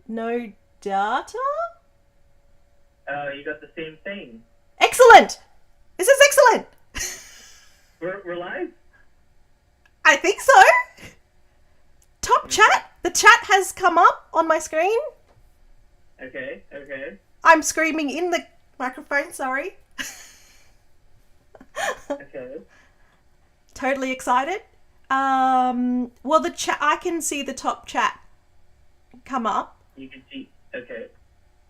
No data? You got the same thing. Excellent! This is excellent! We're live? I think so. Top chat. The chat has come up on my screen. Okay. I'm screaming in the microphone, sorry. Okay. Totally excited. Well, the chat, I can see the top chat come up. You can see. Okay.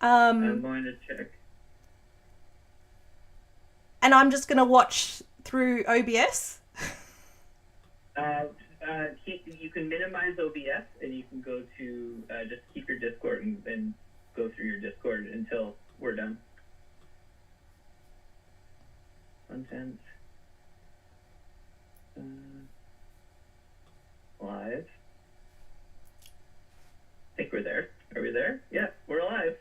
I'm going to check. And I'm just going to watch through OBS. You can minimize OBS and you can go to just keep your Discord and go through your Discord until we're done. Content. Live. I think we're there. Are we there? Yeah, we're alive.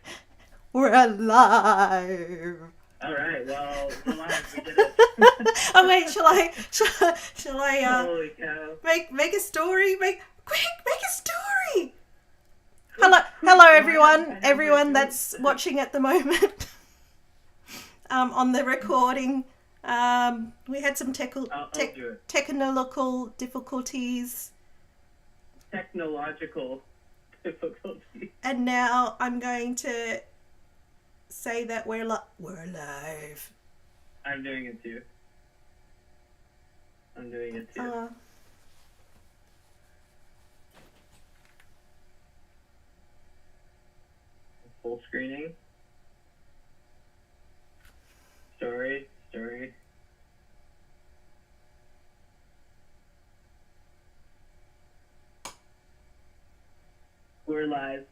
We're alive. All right. Well, we're live. We did it. Oh wait, shall I Holy cow. make a story? Make a story. Hello everyone that's watching at the moment. On the recording, we had some technological difficulties. Technological difficulties. And now I'm going to say that we're alive. I'm doing it too. Full screening. Story. We're live.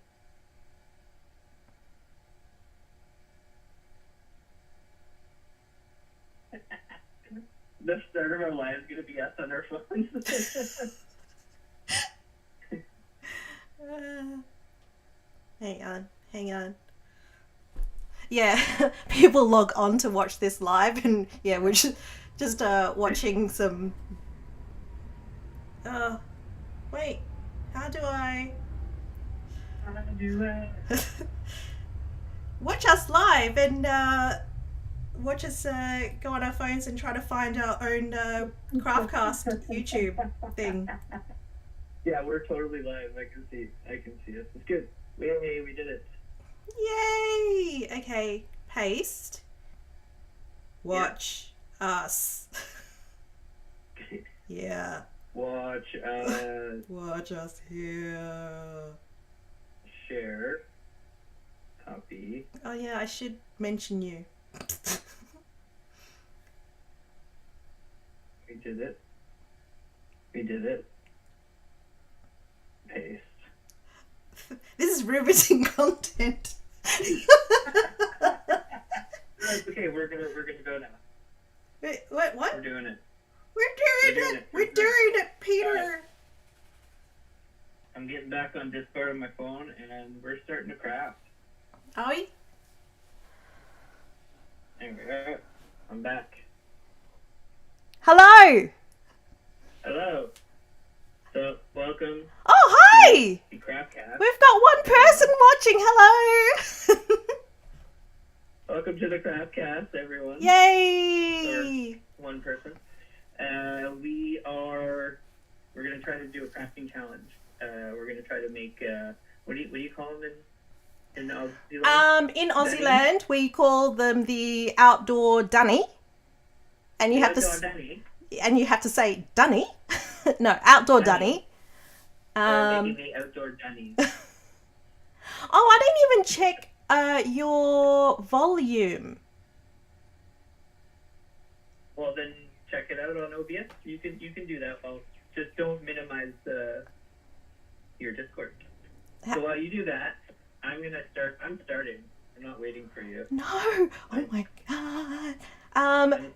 The start of our live is going to be us on our phones. Hang on. Yeah, people log on to watch this live, and yeah, we're just watching some. Wait, how do I watch us live and watch us go on our phones and try to find our own Craftcast YouTube thing? Yeah, we're totally live. I can see us. It's good. Yay, we did it. Yay! Okay, paste. Watch us. Yeah. Watch us. Watch us here. Share. Copy. Oh yeah, I should mention you. We did it. Paste. This is riveting content. That's okay. We're gonna go now. Wait, what? We're doing it. We're doing it, Peter. I'm getting back on Discord on my phone, and we're starting to craft. Are we? There we go. I'm back. Hello. So, welcome. Oh, hi. The Craftcast. We've got one person watching. Hello. Welcome to the Craftcast, everyone. Yay. Or one person. We're going to try to do a crafting challenge. We're going to try to make, what do you call them in Aussie land? In Aussie land, we call them the outdoor dunnie. And you have to say dunnie. No, outdoor dunnie. Making the outdoor dunnie. Oh, I didn't even check your volume. Well, then check it out on OBS. You can do that. Well, just don't minimize your Discord. So while you do that, I'm starting. I'm not waiting for you. No. Oh my god.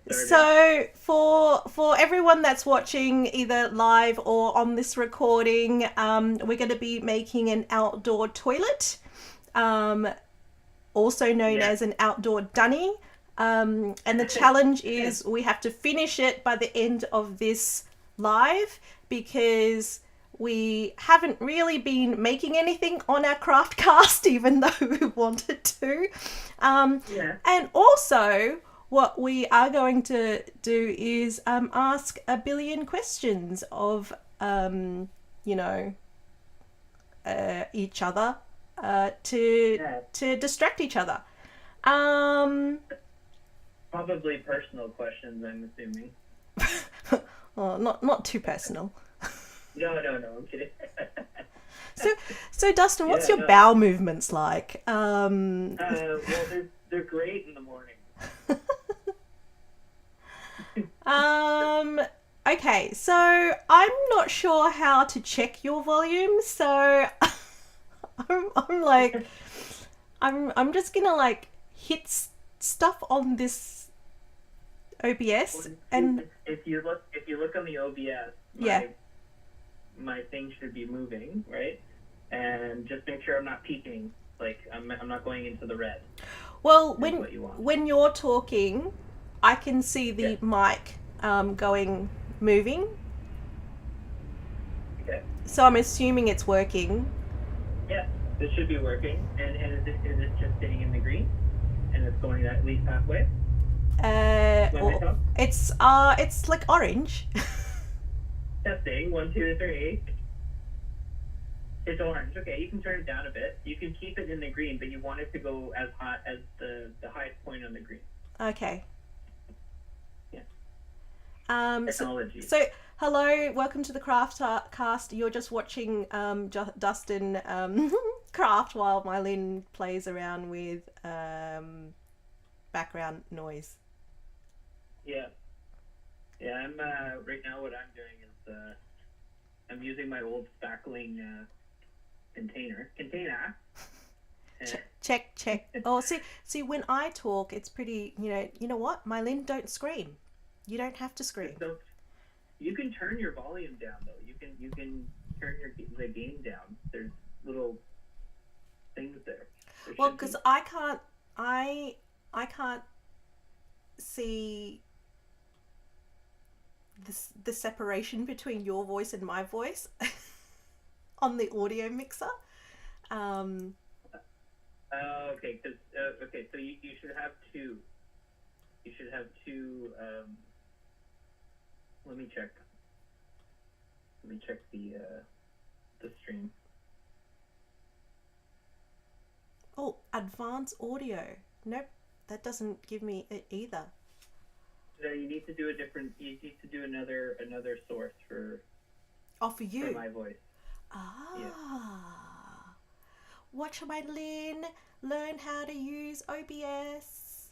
So for everyone that's watching either live or on this recording, we're going to be making an outdoor toilet, also known as an outdoor dunnie. And the challenge is we have to finish it by the end of this live, because we haven't really been making anything on our craft cast, even though we wanted to. Yeah. And also, what we are going to do is ask a billion questions of, each other to distract each other. Probably personal questions, I'm assuming. Well, not too personal. No, I'm kidding. So Dustin, what's your no. bowel movements like? Well, they're great in the morning. Okay, so I'm not sure how to check your volume, so I'm just gonna like hit stuff on this OBS, and if you look on the OBS, my thing should be moving, right? And just make sure I'm not peaking, like I'm not going into the red. Well, when you're talking, I can see the mic moving. Okay. So I'm assuming it's working. Yeah, this should be working. And is it just staying in the green? And it's going at least halfway? It's like orange. Testing, 1, 2, 3. It's orange. Okay, you can turn it down a bit. You can keep it in the green, but you want it to go as hot as the highest point on the green. Okay. Yeah. Technology. So hello, welcome to the Craft Cast. You're just watching Dustin craft while Mylyn plays around with background noise. Yeah. Yeah, I'm right now what I'm doing is I'm using my old spackling container. Check. Oh, see, when I talk, it's pretty. You know what, Mylyn, don't scream. You don't have to scream. So you can turn your volume down though. You can turn the gain down. There's little things there. Well, because I can't see the separation between your voice and my voice on the audio mixer. Okay, so you should have two. You should have two. Let me check the stream. Oh, advanced audio. Nope, that doesn't give me it either. No, you need to do a different. You need to do another source for. Oh, for you. For my voice. Ah. Yeah. Watch Mylyn learn how to use OBS.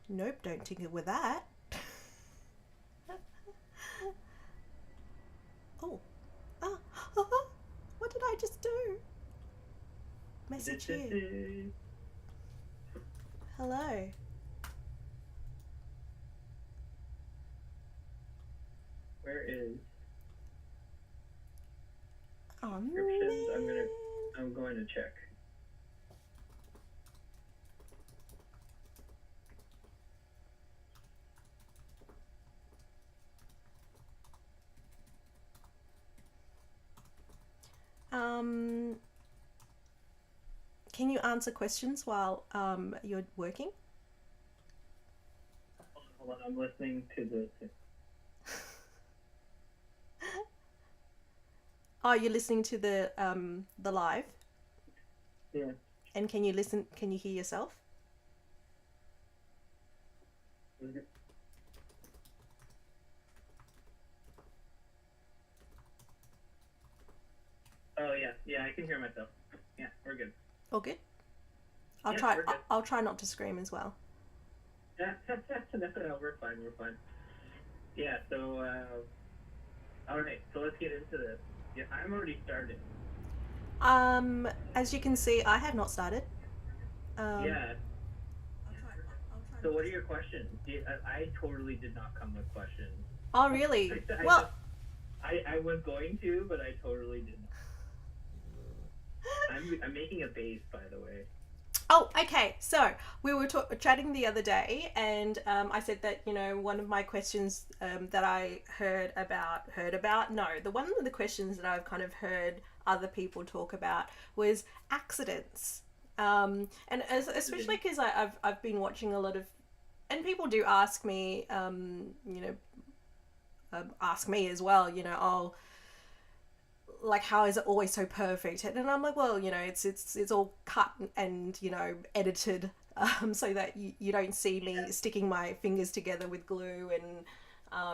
Nope, don't tinker with that. What did I just do? Message here. Hello. Where is descriptions? I'm going to check. Can you answer questions while you're working? Hold on, I'm listening to the. Oh, you're listening to the live? Yeah. And can you listen? Can you hear yourself? Oh yeah, I can hear myself. Yeah, we're good. All good. We're good. I'll try not to scream as well. No, we're fine. Yeah. So, all right. So let's get into this. Yeah, I'm already started. As you can see, I have not started. Yeah. So what are your questions? I totally did not come with questions. Oh, really? I was going to, but I totally didn't. I'm making a base, by the way. Oh, okay. So we were chatting the other day, and I said that one of my questions that I heard about. No, the one of the questions that I've kind of heard other people talk about was accidents, and especially because I've been watching a lot of, and people do ask me, ask me as well. Oh, like how is it always so perfect? And I'm like, well, it's all cut and edited, so that you don't see me sticking my fingers together with glue,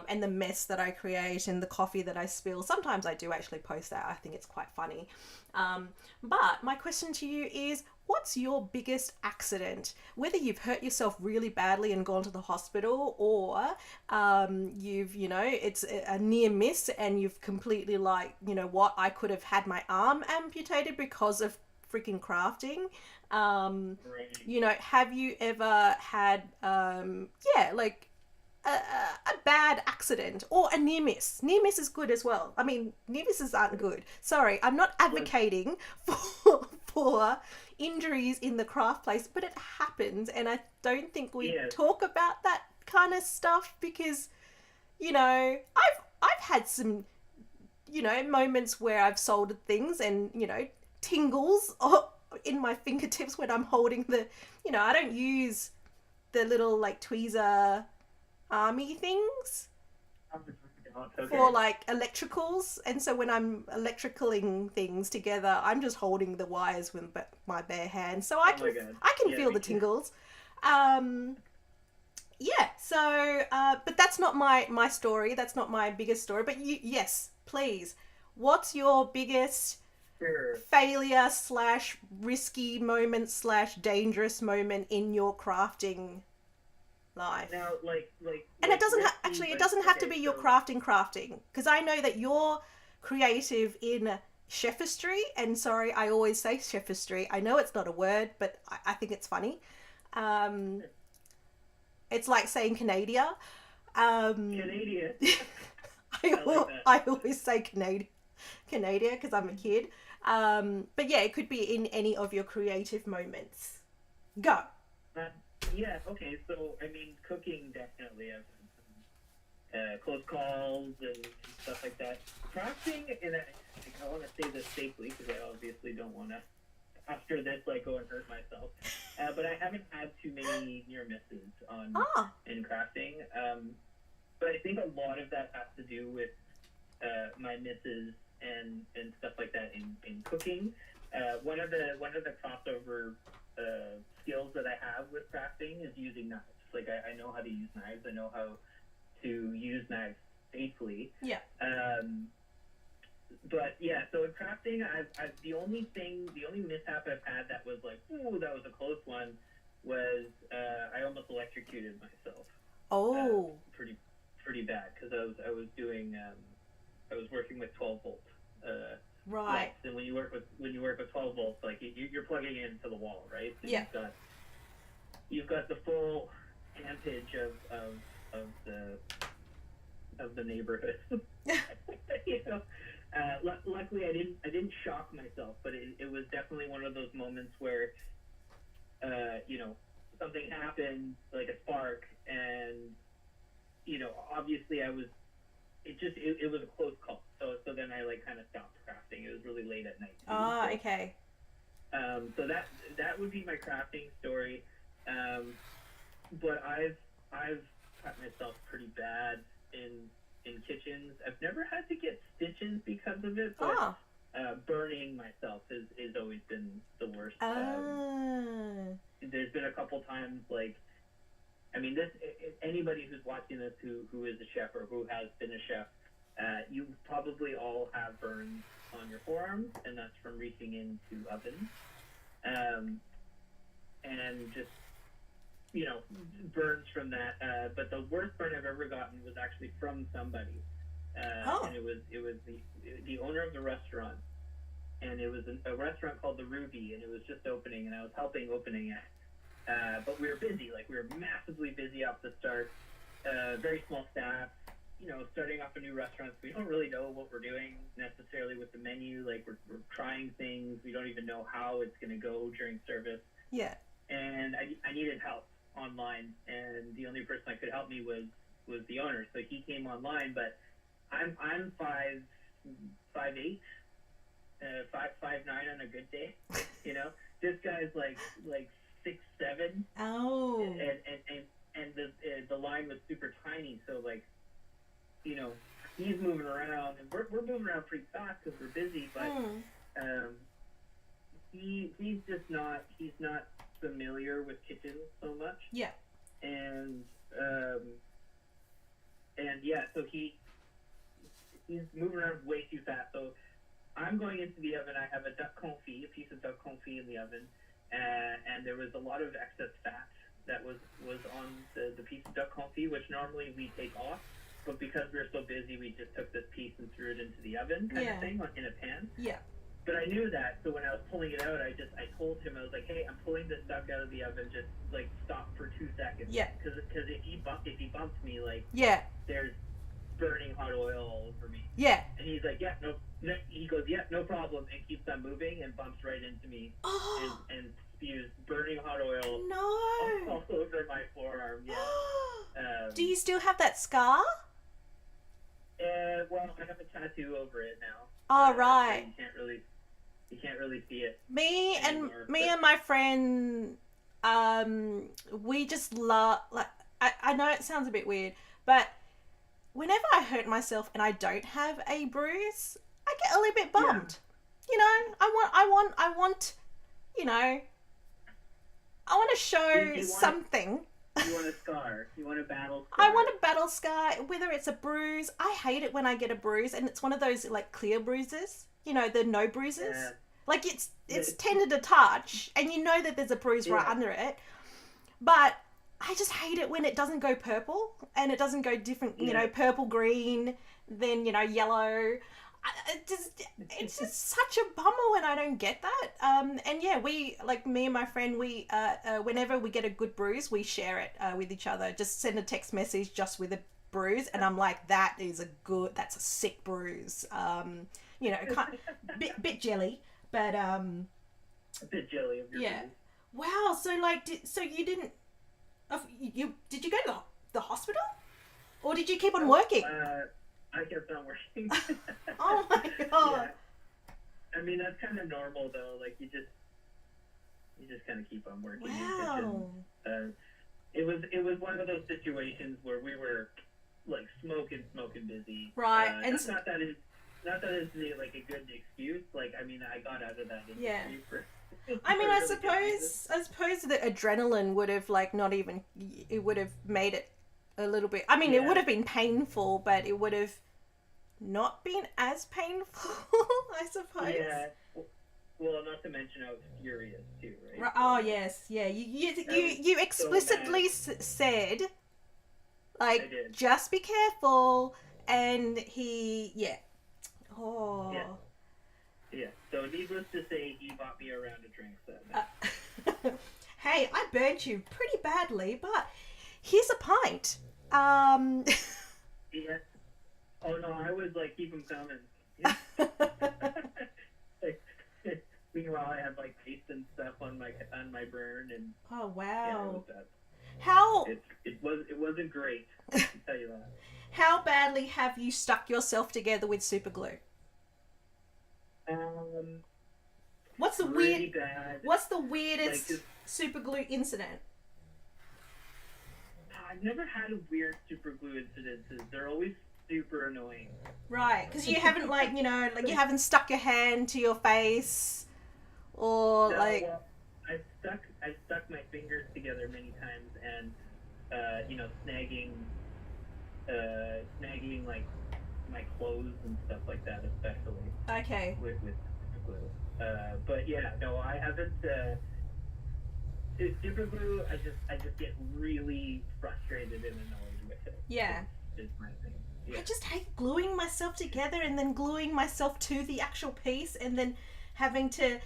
and the mess that I create and the coffee that I spill. Sometimes I do actually post that. I think it's quite funny. But my question to you is, what's your biggest accident? Whether you've hurt yourself really badly and gone to the hospital, or it's a near miss and you've completely, like, what, I could have had my arm amputated because of freaking crafting. Have you ever had, like, a bad accident or a near miss? Near miss is good as well. I mean, near misses aren't good. Sorry, I'm not advocating for injuries in the craft place, but it happens, and I don't think we talk about that kind of stuff because, I've had some, moments where I've soldered things and tingles in my fingertips when I'm holding the, I don't use the little, like, tweezer army things for, like, electricals, and so when I'm electricaling things together, I'm just holding the wires with my bare hands, so I can feel the tingles. So but that's not my story. That's not my biggest story. But yes, please, what's your biggest failure / risky moment / dangerous moment in your crafting life? Now, and it doesn't it doesn't have to be your crafting, because I know that you're creative in chefistry, and sorry, I always say chefistry. I know it's not a word, but I think it's funny. It's like saying Canada. Canadian. I always say Canada because I'm a kid. But yeah, it could be in any of your creative moments. Go. Okay, so, I mean, cooking, definitely. I've had close calls and stuff like that. Crafting, and I want to say this safely, because I obviously don't want to, after this, go and hurt myself. But I haven't had too many near misses in crafting. But I think a lot of that has to do with my misses and stuff like that in cooking. One of the crossover skills that I have with crafting is using knives. Like, I know how to use knives. I know how to use knives safely. Yeah. But yeah, so in crafting, I've the only mishap I've had that was like, ooh, that was a close one, was I almost electrocuted myself. Oh. Pretty bad, because I was working with 12 volts. Right. And when you work with 12 volts, like, you're plugging into the wall, right? So yeah. You've got the full ampage of the neighborhood. Luckily I didn't shock myself, but it was definitely one of those moments where something happened, like a spark, and obviously it was a close call. So then I kind of stopped crafting. It was really late at night. Okay. So that would be my crafting story. But I've cut myself pretty bad in kitchens. I've never had to get stitches because of it, but burning myself has always been the worst. There's been a couple times, anybody who's watching this who is a chef or who has been a chef, you probably all have burns on your forearms, and that's from reaching into ovens. And just, burns from that. But the worst burn I've ever gotten was actually from somebody. And it was the owner of the restaurant. And it was a restaurant called the Ruby, and it was just opening, and I was helping opening it. But we were busy, we were massively busy off the start. Very small staff. Starting off a new restaurant, we don't really know what we're doing necessarily with the menu. We're trying things. We don't even know how it's going to go during service. Yeah. and I needed help online, and the only person that could help me was the owner. So he came online, but I'm 5'8", 5'9" on a good day. You know, this guy's like 6'7". Oh. And the line was super tiny, so like, you know, he's moving around, and we're moving around pretty fast because we're busy, but he's just not familiar with kitchens so much. Yeah. And yeah, so he's moving around way too fast. So I'm going into the oven. I have a piece of duck confit in the oven, and there was a lot of excess fat that was on the piece of duck confit, which normally we take off, but because we were so busy, we just took this piece and threw it into the oven, kind of thing, in a pan. Yeah. But I knew that, so when I was pulling it out, I told him, I was like, hey, I'm pulling this duck out of the oven, just like stop for 2 seconds. Yeah. Because if he bumps me, like, yeah, there's burning hot oil all over me. Yeah. And he's like, yeah, no, he goes, yeah, no problem, and keeps on moving and bumps right into me, and spews burning hot oil all over my forearm. Yeah. Do you still have that scar? Well, I have a tattoo over it now. Oh, right. So you can't really see it. Me anymore, and my friend, we just love, like, I know it sounds a bit weird, but whenever I hurt myself and I don't have a bruise, I get a little bit bummed. Yeah. You know, I want, you know, I want to show something. You want a scar. You want a battle scar. I want a battle scar, whether it's a bruise. I hate it when I get a bruise and it's one of those like clear bruises, you know, the no bruises. Yeah. Like it's tender to touch and you know that there's a bruise right under it. But I just hate it when it doesn't go purple and it doesn't go different, you know, purple, green, then, you know, yellow. It's just such a bummer when I don't get that. And yeah, we, like me and my friend, we whenever we get a good bruise, we share it with each other. Just send a text message just with a bruise, and I'm like, that's a sick bruise. You know, bit jelly, but a bit jelly of your bruise. Wow. So like, so you didn't? Did you go to the hospital, or did you keep on working? I kept on working. Oh my god! Yeah. I mean, that's kind of normal though. Like you just kind of keep on working. Wow. It was one of those situations where we were like smoking busy. Right, and not that it's like a good excuse. Like I mean, I got out of that industry for. I mean, I suppose the adrenaline would have like not even. It would have made it a little bit. I mean, it would have been painful, but it would have not been as painful, I suppose. Yeah. Well, not to mention I was furious too, right? Oh yes, yeah. You explicitly said, like, just be careful, and Oh. Yeah. So needless to say, he bought me a round of drinks that night. Hey, I burnt you pretty badly, but here's a pint. Yeah. Oh no, I was like, keep them coming. Meanwhile, I had like paste and stuff on my burn, and oh wow. Yeah, it wasn't great. I can tell you that. How badly have you stuck yourself together with super glue? What's the weirdest like, super glue incident? I've never had a weird super glue incidences. They're always super annoying. Right, because you haven't you haven't stuck your hand to your face, or no, like. Well, I stuck my fingers together many times, and snagging like my clothes and stuff like that, especially. Okay. With super glue. But yeah, no, I haven't. Super glue, I just get really frustrated and annoyed with it. Yeah. Is my thing. Yeah. I just hate gluing myself together and then gluing myself to the actual piece and then having to,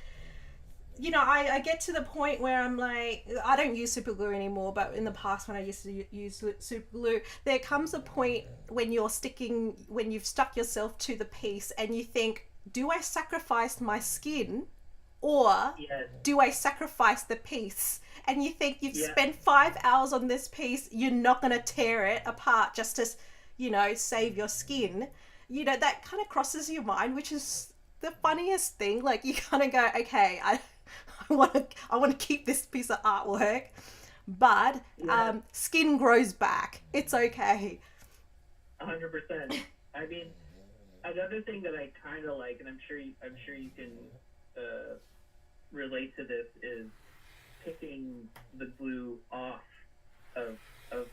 I get to the point where I'm like, I don't use super glue anymore, but in the past when I used to use super glue, there comes a point when you've stuck yourself to the piece and you think, do I sacrifice my skin or Yes. do I sacrifice the piece? And you think you've Yeah. spent 5 hours on this piece, you're not going to tear it apart just to, save your skin. That kind of crosses your mind, which is the funniest thing. Like, you kind of go, okay, I want to keep this piece of artwork, but Yeah. skin grows back. It's okay. 100%. I mean, another thing that I kind of like, and I'm sure you can relate to this, is picking the glue off of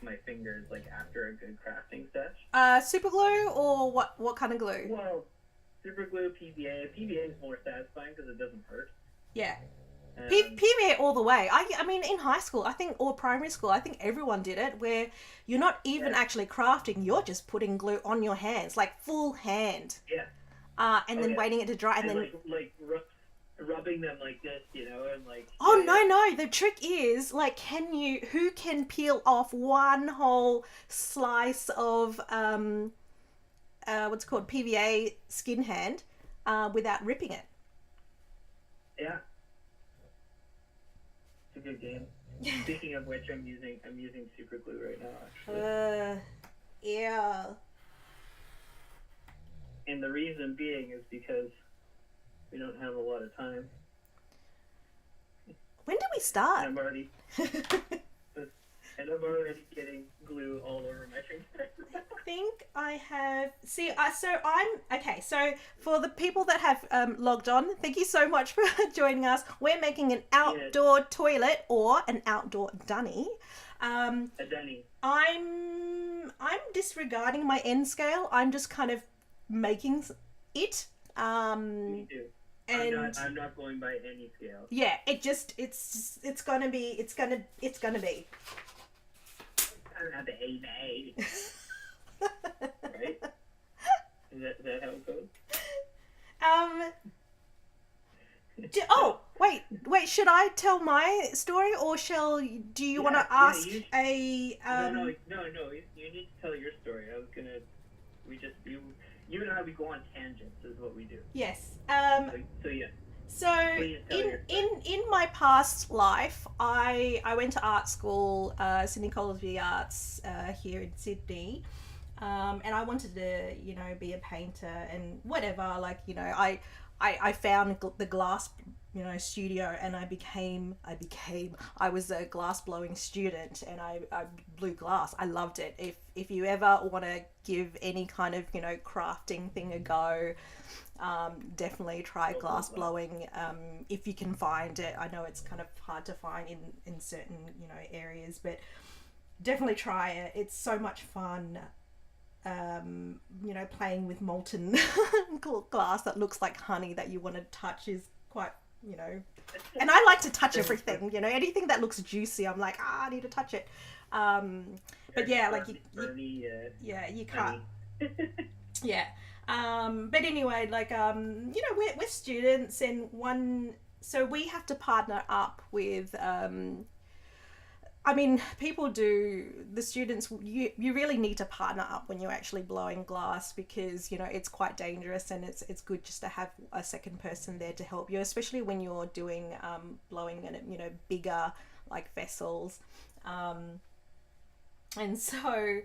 my fingers, like after a good crafting session. Super glue or what kind of glue? Well, super glue, PVA. PVA is more satisfying because it doesn't hurt. Yeah. Um, PVA all the way. I mean, in high school, I think, or primary school, I think everyone did it, where you're not even actually crafting, you're just putting glue on your hands, like full hand. Yeah. And then waiting it to dry, and then like rubbing them like this, and like. Oh no! The trick is, like, who can peel off one whole slice of what's it called, PVA skin hand, without ripping it? Yeah. It's a good game. Speaking of which, I'm using super glue right now, actually. Yeah. And the reason being is because we don't have a lot of time. When did we start? And I'm already getting glue all over my fingers. I think I have. See, So for the people that have logged on, thank you so much for joining us. We're making an outdoor toilet or an outdoor dunnie. A dunnie. I'm disregarding my end scale. I'm just kind of making it. Me too. And I'm not going by any scale. yeah, it's gonna be. I don't have the A. Right? Is that how it goes? Wait. Should I tell my story, or do you want to ask a? No. You need to tell your story. You and I, we go on tangents, is what we do. Yes. So yeah. So in my past life, I went to art school, Sydney College of the Arts here in Sydney, and I wanted to be a painter and whatever. I found the glass studio, and I was a glass blowing student, and I blew glass. I loved it. If you ever want to give any kind of crafting thing a go, definitely try glass blowing if you can find it. I know it's kind of hard to find in certain areas, but definitely try it. It's so much fun. Playing with molten glass that looks like honey that you want to touch is quite, and I like to touch everything, anything that looks juicy, I'm like, I need to touch it. But yeah, like you can't. Yeah. But anyway, like, we're students, and so we have to partner up with, people do, the students, you really need to partner up when you're actually blowing glass, because, it's quite dangerous, and it's good just to have a second person there to help you, especially when you're doing, blowing in, bigger, like, vessels. And so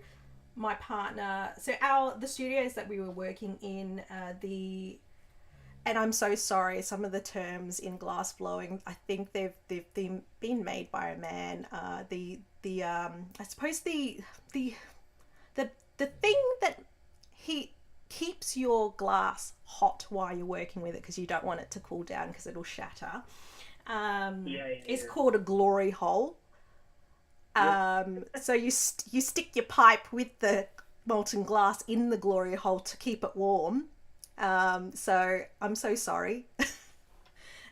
my partner, the studios that we were working in, and I'm so sorry, some of the terms in glass blowing, I think they've been made by a man. I suppose the thing that he keeps your glass hot while you're working with it, because you don't want it to cool down because it'll shatter. It's called a glory hole. So you stick your pipe with the molten glass in the glory hole to keep it warm. So I'm so sorry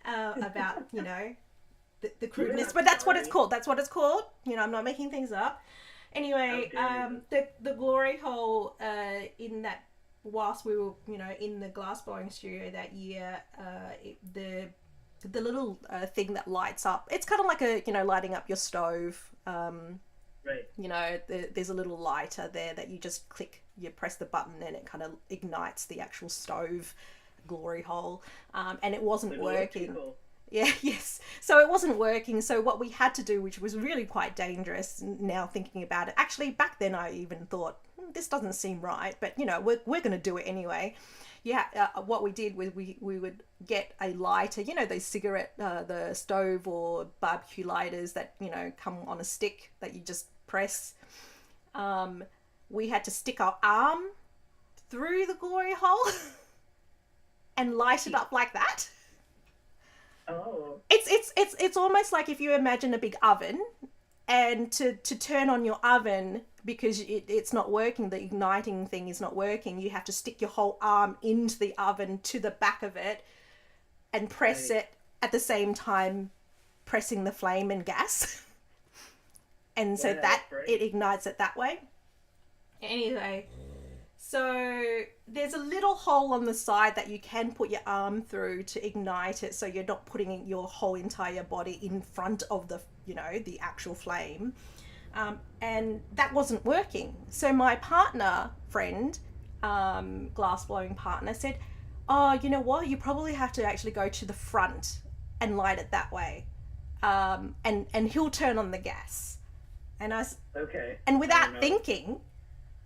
about the crudeness, but that's what it's called. I'm not making things up. Anyway, the glory hole in that, whilst we were in the glass blowing studio that year, the little thing that lights up, it's kind of like a lighting up your stove. Right. There's a little lighter there that you just click, you press the button, and it kind of ignites the actual stove glory hole. And it wasn't working. Cool. Yeah, yes. So it wasn't working. So what we had to do, which was really quite dangerous now thinking about it. Actually, back then I even thought, this doesn't seem right, but you know, we're going to do it anyway. Yeah, what we did was we would get a lighter, you know, those cigarette, the stove or barbecue lighters that, you know, come on a stick that you just press. We had to stick our arm through the glory hole and light it up like that. Oh. It's almost like if you imagine a big oven, and to turn on your oven because it's not working, the igniting thing is not working, you have to stick your whole arm into the oven to the back of it and press Right. it at the same time pressing the flame and gas. And so Yeah, that that's right. it ignites it that way. Anyway, so there's a little hole on the side that you can put your arm through to ignite it, so you're not putting your whole entire body in front of the, you know, the actual flame. And that wasn't working. So my partner friend, glass blowing partner, said, "Oh, you know what? You probably have to actually go to the front and light it that way, and he'll turn on the gas." And Okay. and I without don't know. thinking,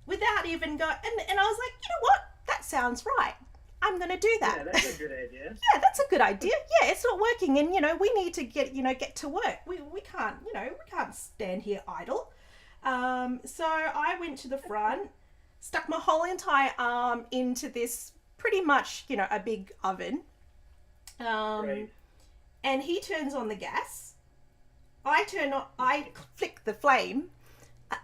without even going, and I was like, you know what? That sounds right. I'm going to do that. Yeah, that's a good idea. Yeah, that's a good idea. Yeah, it's not working, and you know, we need to get to work. We can't, you know, we can't stand here idle. So I went to the front, stuck my whole entire arm into this pretty much, you know, a big oven. Right. And he turns on the gas. I flick the flame,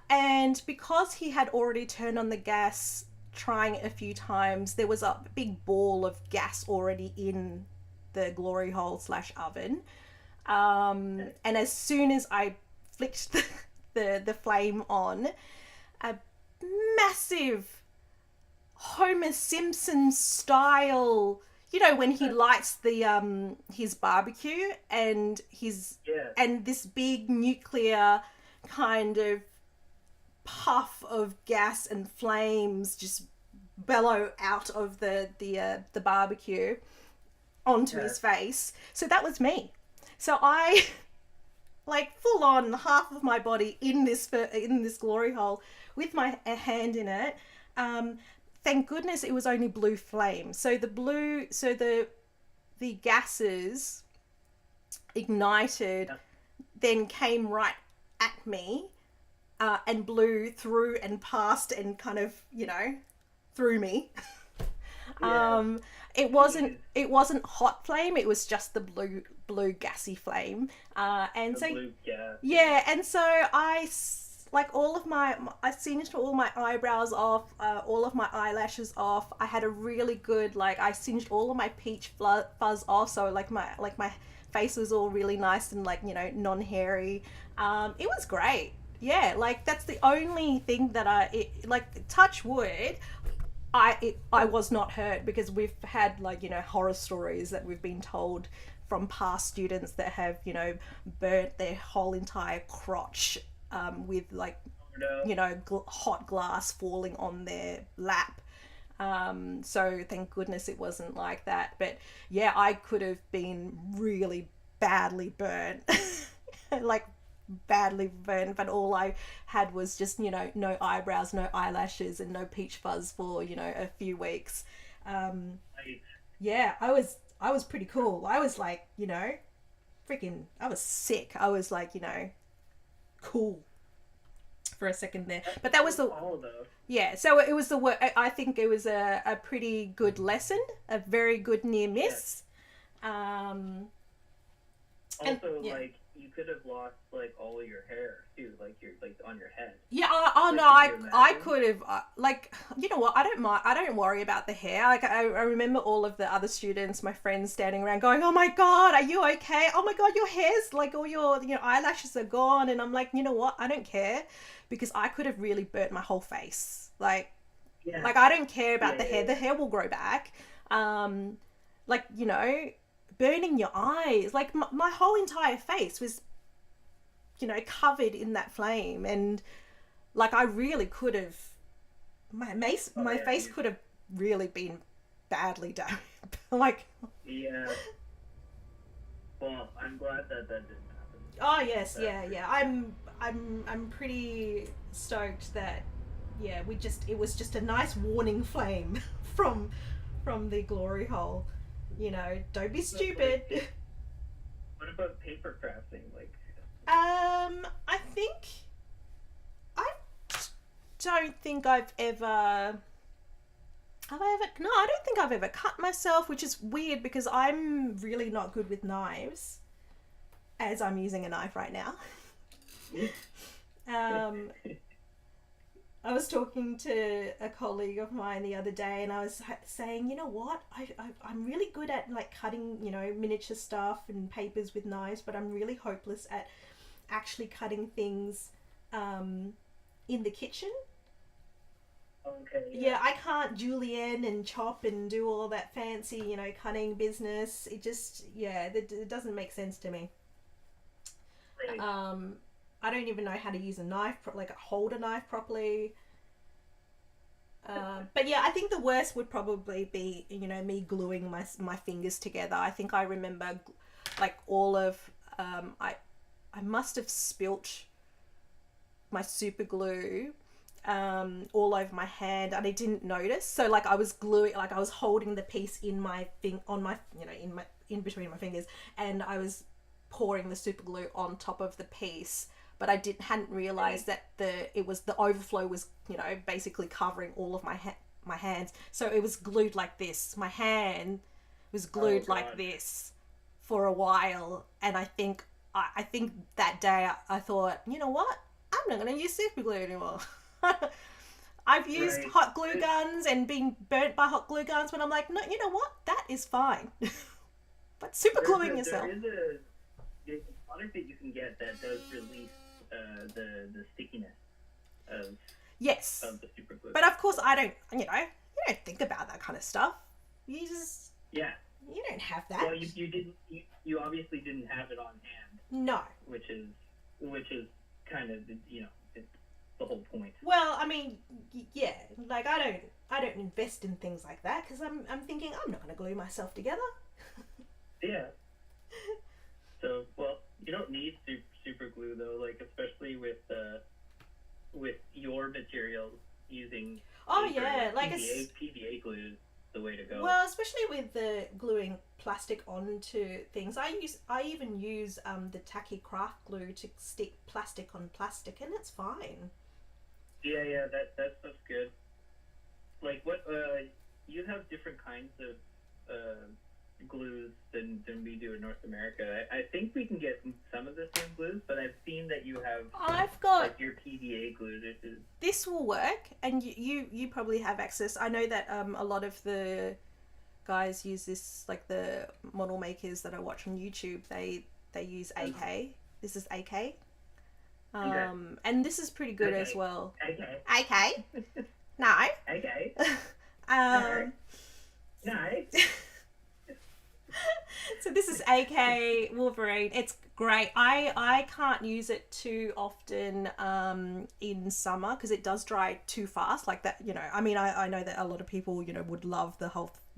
and because he had already turned on the gas, trying it a few times, there was a big ball of gas already in the glory hole / oven. And as soon as I flicked the flame on, a massive Homer Simpson style, you know, when he lights the his barbecue and Yeah. and this big nuclear kind of puff of gas and flames just bellow out of the barbecue onto his face. So that was me. So I like full on half of my body in this glory hole with my hand in it. Thank goodness it was only blue flame. So the gases ignited, then came right at me, and blew through and past and kind of, you know, through me. Yeah. It wasn't hot flame. It was just the blue gassy flame. And The so blue gas. yeah, and so like I singed all my eyebrows off, all of my eyelashes off. I had a really good, like, I singed all of my peach fuzz off, so like my face was all really nice and, like, you know, non-hairy. It was great. Yeah, like that's the only thing that like, touch wood, I was not hurt, because we've had, like, you know, horror stories that we've been told from past students that have, you know, burnt their whole entire crotch, with, like, No. you know, hot glass falling on their lap. So thank goodness it wasn't like that. But yeah, I could have been really badly burnt. Like, badly burnt, but all I had was just, you know, no eyebrows, no eyelashes, and no peach fuzz for, you know, a few weeks. Right. Yeah, I was pretty cool. I was like, you know, freaking, I was sick. I was like, you know, cool for a second there. But that was the, All though. yeah, so it was the work. I think it was a pretty good lesson, a very good near miss. And Also, yeah. like, you could have lost, like, all of your hair too, like on your head. Yeah, oh no, Like, could you I imagine? could have, like, you know what, I don't mind, I don't worry about the hair. Like, I remember all of the other students, my friends, standing around going, "Oh my god, are you okay? Oh my god, your hair's, like, all your, you know, eyelashes are gone." And I'm like, you know what, I don't care, because I could have really burnt my whole face. Like, Yeah. I don't care about the Yeah, hair. yeah. The hair will grow back. Like, you know, burning your eyes. Like, my whole entire face was, you know, covered in that flame. And, like, I really could have, my yeah, face you- could have really been badly done. Like, Yeah. Well, I'm glad that didn't happen. Oh yes, yeah. I'm pretty stoked that it was just a nice warning flame from the glory hole. Don't be stupid. What about paper crafting? Like, I think I don't think I've ever. Have I ever? No, I don't think I've ever cut myself, which is weird because I'm really not good with knives, as I'm using a knife right now. I was talking to a colleague of mine the other day, and I was saying, you know what, I'm really good at like cutting, miniature stuff and papers with knives, but I'm really hopeless at actually cutting things in the kitchen. okay. Yeah, I can't julienne and chop and do all that fancy, cutting business. It just, it doesn't make sense to me. Right. I don't even know how to use a knife, like hold a knife properly. But yeah, I think the worst would probably be, me gluing my fingers together. I think I remember, like all of, I must have spilt my super glue all over my hand, and I didn't notice. So like I was gluing, like I was holding the piece in my in between my fingers, and I was pouring the super glue on top of the piece, but I hadn't realized that the overflow was basically covering all of my hands. So it was glued like this. My hand was glued like this for a while, and I think that day I thought, you know what? I'm not going to use super glue anymore. I've used hot glue guns and been burnt by hot glue guns, but I'm like, no, you know what? That is fine. But super gluing yourself. There's a product that you can get that does release the stickiness of yes of the super glue. But of course, I don't. You don't think about that kind of stuff. You just you don't have that. Well, you didn't. You obviously didn't have it on hand. No. Which is kind of it's the whole point. Well, I mean, yeah, like I don't invest in things like that because I'm thinking I'm not going to glue myself together. Yeah. So, well, you don't need super glue though, like especially with your materials using PVA glue is the way to go. Well, especially with the gluing plastic onto things, I even use the tacky craft glue to stick plastic on plastic, and it's fine. Yeah, that stuff's good. Like what you have different kinds of glues than we do in North America. I think we can get some of the same glues, but I've seen that you have. I've got like your PVA glue. This will work, and you probably have access. I know that a lot of the guys use this, like the model makers that I watch on YouTube. They use AK. This is AK. And this is pretty good as well. AK. No. AK. No. So this is AK Wolverine. It's great. I can't use it too often in summer because it does dry too fast. Like that, I mean, I know that a lot of people, would love the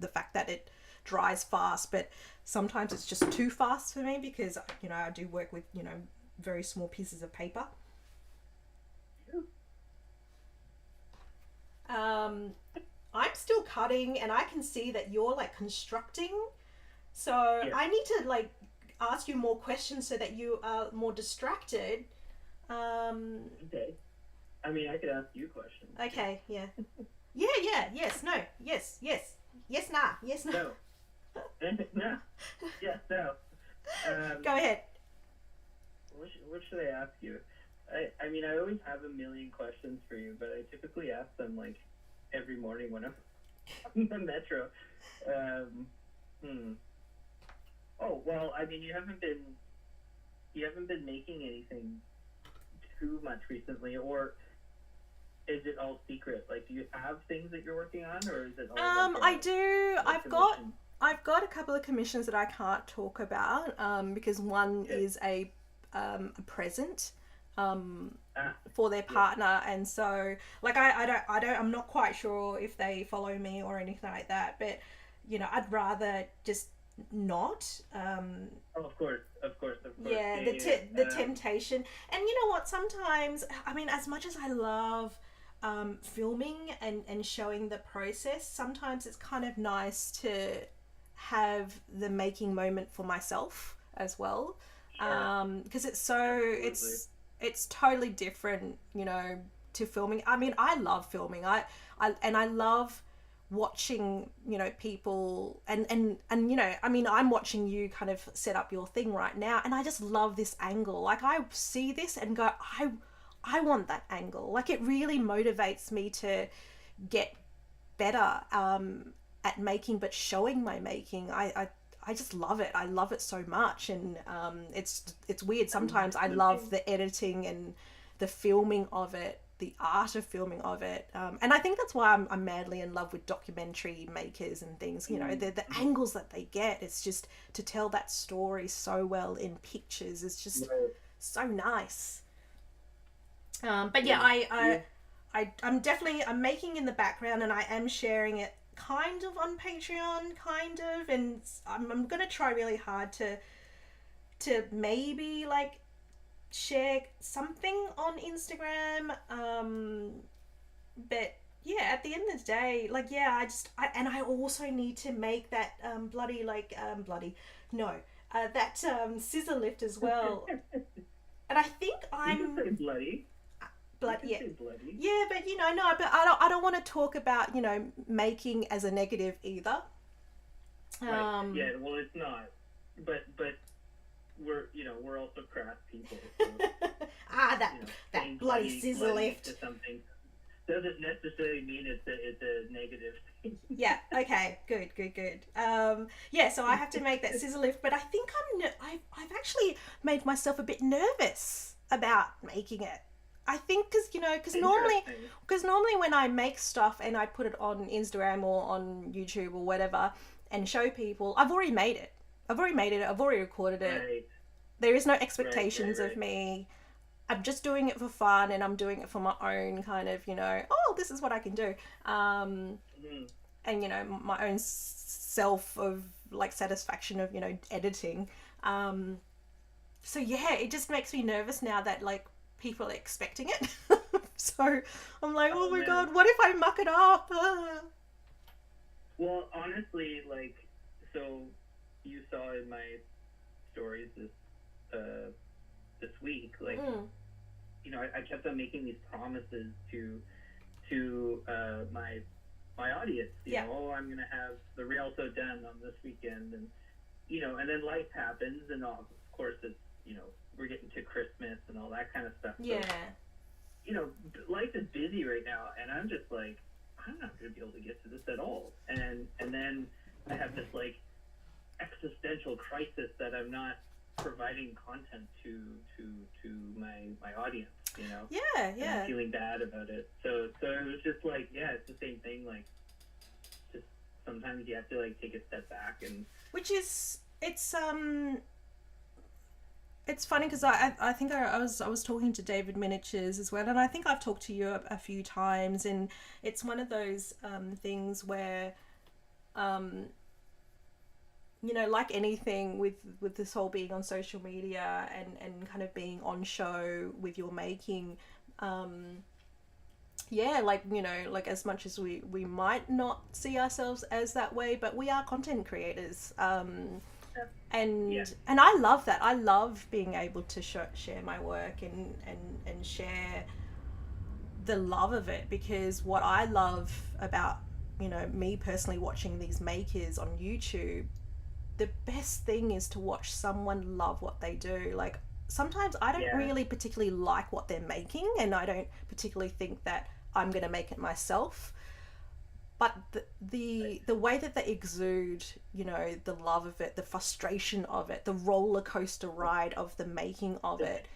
fact that it dries fast, but sometimes it's just too fast for me because, I do work with, very small pieces of paper. I'm still cutting, and I can see that you're like constructing. So yeah. I need to like ask you more questions so that you are more distracted. Okay. I mean, I could ask you questions. Okay, yeah. Yeah, yes, no, yes, nah, yes, no. No. No. Yes, no. Go ahead. What should I ask you? I mean, I always have a million questions for you, but I typically ask them like every morning when I'm on the metro. Oh, well, I mean, you haven't been making anything too much recently, or is it all secret? Like, do you have things that you're working on, or is it all like I do. I've got a couple of commissions that I can't talk about because one is a present for their partner, and so like I'm not quite sure if they follow me or anything like that, but I'd rather just not. Oh, of course, of course. Yeah, Yeah, the temptation. And you know what? Sometimes, I mean, as much as I love filming and showing the process, sometimes it's kind of nice to have the making moment for myself as well, sure, because it's so absolutely. it's totally different, you know, to filming. I mean, I love filming. I love watching, you know, people and you know, I mean, I'm watching you kind of set up your thing right now, and I just love this angle. Like, I see this and go, I want that angle. Like, it really motivates me to get better at making, but showing my making. I just love it. I love it so much, and it's weird. Sometimes I love Absolutely. the editing and the filming of it, the art of filming of it, and I think that's why I'm madly in love with documentary makers and things. You know, the Mm-hmm. angles that they get. It's just to tell that story so well in pictures. It's just Right. so nice. But yeah, Yeah. Yeah. I'm definitely I'm making in the background, and I am sharing it kind of on Patreon, kind of, and I'm gonna try really hard to maybe like share something on Instagram. But yeah, at the end of the day, like, yeah, and I also need to make that bloody like bloody no that scissor lift as well. And I think You can I'm say bloody. You blood can yeah. say bloody. Yeah, but you know, no, but I don't want to talk about, you know, making as a negative either. Right. Um, Yeah. Well, it's not. But we're also craft people, so that that saying bloody bloody scissor bloody to lift. something doesn't necessarily mean it's a negative thing. Yeah. Okay. Good. Good. Good. Yeah. So I have to make that scissor lift, but I think I've actually made myself a bit nervous about making it. I think because, you know, Interesting. because normally when I make stuff and I put it on Instagram or on YouTube or whatever and show people, I've already made it. I've already made it. I've already recorded it. Right. There is no Right. Right. expectations of Right. me. I'm just doing it for fun, and I'm doing it for my own kind of, you know, oh, this is what I can do. Um, Mm-hmm. and, you know, my own self of like satisfaction of, you know, editing. Um, so yeah, it just makes me nervous now that like people are expecting it. So I'm like, oh Oh my man. god, what if I muck it up? Ah. Well, honestly, like, so you saw in my stories uh this week, like, Mm, I kept on making these promises to my audience. yeah, Oh, I'm gonna have the Rialto done on this weekend, and and then life happens, and of course it's we're getting to Christmas and all that kind of stuff. So yeah, life is busy right now, and I'm just like, I'm not gonna be able to get to this at all, and then I have this like existential crisis that I'm not providing content to my audience, yeah, and I'm yeah. feeling bad about it. So it was just like, yeah, it's the same thing. Like, just sometimes you have to like take a step back and Which is it's funny because I think I was talking to David Miniatures as well, and I think I've talked to you a few times, and it's one of those things where you know, like anything with this whole being on social media and kind of being on show with your making, yeah, like, you know, like, as much as we might not see ourselves as that way, but we are content creators, yeah, and I love that. I love being able to share my work and share the love of it, because what I love about, you know, me personally watching these makers on YouTube, the best thing is to watch someone love what they do. Like, sometimes I don't yeah, really particularly like what they're making, and I don't particularly think that I'm going to make it myself, but the way that they exude, you know, the love of it, the frustration of it, the roller coaster ride of the making of it,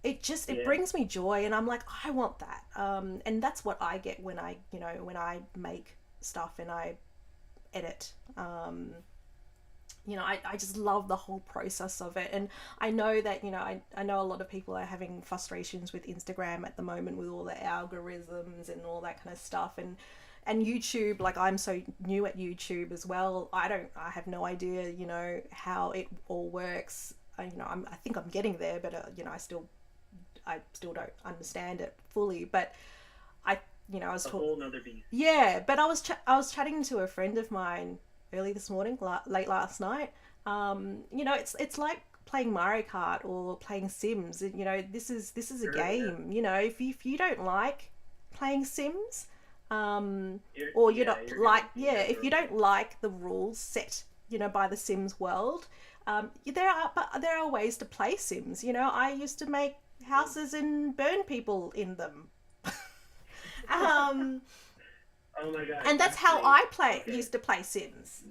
it yeah, brings me joy, and I'm like, I want that. And that's what I get when I, you know, when I make stuff and I edit. You know, I just love the whole process of it. And I know that, you know, I know a lot of people are having frustrations with Instagram at the moment with all the algorithms and all that kind of stuff. and YouTube, like I'm so new at YouTube as well. I have no idea, you know, how it all works. You know, I think I'm getting there, but you know, I still don't understand it fully. But I, you know, I was a whole nother beast. yeah, but I was chatting to a friend of mine early this morning, late last night. You know, it's like playing Mario Kart or playing Sims. You know, this is a game. You know, if you don't like playing Sims, or you're not like if you don't like the rules set, you know, by the Sims world, there are ways to play Sims. You know, I used to make houses and burn people in them. Oh my god! And that's how I used to play Sims.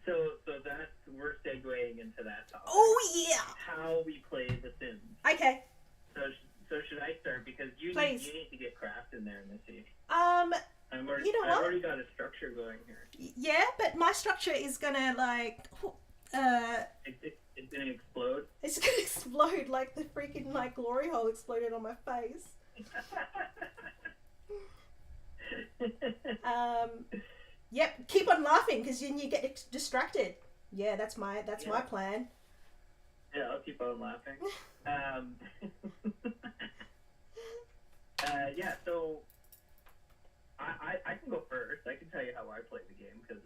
So that's we're segueing into that topic. Oh yeah. How we play The Sims. Okay. So should I start because you need to get craft in there, Missy. I've already got a structure going here. Yeah, but my structure is gonna like. It's gonna explode. It's gonna explode like the freaking like glory hole exploded on my face. Yep. Keep on laughing because then you get distracted. Yeah, that's my plan. Yeah, I'll keep on laughing. Yeah. So I can go first. I can tell you how I play the game because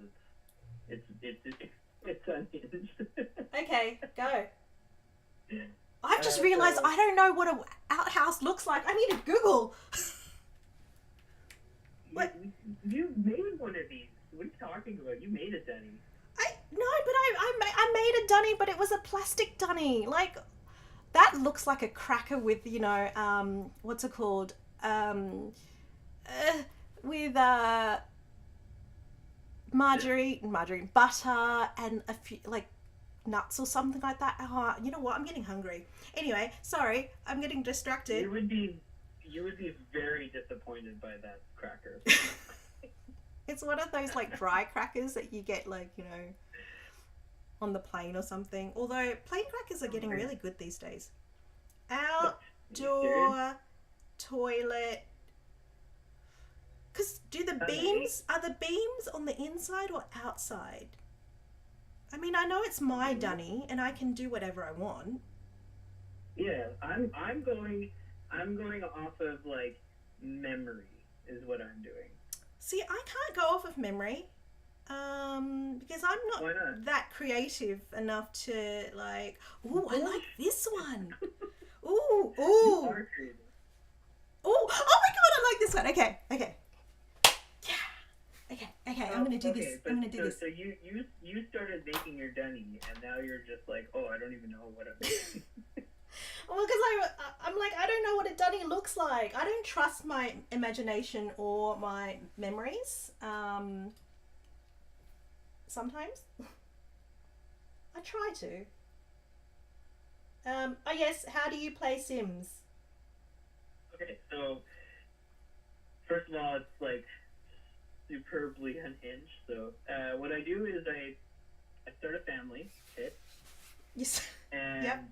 it's unhinged. Okay, go. I've just realised I don't know what an outhouse looks like. I need to Google. What? You made one of these. What are you talking about? You made a dunnie. I made a dunnie, but it was a plastic dunnie. Like that looks like a cracker with, you know, what's it called? With margarine, butter, and a few like nuts or something like that. Oh, you know what? I'm getting hungry. Anyway, sorry, I'm getting distracted. You would be very disappointed by that cracker. It's one of those like dry crackers that you get like, you know, on the plane or something. Although plane crackers are getting really good these days. Outdoor toilet. Because are the beams on the inside or outside? I mean, I know it's my dunnie and I can do whatever I want. Yeah, I'm going off of like memory is what I'm doing. See, I can't go off of memory, because I'm not that creative enough to like. Ooh, I like this one. Ooh. Oh my god, I like this one. Okay. Yeah. Okay. I'm gonna do this. I'm gonna do this. So you started making your dunnie, and now you're just like, oh, I don't even know what I'm doing. Well, because I'm like, I don't know what a dunnie looks like. I don't trust my imagination or my memories. Sometimes. I try to. Oh yes, how do you play Sims? Okay, so first of all, it's like superbly unhinged. So what I do is I start a family kit. Yes. And yep.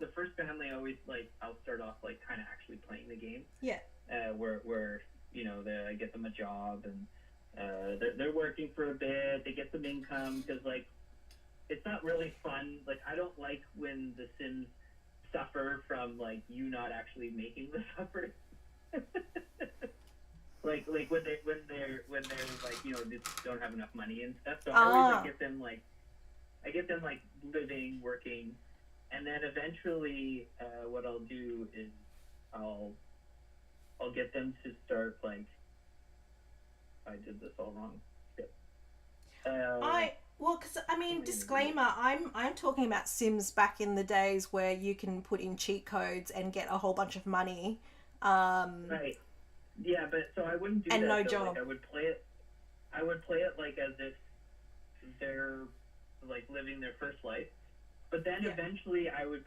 The first family I'll start off like kind of actually playing the game. Yeah. Where you know I get them a job and they're working for a bit. They get some income because like it's not really fun. Like I don't like when the Sims suffer from like you not actually making the suffering. like when they're like you know just don't have enough money and stuff. So I always get them like living, working. And then eventually, what I'll do is I'll get them to start like. I did this all wrong. Because I mean, disclaimer. I'm talking about Sims back in the days where you can put in cheat codes and get a whole bunch of money. Right. Yeah, but so I wouldn't do and that. no though. job. Like, I would play it like as if they're like living their first life. But then eventually I would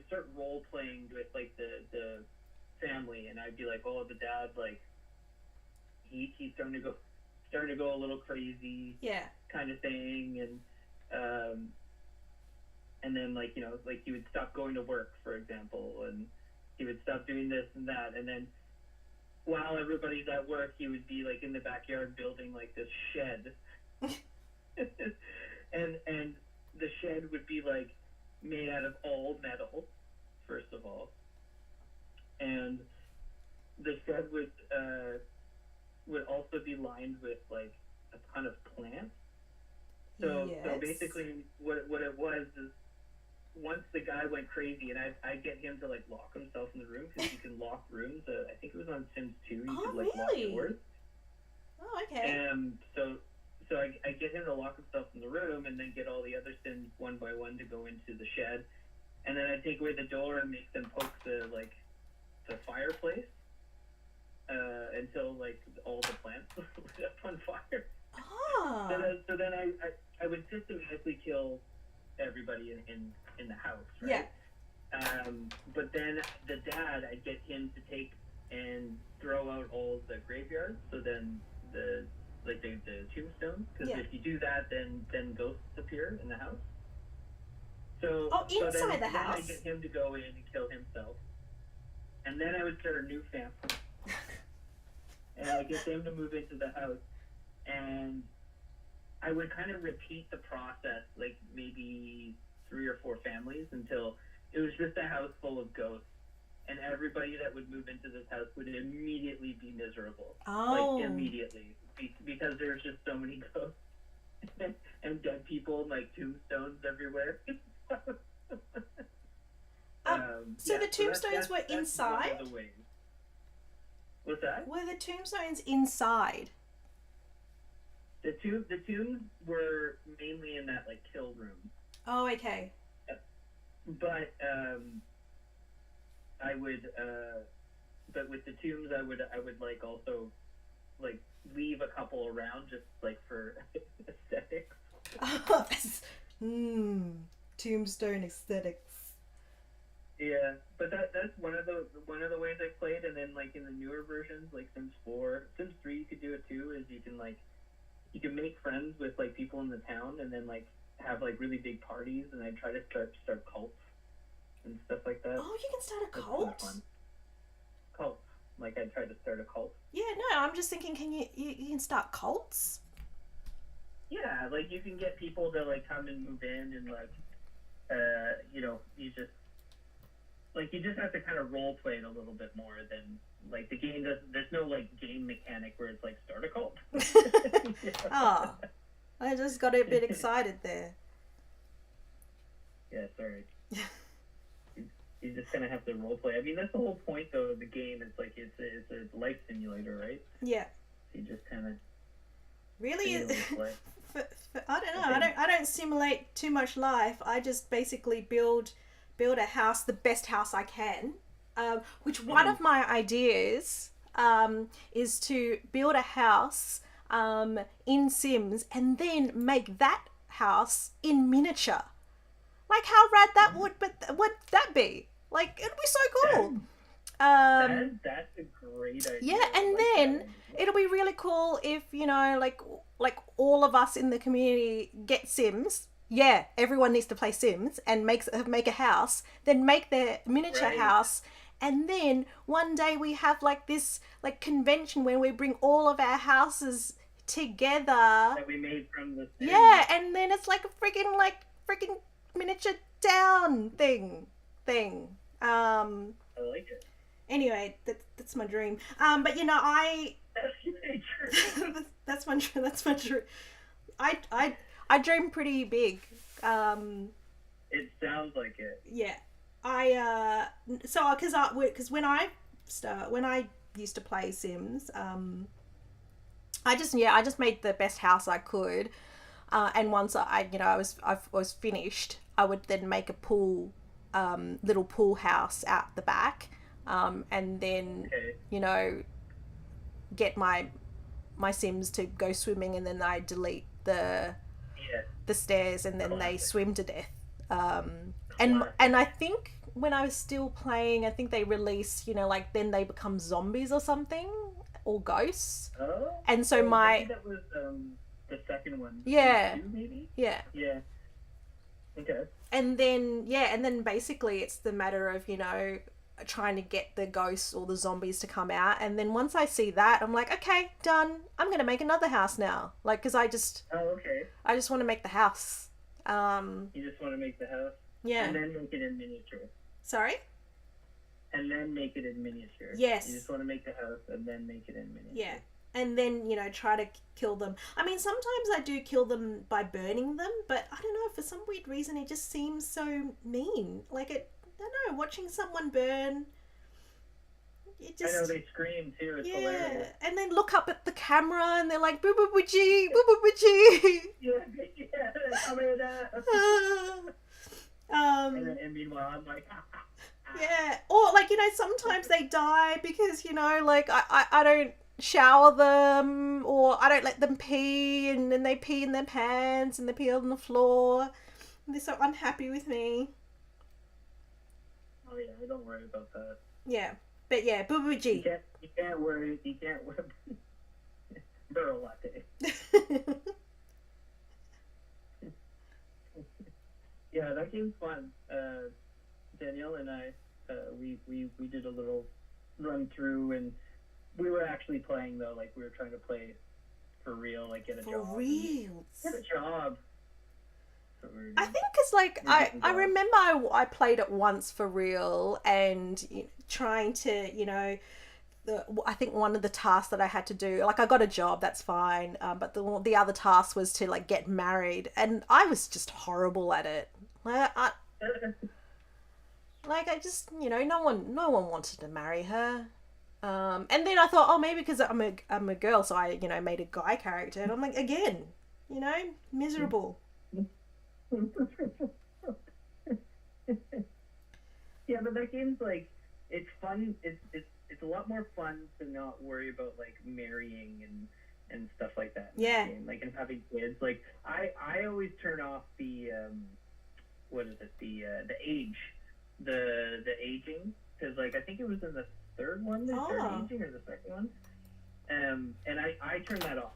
start role playing with like the family, and I'd be like, oh, the dad like he's starting to go a little crazy, kind of thing, and then like you know like he would stop going to work, for example, and he would stop doing this and that, and then while everybody's at work, he would be like in the backyard building like this shed, and the shed would be like made out of all metal, first of all, and the shed would also be lined with like a ton of plants. So basically, what it was is, once the guy went crazy, and I get him to like lock himself in the room, because you can lock rooms. I think it was on Sims 2. You could like lock doors. Oh, okay. And so I get him to lock himself in the room, and then get all the other Sims one by one to go into the shed, and then I take away the door and make them poke the fireplace until like all the plants lit up on fire. Ah. So then I would systematically kill everybody in the house, right? Yeah. But then the dad, I get him to take and throw out all the graveyards. So then the tombstones, because if you do that, then ghosts appear in the house. So inside the house. Then I get him to go in and kill himself, and then I would start a new family, and I get them to move into the house, and I would kind of repeat the process, like maybe 3 or 4 families, until it was just a house full of ghosts, and everybody that would move into this house would immediately be miserable. Oh. Like, immediately. Because there's just so many ghosts and dead people and like tombstones everywhere. So the tombstones were inside? One of the ways. What's that? Were the tombstones inside? The tombs were mainly in that like kill room. Oh, okay. But I would but with the tombs I would like also like leave a couple around, just like for aesthetics. Oh, tombstone aesthetics. Yeah, but that's one of the ways I played. And then like in the newer versions, like Sims 4, Sims 3, you could do it too. Is you can make friends with like people in the town, and then like have like really big parties. And I try to start cults and stuff like that. Oh, you can start a cult. That's fun. Cult. Like I tried to start a cult. Yeah, no, I'm just thinking, can you can start cults? Yeah, like you can get people to like come and move in, and like you just have to kind of role play it a little bit more than like the game does. There's no like game mechanic where it's like start a cult. Oh, I just got a bit excited there. Yeah, sorry. You just kind of have to role play. I mean, that's the whole point though of the game. It's like it's a life simulator, right? Yeah. So you just kind of really. I don't know. I don't simulate too much life. I just basically build a house, the best house I can. Which one of my ideas is to build a house in Sims and then make that house in miniature. Like how rad that would that be? Like it'd be so cool. That's a great idea. Yeah, and then it'll be really cool if like all of us in the community get Sims. Yeah, everyone needs to play Sims and make a house. Then make their miniature house, and then one day we have like this like convention where we bring all of our houses together. That we made from the Sims. Yeah, and then it's like a freaking miniature town thing. I like it. Anyway, that's my dream. But that's my dream. I dream pretty big. It sounds like it. Yeah, because when I used to play Sims, I just made the best house I could, and once I was finished, I would then make a little pool house out the back, and then get my Sims to go swimming, and then I delete the stairs, and then they swim to death. And I think when I was still playing, I think they release, then they become zombies or something, or ghosts. Oh. And so I think that was the second one. Yeah. 2, maybe? Yeah. Yeah. Okay. And then basically it's the matter of, trying to get the ghosts or the zombies to come out. And then once I see that, I'm like, okay, done. I'm gonna make another house now. Like, because Oh, okay. I just want to make the house. You just want to make the house? Yeah. And then make it in miniature. Sorry? And then make it in miniature. Yes. You just want to make the house and then make it in miniature. Yeah. And then, you know, try to kill them. I mean, sometimes I do kill them by burning them, but I don't know, for some weird reason, it just seems so mean. Like, I don't know, watching someone burn, it just... I know, they scream too, it's hilarious. And then look up at the camera and they're like, boo boo boo-gee, boo boo boo-gee. Yeah, tell me that. And meanwhile, I'm like, yeah. Or, like, you know, sometimes they die because, you know, like, I don't shower them, or I don't let them pee, and then they pee in their pants and they pee on the floor. And they're so unhappy with me. oh yeah, don't worry about that. Yeah. But yeah, boo boo G. You can't worry, burrow latte. Yeah, that game's fun. Danielle and I, we did a little run through, and we were actually playing though, like we were trying to play for real, like get a job. For real? Get a job. I think it's like, I remember I played it once for real, and you know, trying to, you know, I think one of the tasks that I had to do, like I got a job, that's fine, but the other task was to like get married, and I was just horrible at it. Like I just, you know, no one wanted to marry her. And then I thought, oh, maybe because I'm a girl, so I, you know, made a guy character, and I'm like, again, you know, miserable. Yeah, but that game's like, it's fun. It's a lot more fun to not worry about like marrying and stuff like that. Yeah. Like, and having kids. Like I always turn off the what is it, the age, the aging, because like I think it was in the third one they started aging, or the second one, and I turn that off.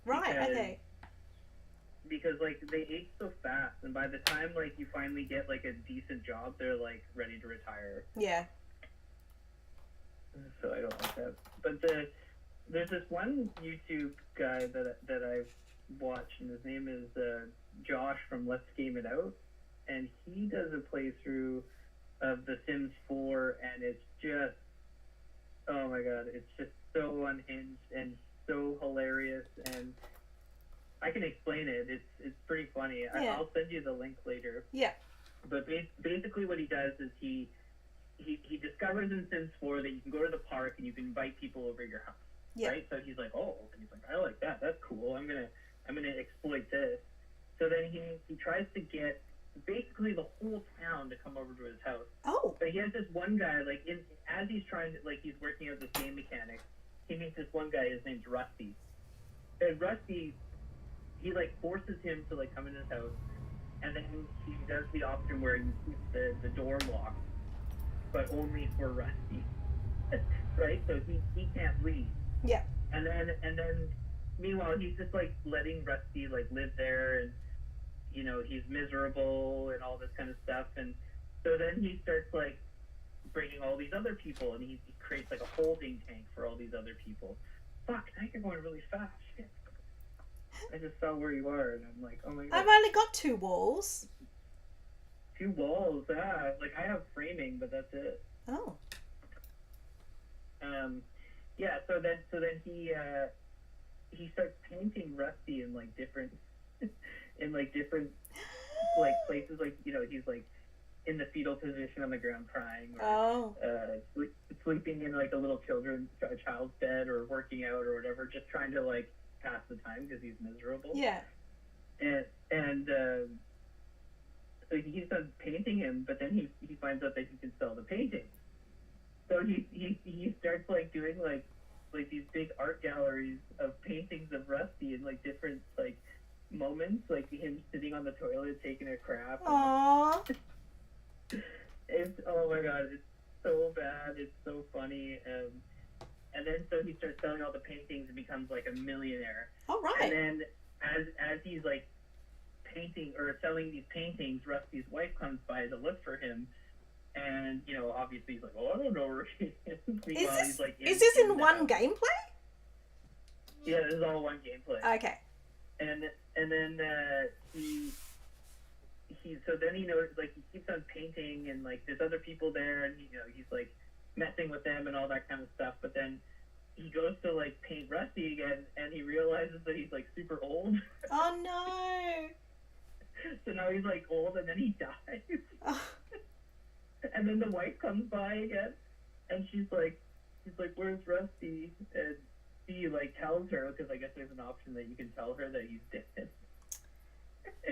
Right. Okay. Because like they age so fast, and by the time like you finally get like a decent job, they're like ready to retire. Yeah. So I don't like that. But there's this one YouTube guy that I've watched, and his name is Josh from Let's Game It Out, and he does a playthrough of The Sims 4, and it's just, oh my god, it's just so unhinged and so hilarious, and I can explain it. It's pretty funny. Yeah. I'll send you the link later. Yeah. But basically what he does is he discovers in Sims 4 that you can go to the park and you can invite people over your house. Yeah. Right? So he's like, oh, and he's like, I like that. That's cool. I'm gonna exploit this. So then he tries to get basically the whole town to come over to his house. Oh. But he has this one guy, like, as he's trying to, like, he's working out this game mechanic, he meets this one guy. His name's Rusty. And Rusty, he like forces him to like come in his house, and then he does the option where he keeps the door locked, but only for Rusty. Right? So he can't leave. Yeah. And then meanwhile he's just like letting Rusty like live there, and you know, he's miserable and all this kind of stuff, and so then he starts like bringing all these other people, and he creates like a holding tank for all these other people. Fuck, now you're going really fast. Shit. I just saw where you are, and I'm like, oh my god. I've only got 2 walls. 2 walls, like I have framing, but that's it. Oh. Yeah. So then he starts painting Rusty in like different, like places, like, you know, he's like in the fetal position on the ground crying, or sleeping in like a little child's bed, or working out or whatever, just trying to like pass the time because he's miserable. Yeah. And so he's done painting him, but then he finds out that he can sell the painting. So he starts like doing like these big art galleries of paintings of Rusty in like different like moments, like him sitting on the toilet taking a crap. Aww. It's, oh my god, it's so bad, it's so funny. And then so he starts selling all the paintings and becomes like a millionaire. All right. And then as he's like painting or selling these paintings, Rusty's wife comes by to look for him, And, you know, obviously he's like, oh, I don't know where he is. Meanwhile, he's like, is this in the one house. gameplay? Yeah, this is all one gameplay. Okay. And then so then he knows, like, he keeps on painting, and like there's other people there, and you know he's like messing with them and all that kind of stuff. But then he goes to like paint Rusty again, and he realizes that he's like super old. Oh no. So now he's like old, and then he dies. Oh. And then the wife comes by again, and she's like, where's Rusty? And he like tells her, because I guess there's an option that you can tell her that he's dead.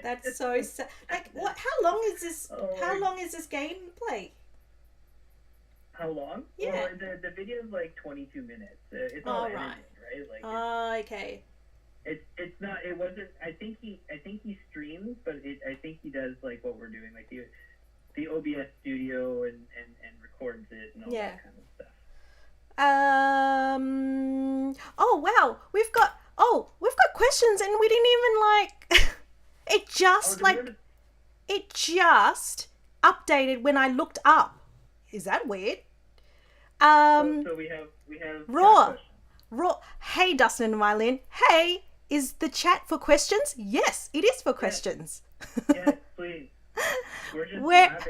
That's so sad. Like, what? How long is this? Oh, how long is this gameplay? How long? Yeah. Well, the video is like 22 minutes. It's all edited, right? Like. Oh, okay. It's not. It wasn't. I think he streams, but I think he does like what we're doing, like the OBS studio and records it and all that kind of stuff. Oh wow, we've got questions, and we didn't even like. It just it just updated when I looked up. Is that weird? So we have Raw. Hey, Dustin and Mylyn. Hey, is the chat for questions? Yes, it is for questions. Yes, please. We're just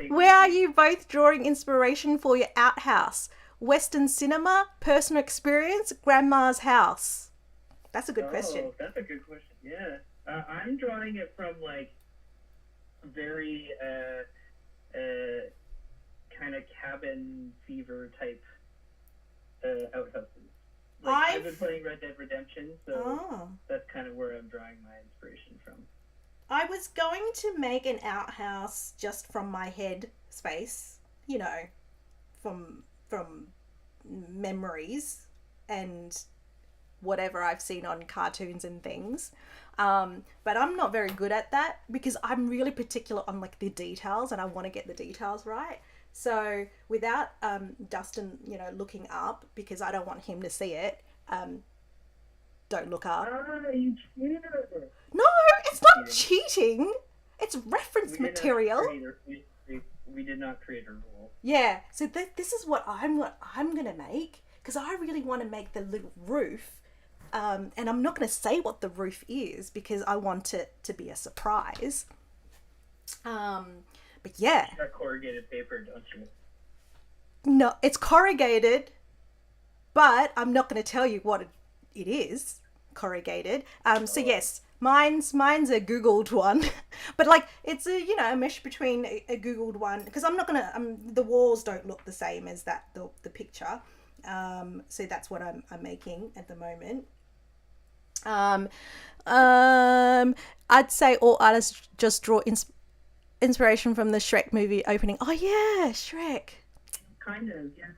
where are you both drawing inspiration for your outhouse? Western cinema, personal experience, grandma's house? That's a good question. That's a good question. Yeah. I'm drawing it from like very kind of cabin fever type outhouses. Like, I've been playing Red Dead Redemption, so that's kind of where I'm drawing my inspiration from. I was going to make an outhouse just from my head space, you know, from memories and whatever I've seen on cartoons and things. But I'm not very good at that because I'm really particular on like the details, and I want to get the details right. So without Dustin, you know, looking up, because I don't want him to see it, don't look up. You cheated. No, it's not cheating. It's reference material. We did not create a rule. Yeah, so this is what I'm gonna make, because I really want to make the little roof, and I'm not gonna say what the roof is because I want it to be a surprise. But yeah. You got corrugated paper, don't you? No, it's corrugated, but I'm not going to tell you what it is. Corrugated. So yes, mine's a Googled one, but like it's a, you know, a mesh between a Googled one, because I'm not gonna. The walls don't look the same as the picture. So that's what I'm making at the moment. I'd say all artists just draw inspiration from the Shrek movie opening. Oh yeah, Shrek. Kind of, yeah.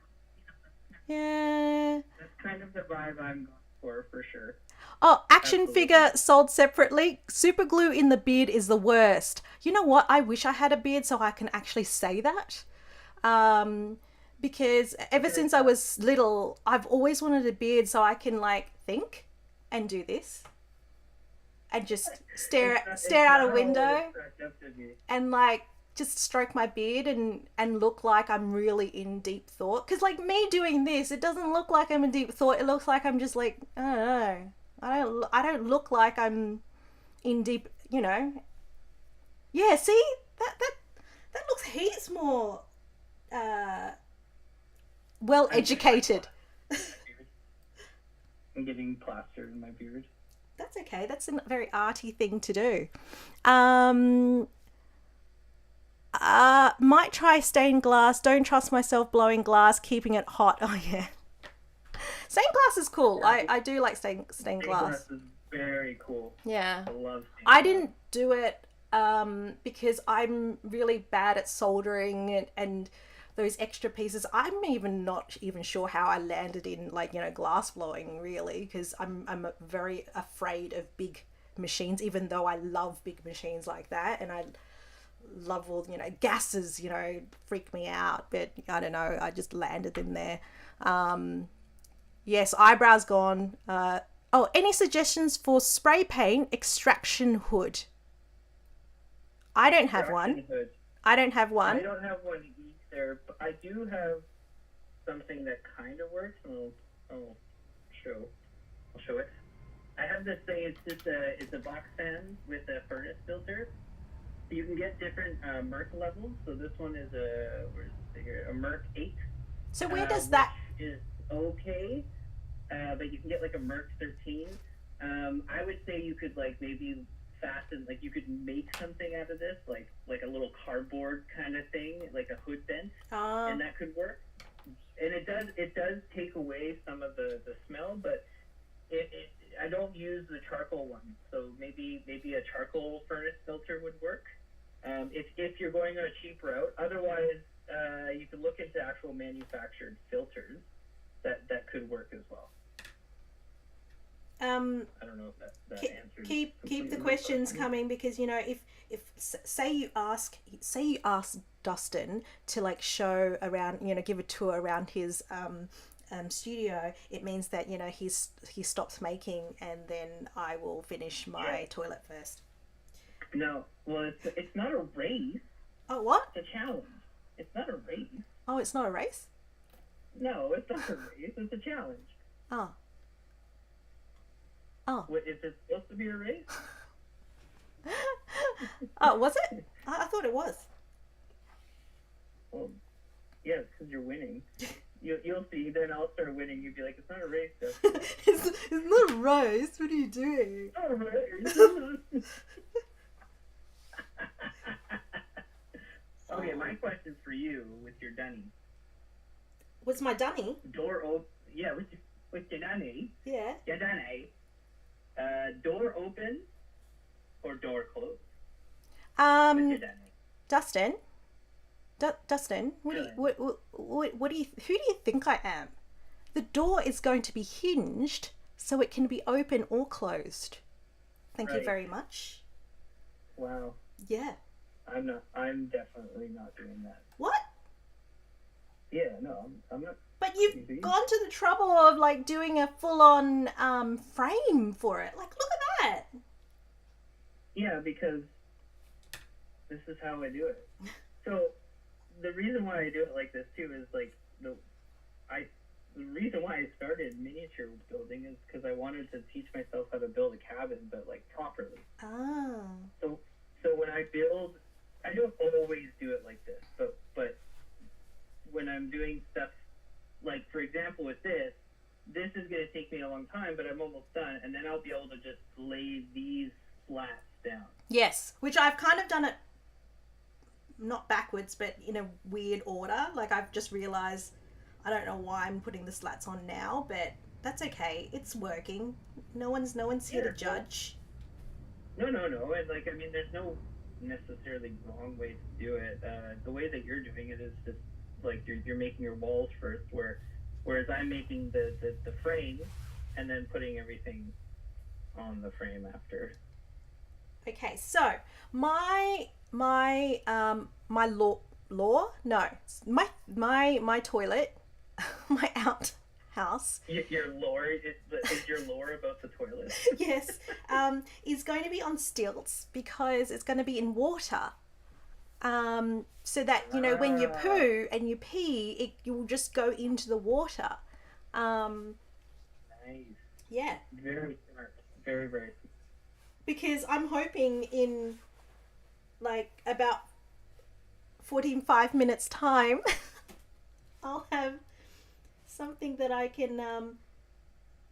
Yeah. That's kind of the vibe I'm going for sure. Oh, action figure sold separately. Super glue in the beard is the worst. You know what? I wish I had a beard so I can actually say that. Because ever since I was little, I've always wanted a beard so I can like think and do this. And just stare out a window and like just stroke my beard and look like I'm really in deep thought. Because like me doing this, it doesn't look like I'm in deep thought. It looks like I'm just like, I don't know. I don't look like I'm in deep, you know. Yeah, see? That looks heaps more well educated. I'm getting plastered in my beard. That's okay. That's a very arty thing to do. Might try stained glass. Don't trust myself blowing glass, keeping it hot. Oh yeah. Stained glass is cool. Yeah, I do like stained glass. Stained glass is very cool. Yeah. I love stained glass. I didn't do it because I'm really bad at soldering and those extra pieces. I'm not even sure how I landed in like, you know, glass blowing really, because I'm very afraid of big machines, even though I love big machines like that, and I love all, you know, gases, you know, freak me out, but I don't know, I just landed in there. Yes, eyebrows gone. Any suggestions for spray paint extraction hood? I don't have one. Hood. I don't have one. I don't have one there. But I do have something that kind of works, and I'll show it. I have this thing. It's a box fan with a furnace filter. So you can get different Merc levels. So this one is a Merc 8. So where does that? Which is okay, but you can get like a Merc 13. I would say you could like maybe fasten, like you could make something out of this, like a little cardboard kind of thing, like a hood vent, and that could work. And it does take away some of the smell, but I don't use the charcoal one, so maybe a charcoal furnace filter would work. If you're going on a cheap route, otherwise you can look into actual manufactured filters that could work as well. I don't know if that answers. Keep the questions coming, because if say you ask Dustin to like show around, give a tour around his studio, it means that he stops making, and then I will finish my toilet first. No, well, it's not a race. Oh, what? It's a challenge. It's not a race. Oh, it's not a race? No, it's not a race. It's a challenge. Oh. What, is it supposed to be a race? Oh, was it? I thought it was. Well, yeah, it's because you're winning. You'll see. Then I'll start winning. You'll be like, it's not a race, Justin. it's not a race. What are you doing? It's not a race. Okay, my question for you with your dunnie. What's my dunnie? Door open. Yeah, with your dunnie. Yeah. Your dunnie. Door open or door closed? With your dunnie. Dustin, who do you think I am? The door is going to be hinged so it can be open or closed. Thank you very much. Wow. Yeah. I'm definitely not doing that. What? Yeah, no, I'm not. But you've gone to the trouble of like doing a full-on frame for it. Like, look at that. Yeah, because this is how I do it. So the reason why I do it like this too is like the reason why I started miniature building is because I wanted to teach myself how to build a cabin, but like properly. Oh. So when I build, I don't always do it like this, but when I'm doing stuff, like for example with this is going to take me a long time, but I'm almost done, and then I'll be able to just lay these slats down. Yes, which I've kind of done it not backwards, but in a weird order. Like I've just realized, I don't know why I'm putting the slats on now, but that's okay. It's working. No one's here to judge. No. And like, I mean, there's no necessarily wrong way to do it. The way that you're doing it is just like you're making your walls first, whereas I'm making the frame and then putting everything on the frame after. Okay, so my toilet, my outhouse. Your lore is your lore about the toilet. Yes, is going to be on stilts because it's going to be in water. So that when you poo and you pee, you will just go into the water. Nice. Yeah. Very smart. Very, very smart. Because I'm hoping in like about 45 minutes time I'll have something that I can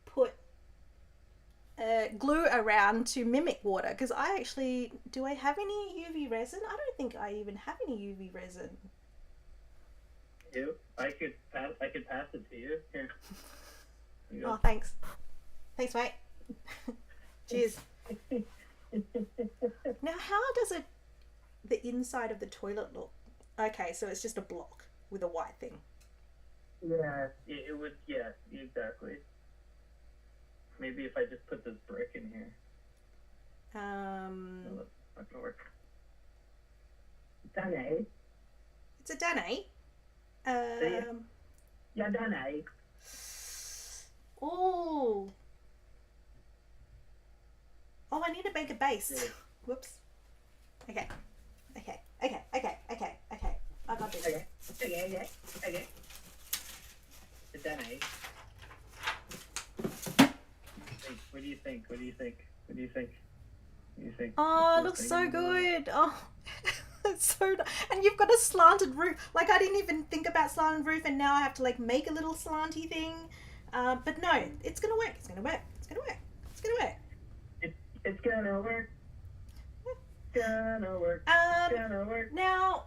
put glue around to mimic water, because do I have any UV resin? I don't think I even have any UV resin. I could pass it to you. Here. Oh, thanks mate. Cheers. Now, how does the inside of the toilet look? Okay, so it's just a block with a white thing. Yeah, it would. Yeah, exactly. Maybe if I just put this brick in here. No, that's not gonna work. Dunnie. It's a dunnie. Yeah, dunnie. Oh, I need to make a base. Really? Whoops. Okay. I got this. Okay. The dunnie. What do you think? Oh, it looks so good. Oh, it's so. And you've got a slanted roof. Like, I didn't even think about slanted roof, and now I have to like make a little slanty thing. But no, it's gonna work. It's gonna work. It's gonna work. It's gonna work. It's gonna work. Gonna work. Gonna work. Now,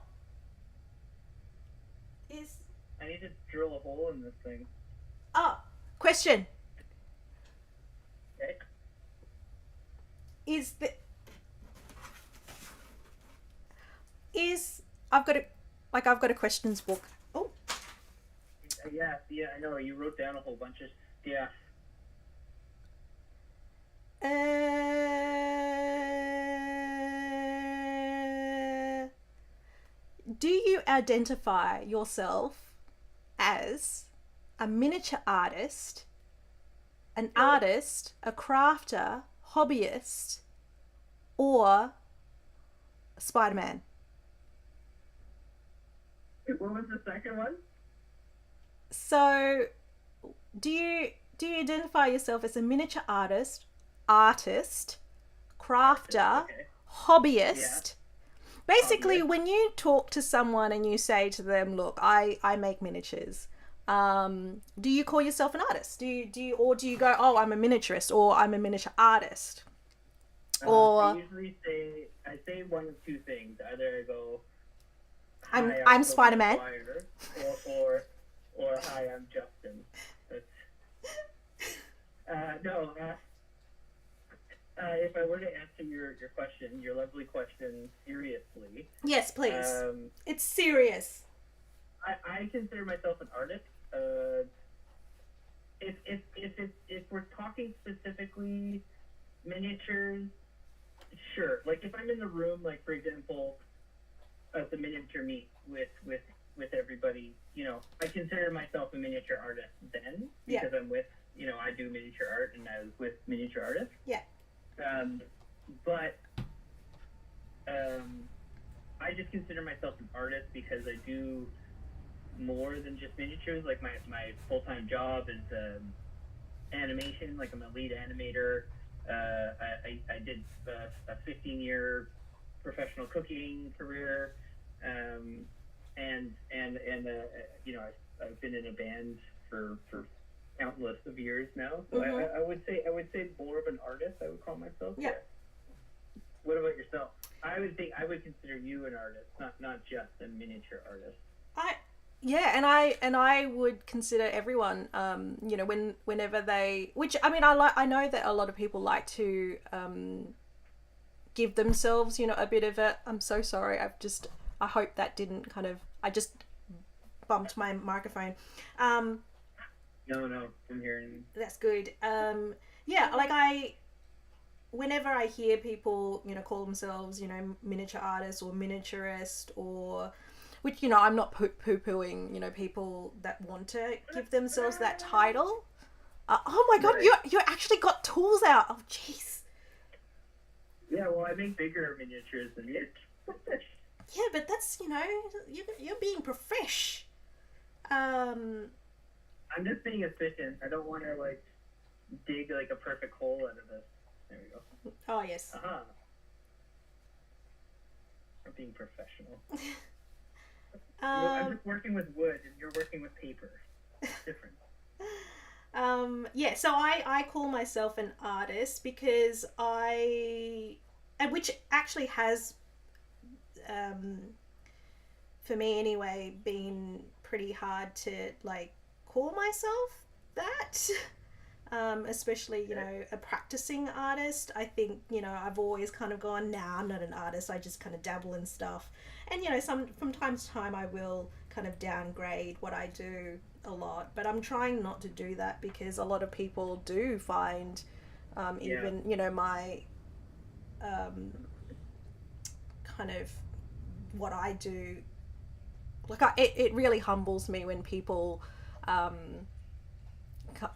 is I need to drill a hole in this thing. Question. Okay. I've got a questions book. Oh. Yeah, I know. You wrote down a whole bunch of Do you identify yourself as a miniature artist, an artist, a crafter, hobbyist, or Spider-Man? What was the second one? So, do you identify yourself as a miniature artist, crafter, Okay. hobbyist? Basically, when you talk to someone and you say to them, "Look, I make miniatures," do you call yourself an artist? Do you go, "Oh, I'm a miniaturist," or "I'm a miniature artist"? Or I usually say one of two things. Either I go, "Hi, I'm Spider-Man," or "Hi, I'm Justin." No. If I were to answer your question, your lovely question, seriously. Yes, please. It's serious. I consider myself an artist. If we're talking specifically miniatures, sure. Like if I'm in the room, like for example, at the miniature meet with everybody, I consider myself a miniature artist then because I'm with, I do miniature art and I was with miniature artists. Yeah. But I just consider myself an artist because I do more than just miniatures. Like my full-time job is animation. Like I'm a lead animator. I did a 15-year professional cooking career, and I've been in a band for countless of years now. So I would say more of an artist. I would call myself. Yeah. What about yourself? I would consider you an artist, not just a miniature artist. And I would consider everyone, whenever they, which I mean, I know that a lot of people like to give themselves, a bit of a. I'm so sorry. I hope that didn't I just bumped my microphone. No, I'm hearing. That's good. Whenever I hear people, call themselves, miniature artist or miniaturist or, which, I'm not poo-pooing, people that want to give themselves that title. Oh my God, right. you actually got tools out. Oh, jeez. Yeah, well, I make bigger miniatures than you. Yeah, but that's, you're being profesh. I'm just being efficient. I don't want to dig a perfect hole out of this. There we go. Oh yes. I'm being professional. I'm just working with wood, and you're working with paper. It's different. So I call myself an artist because which actually has, for me anyway, been pretty hard to call myself that. Especially, a practicing artist. I think, I've always kind of gone, nah, I'm not an artist. I just kind of dabble in stuff. And, from time to time I will kind of downgrade what I do a lot. But I'm trying not to do that because a lot of people do find even, my kind of what I do. It really humbles me when people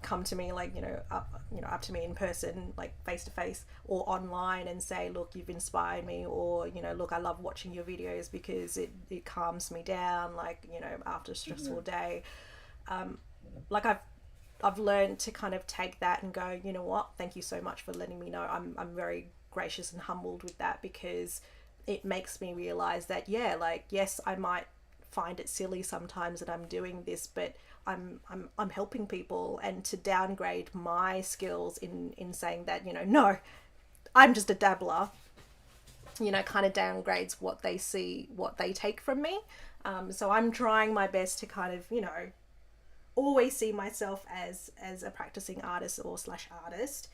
come to me, like, up to me in person, like face to face or online, and say, look, you've inspired me, or, look, I love watching your videos because it calms me down, like, after a stressful day. Like I've learned to kind of take that and go, you know what, thank you so much for letting me know. I'm very gracious and humbled with that, because it makes me realize that, yeah, like, yes, I might find it silly sometimes that I'm doing this, but I'm helping people. And to downgrade my skills in saying that, no, I'm just a dabbler, kind of downgrades what they see, what they take from me. So I'm trying my best to kind of, always see myself as a practicing artist or / artist,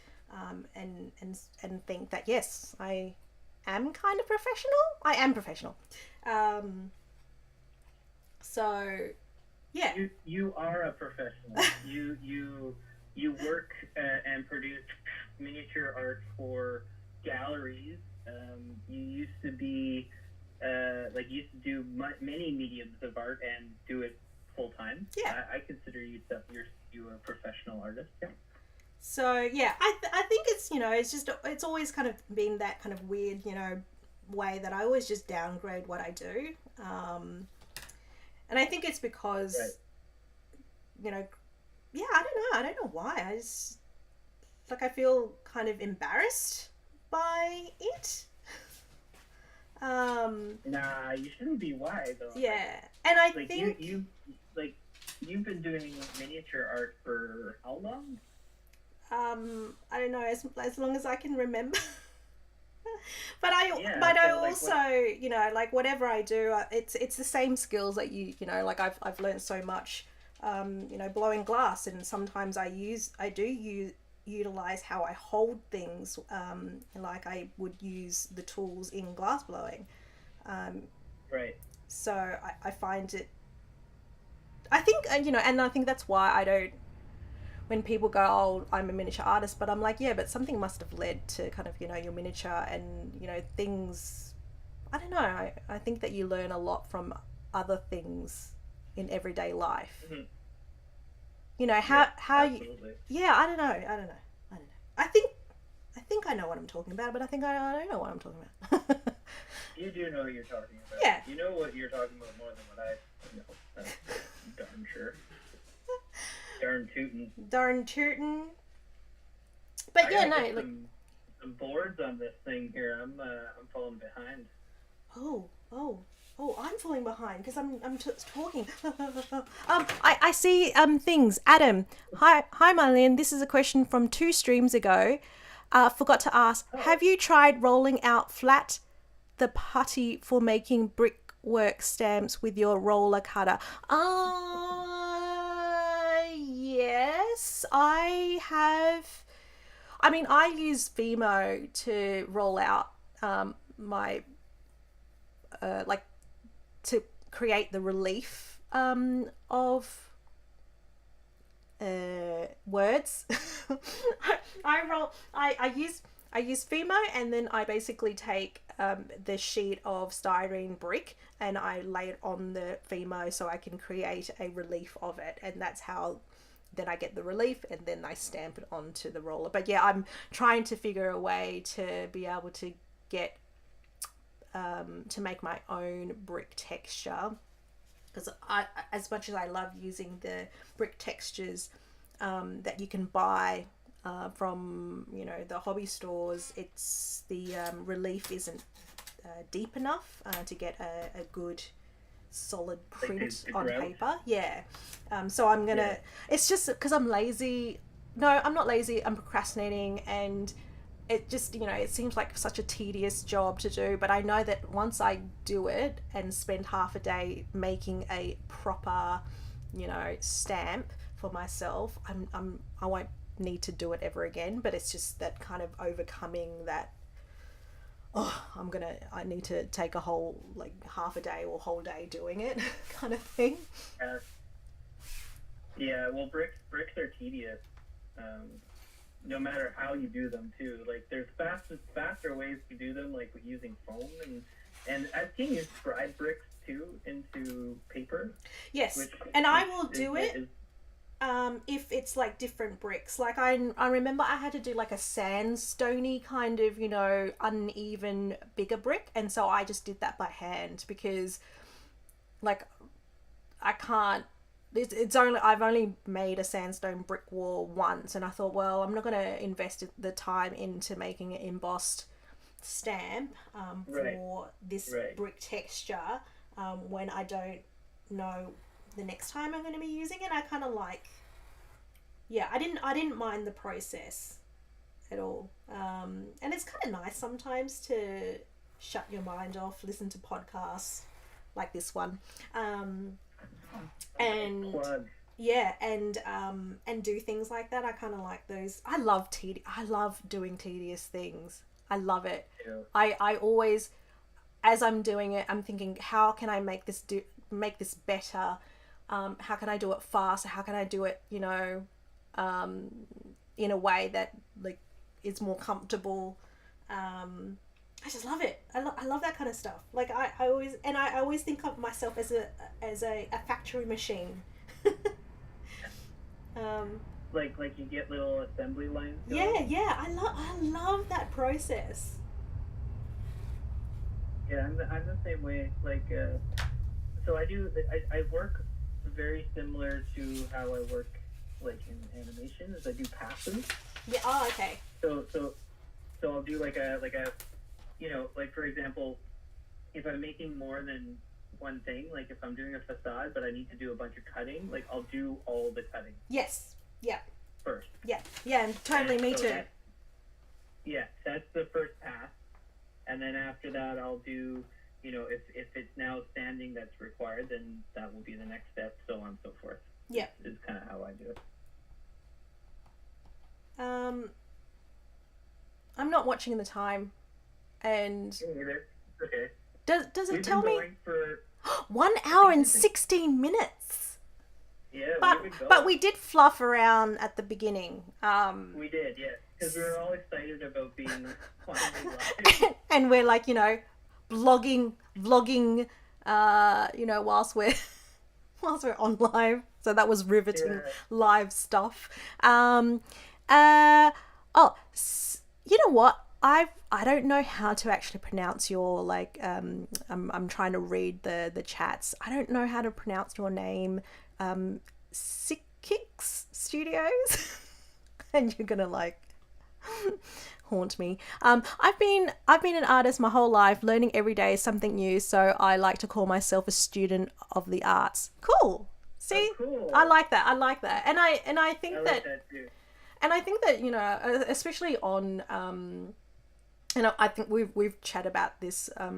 and think that, yes, I am kind of professional. I am professional. So yeah, you are a professional. you work and produce miniature art for galleries. You used to be used to do many mediums of art and do it full time. Yeah, I consider you a professional artist. Yeah. So yeah, I think it's it's always kind of been that kind of weird way that I always just downgrade what I do, and I think it's because yeah, I don't know why. I just I feel kind of embarrassed by it. Nah, you shouldn't be. Why though? Yeah, and I think you've been doing miniature art for how long? I don't know, as long as I can remember. But I also whatever I do, it's the same skills that I've learned so much, blowing glass, and sometimes I utilize how I hold things, like I would use the tools in glass blowing. Right. So I find it, I think, and I think that's why I don't, when people go, oh, I'm a miniature artist, but I'm like, yeah, but something must have led to kind of, your miniature, and, things, I don't know. I think that you learn a lot from other things in everyday life. Mm-hmm. How absolutely. I don't know. I think I know what I'm talking about, but I think I don't know what I'm talking about. You do know what you're talking about. Yeah. You know what you're talking about more than what I know. That's darn sure. Darn tootin'. But yeah, no, look. Some boards on this thing here. I'm falling behind. Oh, I'm falling behind because I'm talking. I see things. Adam, hi Mylyn. This is a question from 2 streams ago. Forgot to ask. Oh. Have you tried rolling out flat the putty for making brickwork stamps with your roller cutter? Yes, I have. I mean, I use Vimo to roll out my to create the relief of words. I use Vimo, and then I basically take the sheet of styrene brick and I lay it on the Vimo so I can create a relief of it, and that's how then I get the relief, and then I stamp it onto the roller. But yeah, I'm trying to figure a way to be able to get to make my own brick texture, because as much as I love using the brick textures that you can buy from the hobby stores, it's the relief isn't deep enough to get a good solid print on paper. Yeah. So I'm gonna, it's just because I'm lazy. No, I'm not lazy, I'm procrastinating, and it just, it seems like such a tedious job to do, but I know that once I do it and spend half a day making a proper, stamp for myself, I won't need to do it ever again. But it's just that kind of overcoming that, I need to take a whole, half a day or whole day doing it kind of thing. Yeah, well, bricks are tedious. No matter how you do them too. There's faster ways to do them, like using foam, and I've seen you scribe bricks too into paper. Yes, and I will do it. if it's like different bricks. Like I remember I had to do like a sandstony kind of, uneven bigger brick, and so I just did that by hand because like I can't. It's only I've only made a sandstone brick wall once, and I thought, well, I'm not going to invest the time into making an embossed stamp for this brick texture when I don't know the next time I'm going to be using it. I kind of like, I didn't mind the process at all, and it's kind of nice sometimes to shut your mind off, listen to podcasts like this one. And and do things like that. I kind of like those. I love doing tedious things. I love it. Yeah. I always, as I'm doing it, I'm thinking, how can I make this better? How can I do it faster? How can I do it, in a way that like is more comfortable? I just love it. I love that kind of stuff. Like I always think of myself as a factory machine. Like you get little assembly lines going. Yeah. I love that process. Yeah, I'm the same way. Like, so I work very similar to how I work like in animation. Is I do passes. Yeah. Oh, okay. So I'll do like a like for example, if I'm making more than one thing, like if I'm doing a facade but I need to do a bunch of cutting, like I'll do all the cutting. Yes. Yeah. First. Yeah. And totally me too. That's the first pass. And then after that I'll do, if it's now sanding that's required, then that will be the next step, so on and so forth. Yeah. Is kind of how I do it. I'm not watching the time. And okay. Does it We've tell been me going for 1 hour and 16 minutes? Yeah, but we did fluff around at the beginning. We did, yeah, because we were all excited about being finally live. And we're like, vlogging, whilst we're on live. So that was riveting live stuff. You know what? I don't know how to actually pronounce your I'm trying to read the chats. I don't know how to pronounce your name. Sikix Studios. And you're gonna haunt me. I've been an artist my whole life. Learning every day is something new, so I like to call myself a student of the arts. Cool. See? Oh, cool. I like that. And I think I that like that too. And I think that, especially on, I think we've chat about this a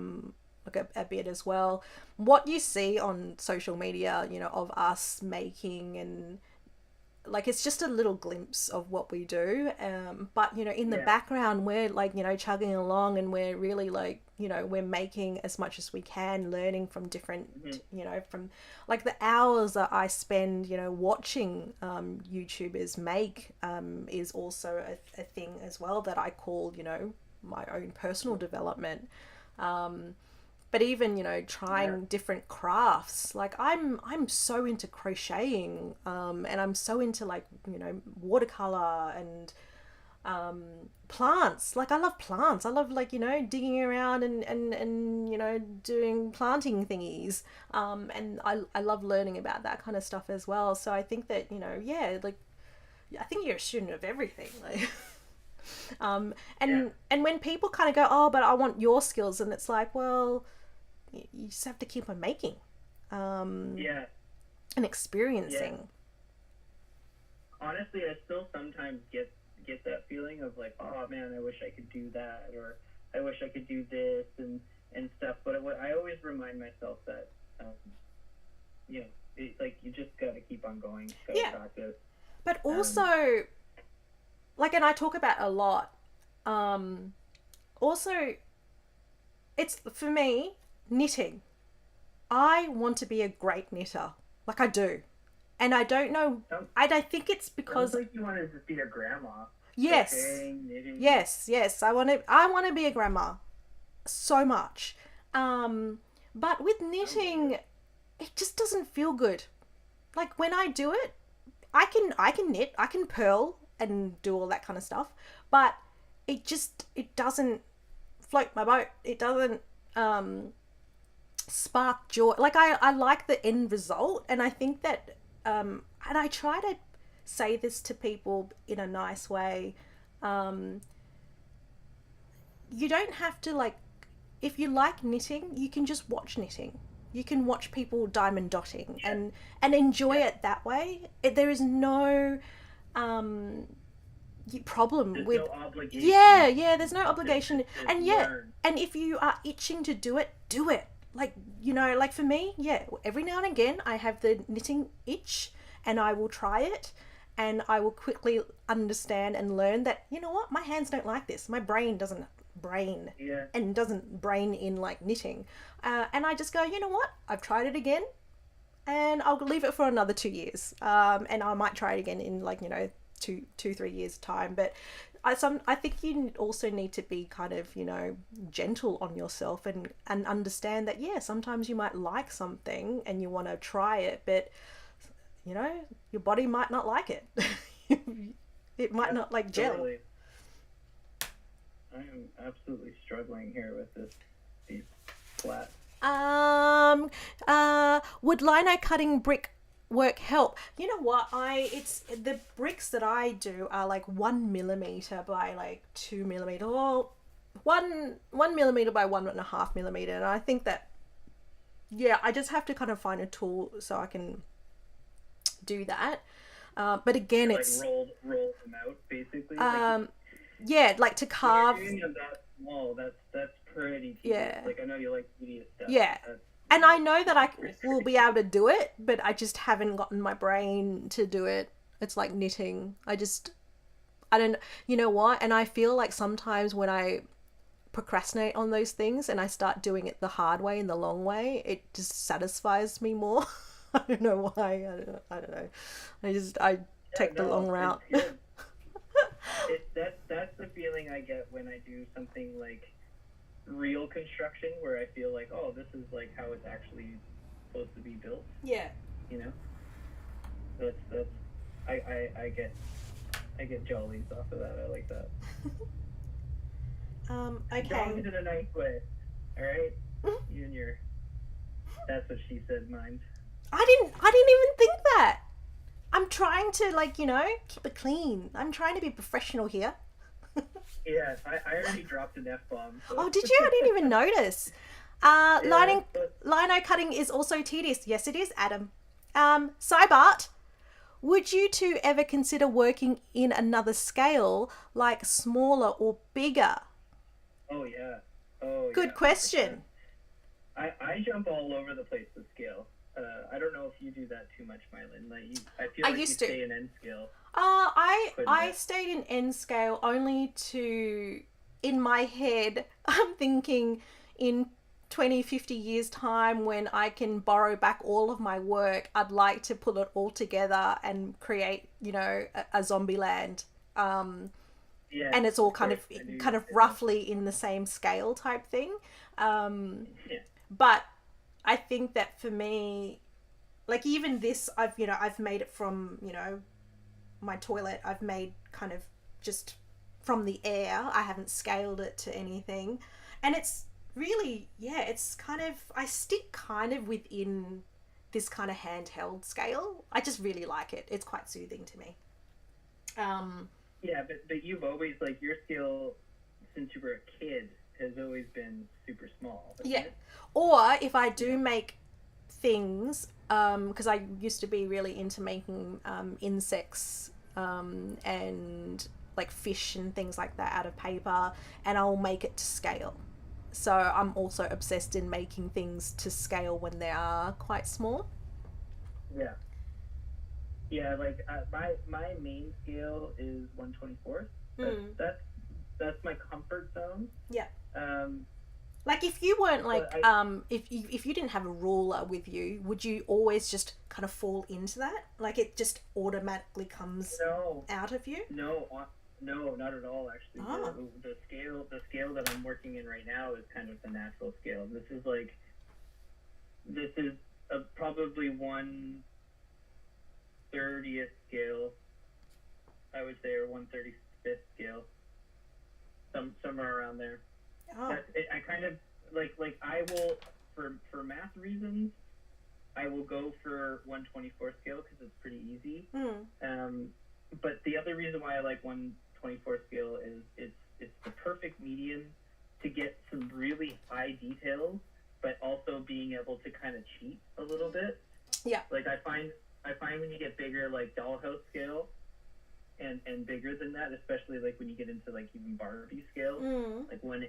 bit as well. What you see on social media, of us making, and like it's just a little glimpse of what we do. But in the background, we're chugging along, and we're really we're making as much as we can, learning from different, from like the hours that I spend, watching YouTubers make is also a thing as well that I call, my own personal development. But even, trying different crafts, like I'm so into crocheting, and I'm so into watercolor and plants. Like I love plants. I love digging around and doing planting thingies. And I love learning about that kind of stuff as well. So I think that, I think you're a student of everything. And when people kind of go, oh, but I want your skills, and it's like, well, you just have to keep on making, and experiencing. Yeah. Honestly, I still sometimes get that feeling of like, oh man, I wish I could do that, or I wish I could do this and stuff. But I always remind myself that, it's like you just gotta keep on going, gotta practice. But also, and I talk about a lot. Also, it's for me knitting. I want to be a great knitter, I do, and I don't know. I think it's because you want to just be a grandma. Yes, knitting. yes. I want to be a grandma, so much. But with knitting, it just doesn't feel good. Like when I do it, I can knit, I can purl and do all that kind of stuff, but it doesn't float my boat. It doesn't spark joy. Like I like the end result, and I think that and I try to say this to people in a nice way. Um, you don't have to like, if you like knitting, you can just watch knitting. You can watch people diamond dotting and enjoy it that way. There is no problem There's with no obligation. yeah, there's no obligation. to And learn. and if you are itching to do it, do it. Like, you know, like for me, yeah, every now and again I have the knitting itch and I will try it, and I will quickly understand and learn that, you know what, my hands don't like this. My brain doesn't brain Yeah. and doesn't brain in like knitting. And I just go, you know what, I've tried it again, and I'll leave it for another 2 years. And I might try it again in like, you know, 3 years time. But I think you also need to be kind of, you know, gentle on yourself, and understand that, yeah, sometimes you might like something and you want to try it, but you know, your body might not like it. It might not like gel. Totally. I am absolutely struggling here with these flats. Would lino cutting brick work help? You know what? It's the bricks that I do are like 1 millimeter by like 2 millimeter, or 1 millimeter by 1.5 millimeter, and I think that, yeah, I just have to kind of find a tool so I can do that. But again, Like it's roll them out basically. yeah, like to When carve. you're doing them that small, that's pretty tedious. Yeah. Like I know you like tedious stuff. Yeah. That's And I know that I will restricting. be able to do it, but I just haven't gotten my brain to do it. It's like knitting. I don't, you know what? And I feel like sometimes when I procrastinate on those things and I start doing it the hard way and the long way, it just satisfies me more. I don't know why. I don't know. I take the long route. It's good. That's the feeling I get when I do something like real construction, where I feel like, oh, this is like how it's actually supposed to be built. Yeah. You know, that's I get jollies off of that. I like that. Okay. Jollies in a nice way. All right, you and your that's what she said mind. I didn't even think that. I'm trying to, like, you know, keep it clean. I'm trying to be professional here. Yeah, I already dropped an F-bomb. So. Oh, did you? I didn't even notice. Yeah, but Lino cutting is also tedious. Yes, it is, Adam. Cybart, would you two ever consider working in another scale, like smaller or bigger? oh yeah. Oh Good yeah. question. I jump all over the place with scale. I don't know if you do that too much, Mylyn. Like I feel I like used you to. stay in N scale. I Couldn't. stayed in N scale only to, in my head, I'm thinking in 20, 50 years time, when I can borrow back all of my work, I'd like to put it all together and create, you know, a zombie land. Yeah. And it's all kind course, I knew of you'd say roughly in the same scale type thing. that. Yeah. But I think that for me, like even this, I've made it from, you know, my toilet. I've made kind of just from the air. I haven't scaled it to anything. And it's really, yeah, it's kind of, I stick kind of within this kind of handheld scale. I just really like it. It's quite soothing to me. Yeah, but you've always, like, your scale since you were a kid has always been super small. Hasn't Yeah. it? Or if I do make things, because I used to be really into making insects and like fish and things like that out of paper, and I'll make it to scale. So I'm also obsessed in making things to scale when they are quite small. Yeah. Yeah, like my main scale is 1/24. That's my comfort zone. Yeah. Um, Like if you weren't like But if you didn't have a ruler with you, would you always just kind of fall into that? Like it just automatically comes no, out of you? no, not at all. Actually, Ah. the scale that I'm working in right now is kind of the natural scale. This is probably one 1/30th scale, I would say, or 1/35th scale, somewhere around there. Oh. I kind of like I will for math reasons, I will go for 1/24 scale because it's pretty easy. But the other reason why I like 1/24 scale is it's the perfect medium to get some really high details, but also being able to kind of cheat a little bit. Yeah. Like I find when you get bigger, like dollhouse scale, and bigger than that, especially like when you get into like even Barbie scale, like when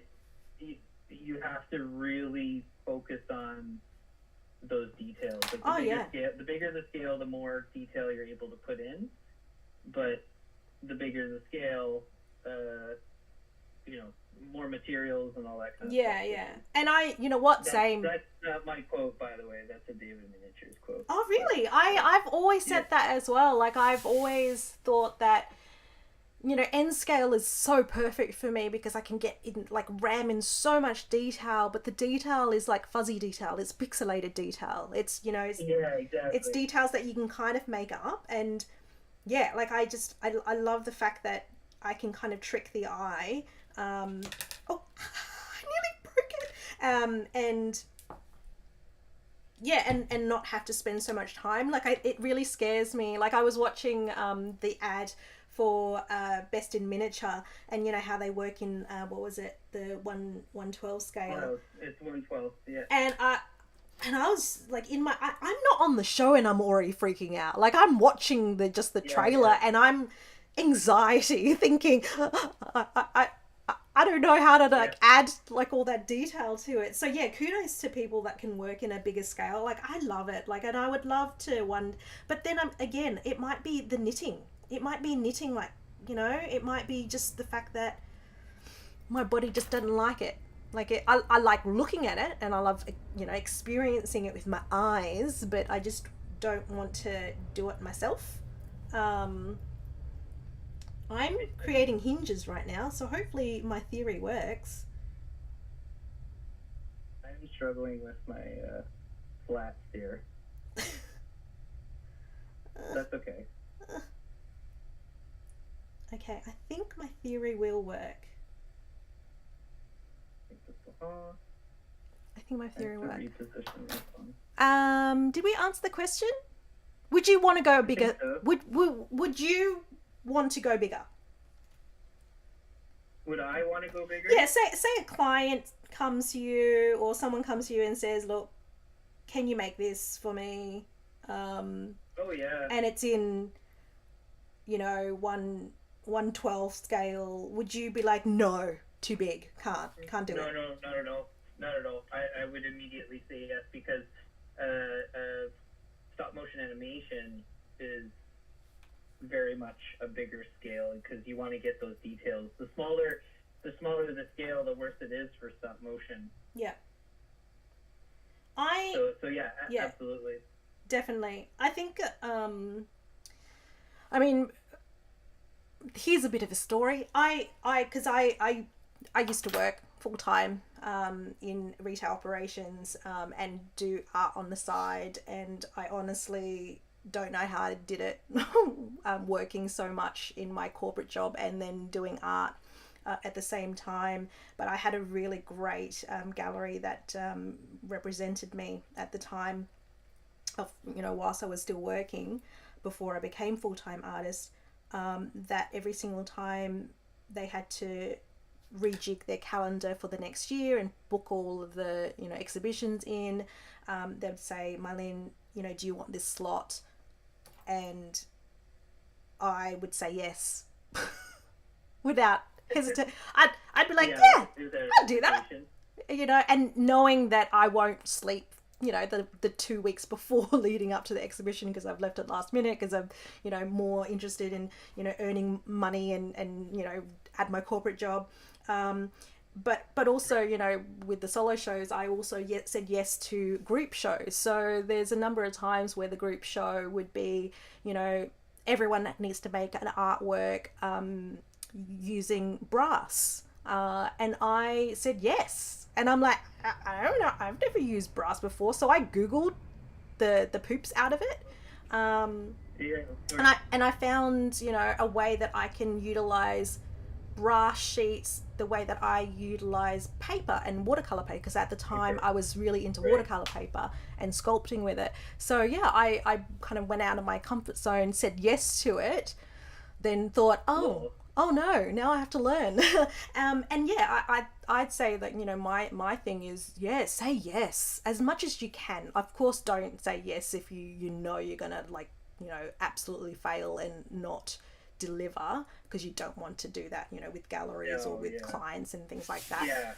you have to really focus on those details. Like the bigger the scale, the more detail you're able to put in. But the bigger the scale, more materials and all that kind of stuff. Yeah. And same. That's not my quote, by the way. That's a David Miniatures quote. Oh, really? I've always said that as well. Like, I've always thought that, N scale is so perfect for me because I can get in, like, ram in so much detail, but the detail is like fuzzy detail. It's pixelated detail. It's, exactly. It's details that you can kind of make up. And yeah, like, I love the fact that I can kind of trick the eye. I nearly broke it. And not have to spend so much time. Like, it really scares me. Like, I was watching the ad for Best in Miniature, and how they work in what was it, the 1/12 scale. Oh, it's 1/12, yeah. And I was like, I'm not on the show and I'm already freaking out. Like, I'm watching the trailer and I'm anxiety thinking, I don't know how to add like all that detail to it. So yeah, kudos to people that can work in a bigger scale. Like, I love it. Like, and I would love to but then again, it might be the knitting. It might be knitting, like, it might be just the fact that my body just doesn't like it. Like, I like looking at it and I love, experiencing it with my eyes, but I just don't want to do it myself. I'm creating hinges right now, so hopefully my theory works. I'm struggling with my flats here. That's okay. Okay, I think my theory will work. I think my theory works. Did we answer the question? Would you want to go bigger? So. Would you want to go bigger? Would I want to go bigger? Yeah, say a client comes to you, or someone comes to you and says, "Look, can you make this for me?" Oh yeah. And it's in, 1/12 scale. Would you be like, no, too big, can't do it? No, not at all. I would immediately say yes, because stop motion animation is very much a bigger scale because you want to get those details. The smaller the scale, the worse it is for stop motion. Yeah. So yeah, absolutely. Definitely. I think I mean, here's a bit of a story. I used to work full time in retail operations and do art on the side, and I honestly don't know how I did it working so much in my corporate job and then doing art at the same time. But I had a really great gallery that represented me at the time of, whilst I was still working before I became full-time artist, that every single time they had to rejig their calendar for the next year and book all of the exhibitions in, they'd say, Mylyn, do you want this slot? And I would say yes without hesitation. I'd be like, yeah, I'll do that, and knowing that I won't sleep the 2 weeks before leading up to the exhibition because I've left it last minute because I'm more interested in earning money and at my corporate job, but also with the solo shows I also said yes to group shows. So there's a number of times where the group show would be everyone that needs to make an artwork using brass, and I said yes. And I'm like, I don't know, I've never used brass before. So I Googled the poops out of it. Yeah, of course. And I found, you know, a way that I can utilize brass sheets the way that I utilize paper and watercolor paper, because at the time Okay. I was really into Right. watercolor paper and sculpting with it. So yeah, I kind of went out of my comfort zone, said yes to it, then thought, Cool. oh no, now I have to learn. And yeah, I'd say that, you know, my thing is, yeah, say yes as much as you can. Of course, don't say yes if you know you're gonna, like, you know, absolutely fail and not deliver, because you don't want to do that, you know, with galleries or No, with yeah. clients and things like that. Yeah.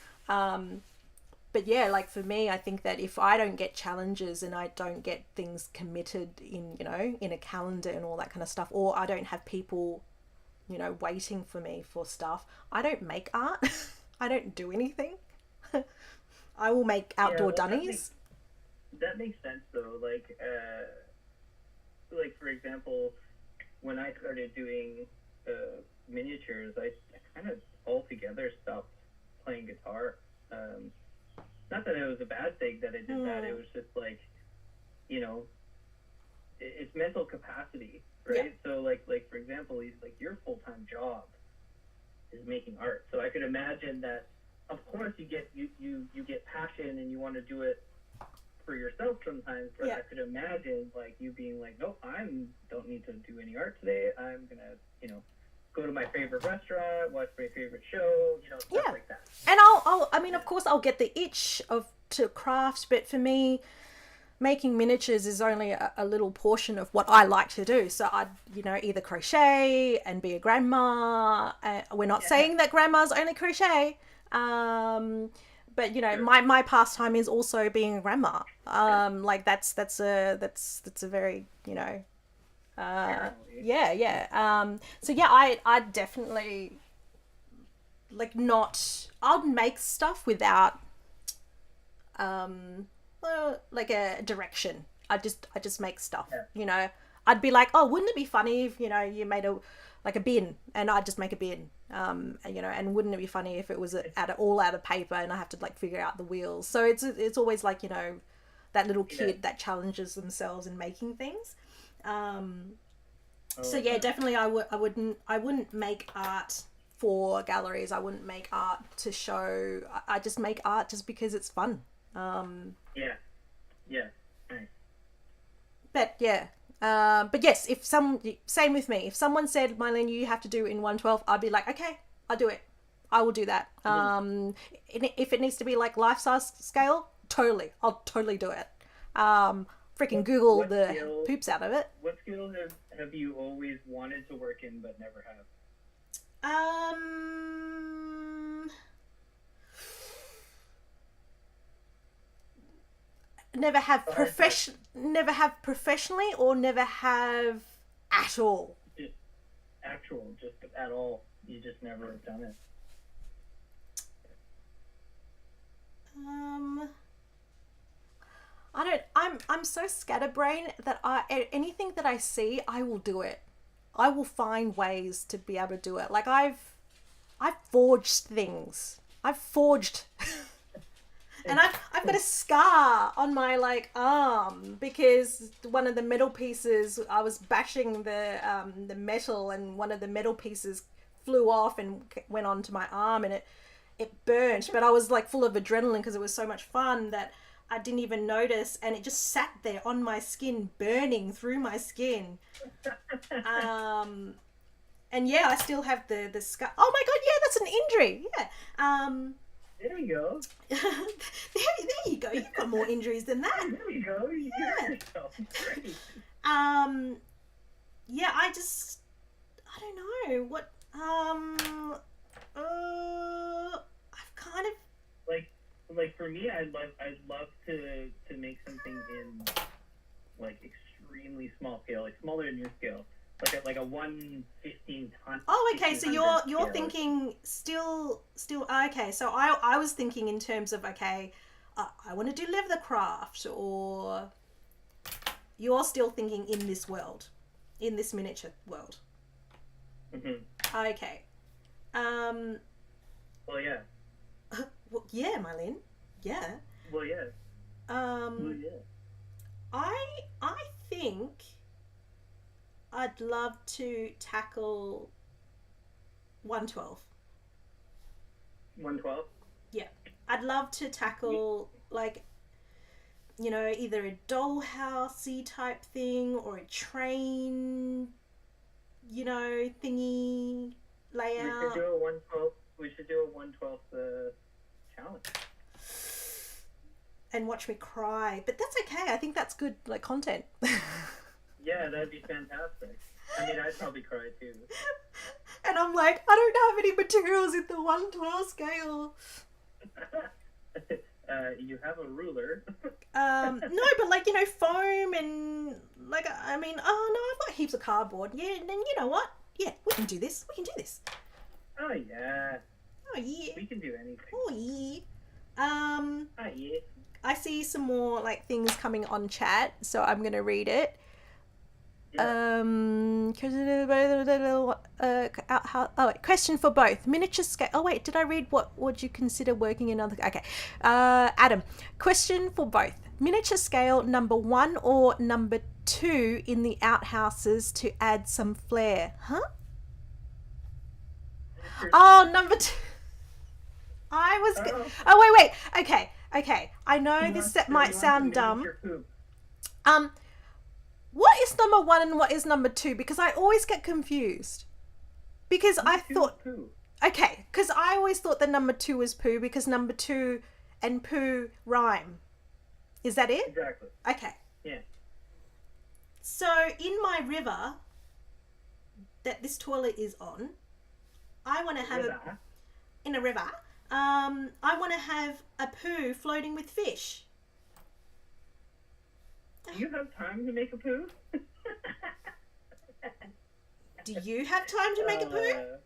But yeah, like for me, I think that if I don't get challenges and I don't get things committed in, you know, in a calendar and all that kind of stuff, or I don't have people, you know, waiting for me for stuff, I don't make art. I don't do anything. I will make Yeah, outdoor well, that makes dunnies. that makes sense though. Like for example, when I started doing miniatures, I kind of altogether stopped playing guitar. Um, Not that it was a bad thing that I did that. It was just like, you know, it's mental capacity, Yeah, right? So like for example, like your full time job is making art. So I could imagine that, of course, you get passion and you want to do it for yourself sometimes. But yeah, I could imagine like you being like, nope, don't need to do any art today. I'm gonna, go to my favorite restaurant, watch my favorite show, stuff yeah. like that. And I mean, of course, I'll get the itch of to craft, but for me, making miniatures is only a little portion of what I like to do. So I'd, you know, either crochet and be a grandma. We're not Yeah, saying that grandmas only crochet. But you know, sure. my pastime is also being a grandma. Like that's a very, you know, Apparently, yeah. So yeah, I definitely, like, not, I'll make stuff without like a direction. I just make stuff. yeah. You know, I'd be like, oh, wouldn't it be funny if, you know, you made a like a bin, and I'd just make a bin. You know, and wouldn't it be funny if it was all out of paper and I have to, like, figure out the wheels? So it's always like, you know, that little Yeah. kid that challenges themselves in making things. So Oh, yeah, yeah. definitely I wouldn't make art for galleries. I wouldn't make art to show. I just make art just because it's fun. Yeah. Yeah. Nice. But yeah, but yes, if same with me. If someone said, Mylene, you have to do in 112, I'd be like, okay, I'll do it. I will do that. If it needs to be like life size scale, totally, I'll totally do it. Freaking What Google what the skill poops out of it. what skill have you always wanted to work in but never have? Um, A hard question. never have professionally, or never have at all. Just just at all. You just never have done it. Um, I don't. I'm so scatterbrained that anything that I see, I will do it. I will find ways to be able to do it. Like I've forged things. I've forged. And I've got a scar on my, like, arm because one of the metal pieces, I was bashing the metal, and one of the metal pieces flew off and went onto my arm, and it burnt. But I was, like, full of adrenaline because it was so much fun that I didn't even notice, and it just sat there on my skin, burning through my skin. Um, and yeah, I still have the scar. Oh my god, yeah, that's an injury. Yeah. There you go. There you go. You've got more injuries than that. There you go. You Yeah. hurt yourself. Great. Um, yeah, I don't know what. I've kind of. Like for me, I'd love to make something in like extremely small scale, like smaller than your scale, like a 1/15 ton. Oh, okay. So you're 1500 scale. thinking still. Okay. So I was thinking in terms of, okay, I want to do leather craft, or you're still thinking in this world, in this miniature world. Mm-hmm. Okay. Um. Well, yeah. Well, yeah, Mylene. Yeah. Well, yeah. Well, Um. yeah. I think. I'd love to tackle 112. 112. Yeah. I'd love to tackle, like, you know, either a dollhousey type thing or a train, you know, thingy layout. We should do a 112. We should do a 112 challenge. And watch me cry. But that's okay. I think that's good, like, content. Yeah, that'd be fantastic. I mean, I'd probably cry too. And I'm like, I don't have any materials in the 112 scale. You have a ruler. No, but like, you know, foam and like, I mean, oh no, I've got heaps of cardboard. Yeah, and then you know what? Yeah, we can do this. We can do this. Oh yeah. Oh yeah. We can do anything. Oh yeah. Oh yeah. I see some more like things coming on chat, so I'm gonna read it. Yeah. Question for both miniature scale. Oh wait, did I read what would you consider working in other? Okay, Adam. Question for both miniature scale number 1 or number 2 in the outhouses to add some flair, huh? Oh, number 2. I was. Oh wait. Okay. I know this might sound dumb. What is number 1 and what is number 2? Because I always get confused. Because I thought... Okay, because I always thought that number 2 was poo because number 2 and poo rhyme. Is that it? Exactly. Okay. Yeah. So in my river that this toilet is on, I want to have in a river, I want to have a poo floating with fish. Do you have time to make a poo? Do you have time to make a poo?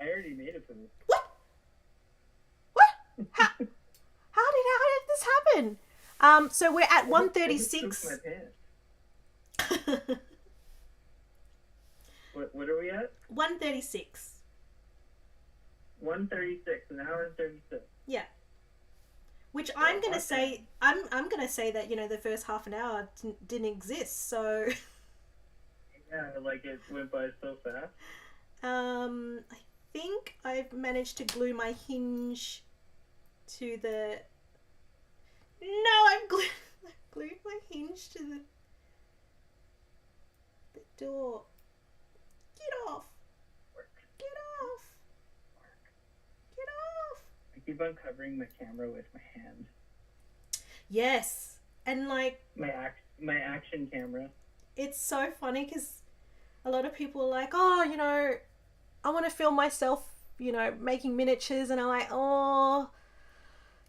I already made a poo. What? How did this happen? So we're at 136. What are we at? 136. 136, an hour and 36. Yeah. Which I'm gonna say, I'm gonna say that, you know, the first half an hour didn't exist. So. Yeah, like it went by so fast. I think I've managed to glue my hinge to the. No, I've glued my hinge to the door. Get off! Get off! Get off! I keep on covering my camera with my hand. Yes, and like my action camera. It's so funny because a lot of people are like, oh, you know, I want to film myself, you know, making miniatures, and I'm like, oh,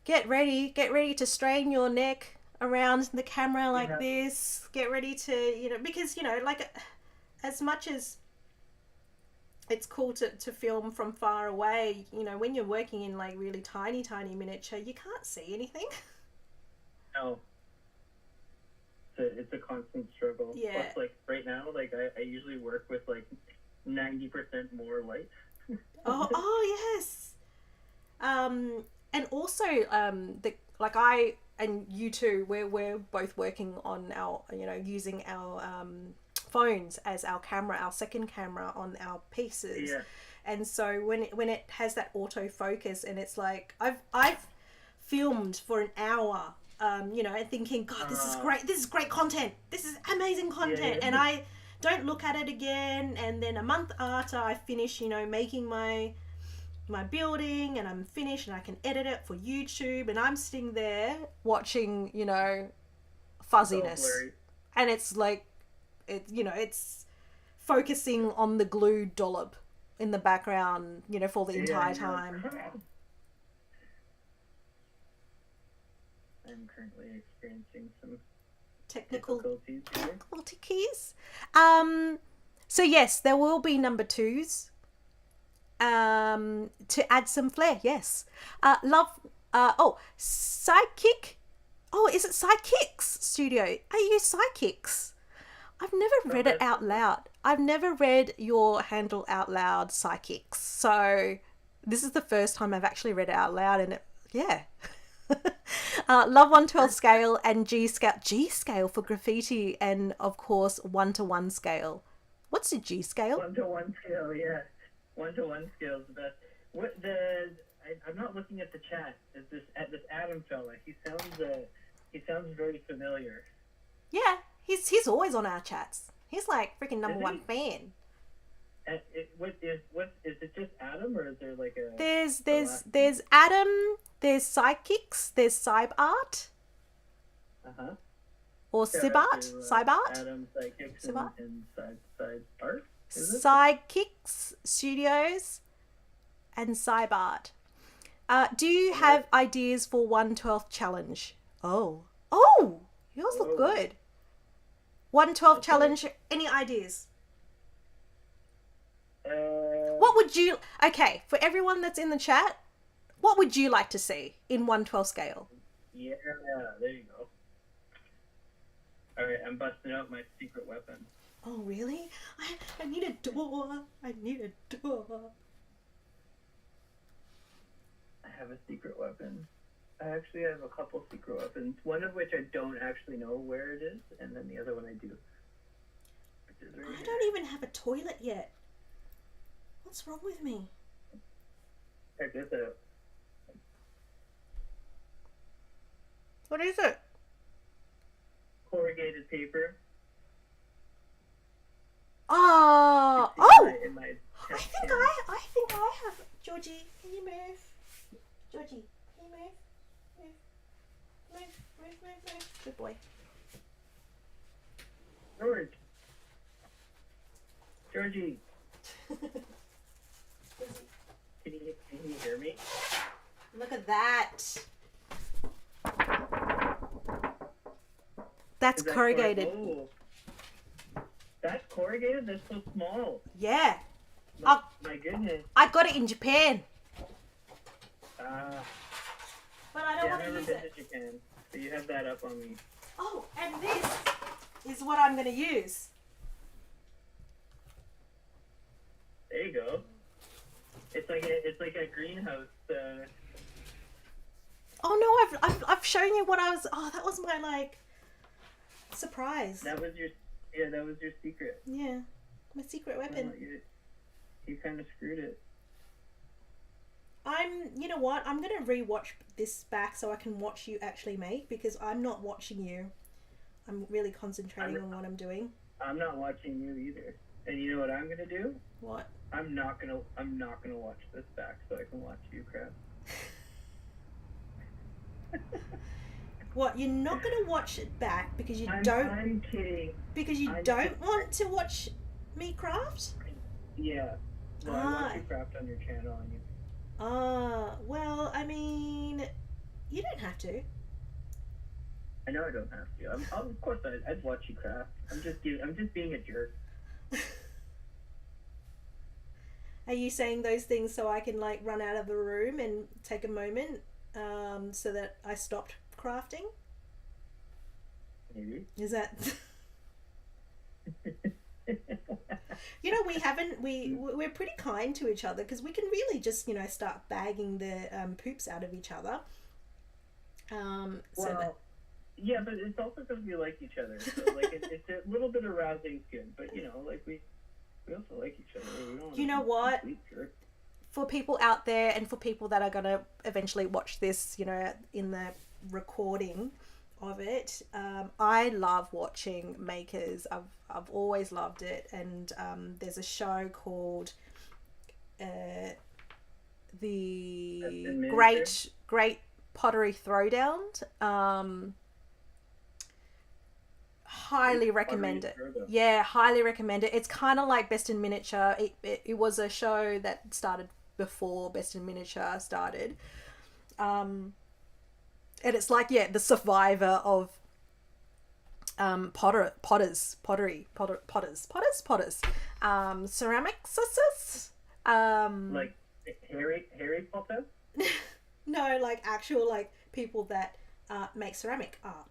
get ready to strain your neck around the camera like this. Get ready to, you know, because, you know, like as much as it's cool to film from far away, you know, when you're working in like really tiny miniature, you can't see anything. No. It's a constant struggle. Yeah. Plus, like, right now, like, I usually work with, like, 90% more light. oh, yes. And also, I and you too, we're both working on our, you know, using our phones as our camera, our second camera on our pieces. Yeah. And so when it has that autofocus, and it's like I've filmed for an hour, you know, and thinking, God, this is great content. This is amazing content. Yeah. And I don't look at it again. And then a month after I finish, you know, making my building, and I'm finished, and I can edit it for YouTube, and I'm sitting there watching, you know, fuzziness, and it's like, you know, it's focusing on the glued dollop in the background, you know, for the entire time. I'm currently experiencing some technical difficulties. So yes, there will be number 2s. To add some flair, yes. Sidekick. Oh, is it Sidekicks Studio? Are you Sidekicks? I've never read it out loud. I've never read your handle out loud, Sidekicks. So this is the first time I've actually read it out loud, and Love 1/12 scale and G scale. G scale for graffiti, and of course 1-to-1 scale. What's a G scale? 1-to-1 scale, yeah. 1-to-1 scale is the best. I'm not looking at the chat. Is this Adam fella? He sounds very familiar. Yeah, he's always on our chats. He's like freaking number one fan. What is it? Just Adam, or is there like a? There's Adam. There's Sidekicks. There's Cybart. Or Sibart. Cybart. Adam, Sidekicks, and Cybart. Sidekicks Studios and Cybart. Do you have ideas for 1/12 challenge? Oh, yours look good. 1/12 challenge. Any ideas? What would you? Okay, for everyone that's in the chat, what would you like to see in 1/12 scale? Yeah, there you go. All right, I'm busting out my secret weapon. Oh, really? I need a door. I need a door. I have a secret weapon. I actually have a couple secret weapons. One of which I don't actually know where it is, and then the other one I do. I don't even have a toilet yet. What's wrong with me? Check this out. What is it? Corrugated paper. Oh! In my I think I have. Georgie, can you move? Georgie, can you move? Move. Good boy. Georgie. Can you hear me? Look at that. That's corrugated. That's corrugated? That's so small. Yeah. My goodness. I got it in Japan. But I don't want to use it. I've never been to Japan, so you have that up on me. Oh, and this is what I'm going to use. There you go. It's like a greenhouse. Oh no, I've shown you what I was. Oh, that was my surprise. That was your secret. Yeah, my secret weapon. You kind of screwed it. You know what? I'm gonna rewatch this back so I can watch you actually make, because I'm not watching you. I'm really concentrating on what I'm doing. I'm not watching you either. And you know what I'm gonna do? What? I'm not gonna watch this back so I can watch you crap. What? You're not gonna watch it back because you I'm kidding. Because you don't want to watch me craft? Yeah. No, I watch you craft on your channel and you. Well, I mean, you don't have to. I know I don't have to. Of course I'd watch you craft. I'm just being a jerk. Are you saying those things so I can run out of the room and take a moment so that I stopped crafting? Maybe. Is that... You know, we're pretty kind to each other because we can really just, start bagging the poops out of each other. Yeah, but it's also because we like each other. So, it's a little bit arousing skin, but, we also like each other. You know what? For people out there and for people that are going to eventually watch this, in the recording of it, I love watching makers. I've always loved it. And there's a show called the Great Pottery Throwdown. Highly recommend it. Yeah, highly recommend it. It's kind of like Best in Miniature. It was a show that started before Best in Miniature started. And it's the survivor of potters, ceramics. Like Harry Potter? No, actual people that make ceramic art.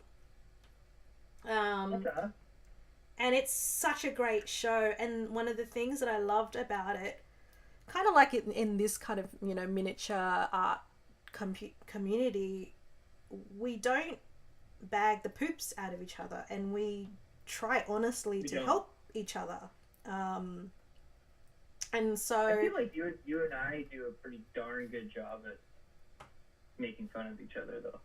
And it's such a great show, and one of the things that I loved about it, kind of like in this kind of miniature art community, we we don't bag the poops out of each other, and we try honestly to don't. help each other. And so I feel like you and I do a pretty darn good job at making fun of each other, though.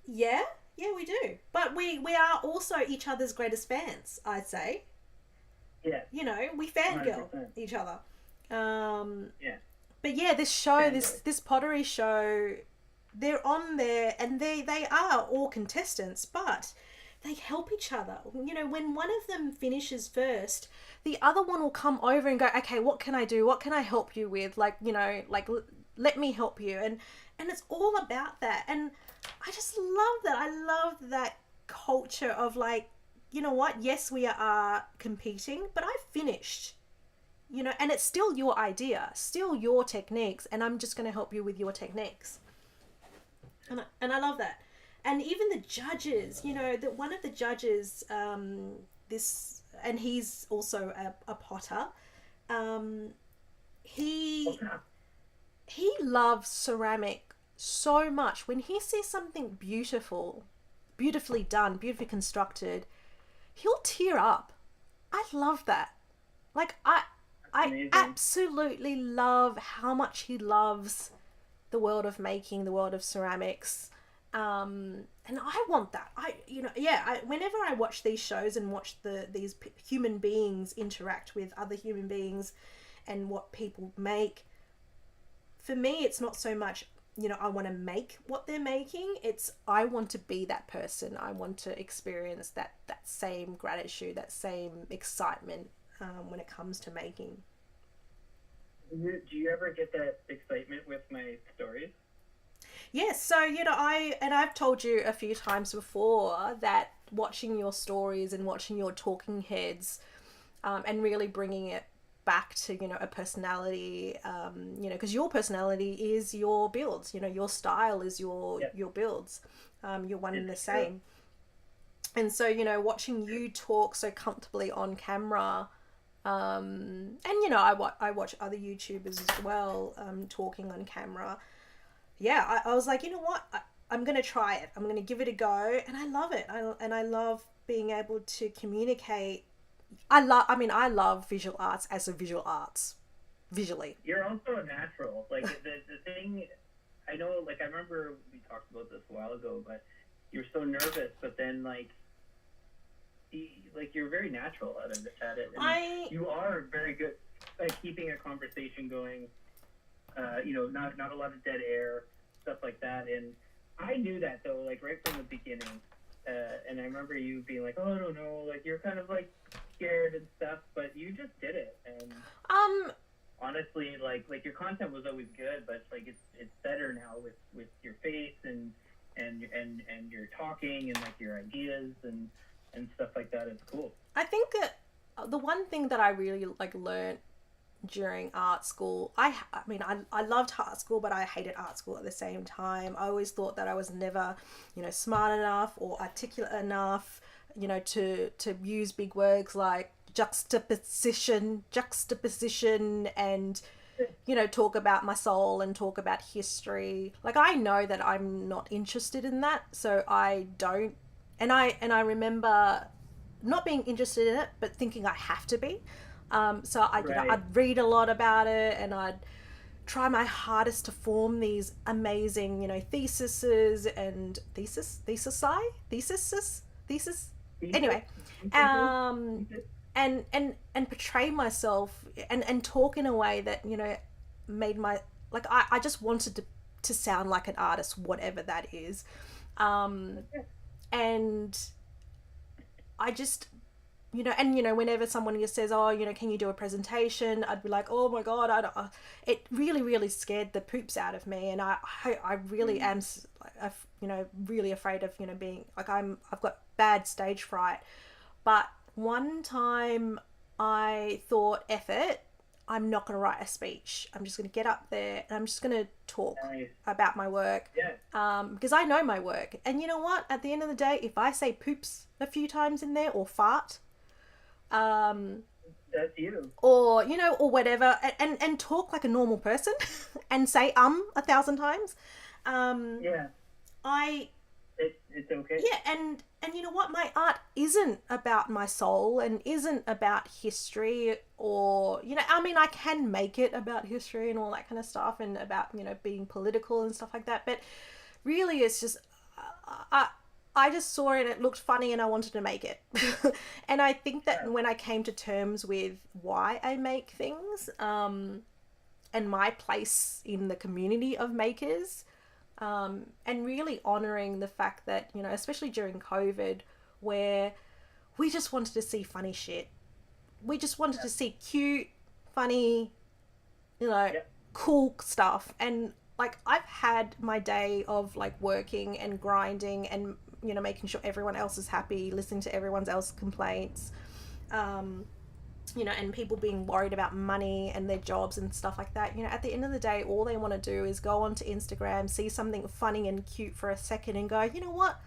yeah, we do. But we are also each other's greatest fans, I'd say. Yeah. You know, we fangirl 100%. each other. Yeah. But yeah, this show, Fanboy. this pottery show, they're on there, and they are all contestants, but they help each other. You know, when one of them finishes first, the other one will come over and go, okay, what can I do? What can I help you with? Like, you know, like, let me help you. And it's all about that. And I just love that. I love that culture of like, you know what? Yes, we are competing, but I finished. You know, and it's still your idea, still your techniques, and I'm just going to help you with your techniques. And I love that. And even the judges, you know, that one of the judges, this, and he's also a potter. He loves ceramic so much. When he sees something beautiful, beautifully done, beautifully constructed, he'll tear up. I love that. Like I absolutely love how much he loves the world of making, the world of ceramics. And I want that. Whenever I watch these shows and watch these human beings interact with other human beings and what people make, for me, it's not so much, you know, I want to make what they're making. It's I want to be that person. I want to experience that same gratitude, that same excitement when it comes to making. Do you ever get that excitement with my stories? Yes, so you know, I've told you a few times before that watching your stories and watching your talking heads, and really bringing it back to, you know, a personality, you know, because your personality is your builds, you know, your style is your builds, you're one and the same. And so, you know, watching you talk so comfortably on camera, and you know, I watch other YouTubers as well, talking on camera. Yeah, I was like, you know what, I'm gonna try it. I'm gonna give it a go, and I love it. I love being able to communicate. I love visual arts as a visual arts, visually. You're also a natural. Like the thing, I know. Like I remember we talked about this a while ago, but you're so nervous, but then like you're very natural at it. And you are very good at keeping a conversation going. You know, not a lot of dead air, stuff like that. And I knew that though, like right from the beginning. And I remember you being like, "Oh, I don't know," like you're kind of like scared and stuff, but you just did it. And honestly, like your content was always good, but like it's better now with your face and your talking and like your ideas and stuff like that. It's cool. I think that the one thing that I really like learned during art school, I mean I loved art school, but I hated art school at the same time. I always thought that I was never, you know, smart enough or articulate enough, you know, to use big words like juxtaposition, and you know, talk about my soul and talk about history. Like I know that I'm not interested in that, so I don't. And I remember not being interested in it, but thinking I have to be. So I'd read a lot about it, and I'd try my hardest to form these amazing, you know, theses. Anyway, and portray myself and talk in a way that, you know, made my, like I just wanted to sound like an artist, whatever that is, and I just, you know, and you know, whenever someone just says, "Oh, you know, can you do a presentation?" I'd be like, "Oh my god, I don't." It really scared the poops out of me, and I really am, you know, really afraid of, you know, being like I've got bad stage fright. But one time I thought, "Eff it, I'm not going to write a speech. I'm just going to get up there and I'm just going to talk about my work." Because I know my work, and you know what? At the end of the day, if I say poops a few times in there or fart. That's you. Or, you know, or whatever, and talk like a normal person and say 1,000 times. It's it's okay. Yeah, and you know what? My art isn't about my soul and isn't about history, or I mean, I can make it about history and all that kind of stuff, and about being political and stuff like that. But really, it's just I just saw it, it looked funny, and I wanted to make it. And I think that when I came to terms with why I make things, and my place in the community of makers, and really honoring the fact that, especially during COVID, where we just wanted to see funny shit. We just wanted to see cute, funny, cool stuff. And like, I've had my day of like working and grinding and, making sure everyone else is happy, listening to everyone else's complaints, and people being worried about money and their jobs and stuff like that. At the end of the day, all they want to do is go onto Instagram, see something funny and cute for a second and go, you know what?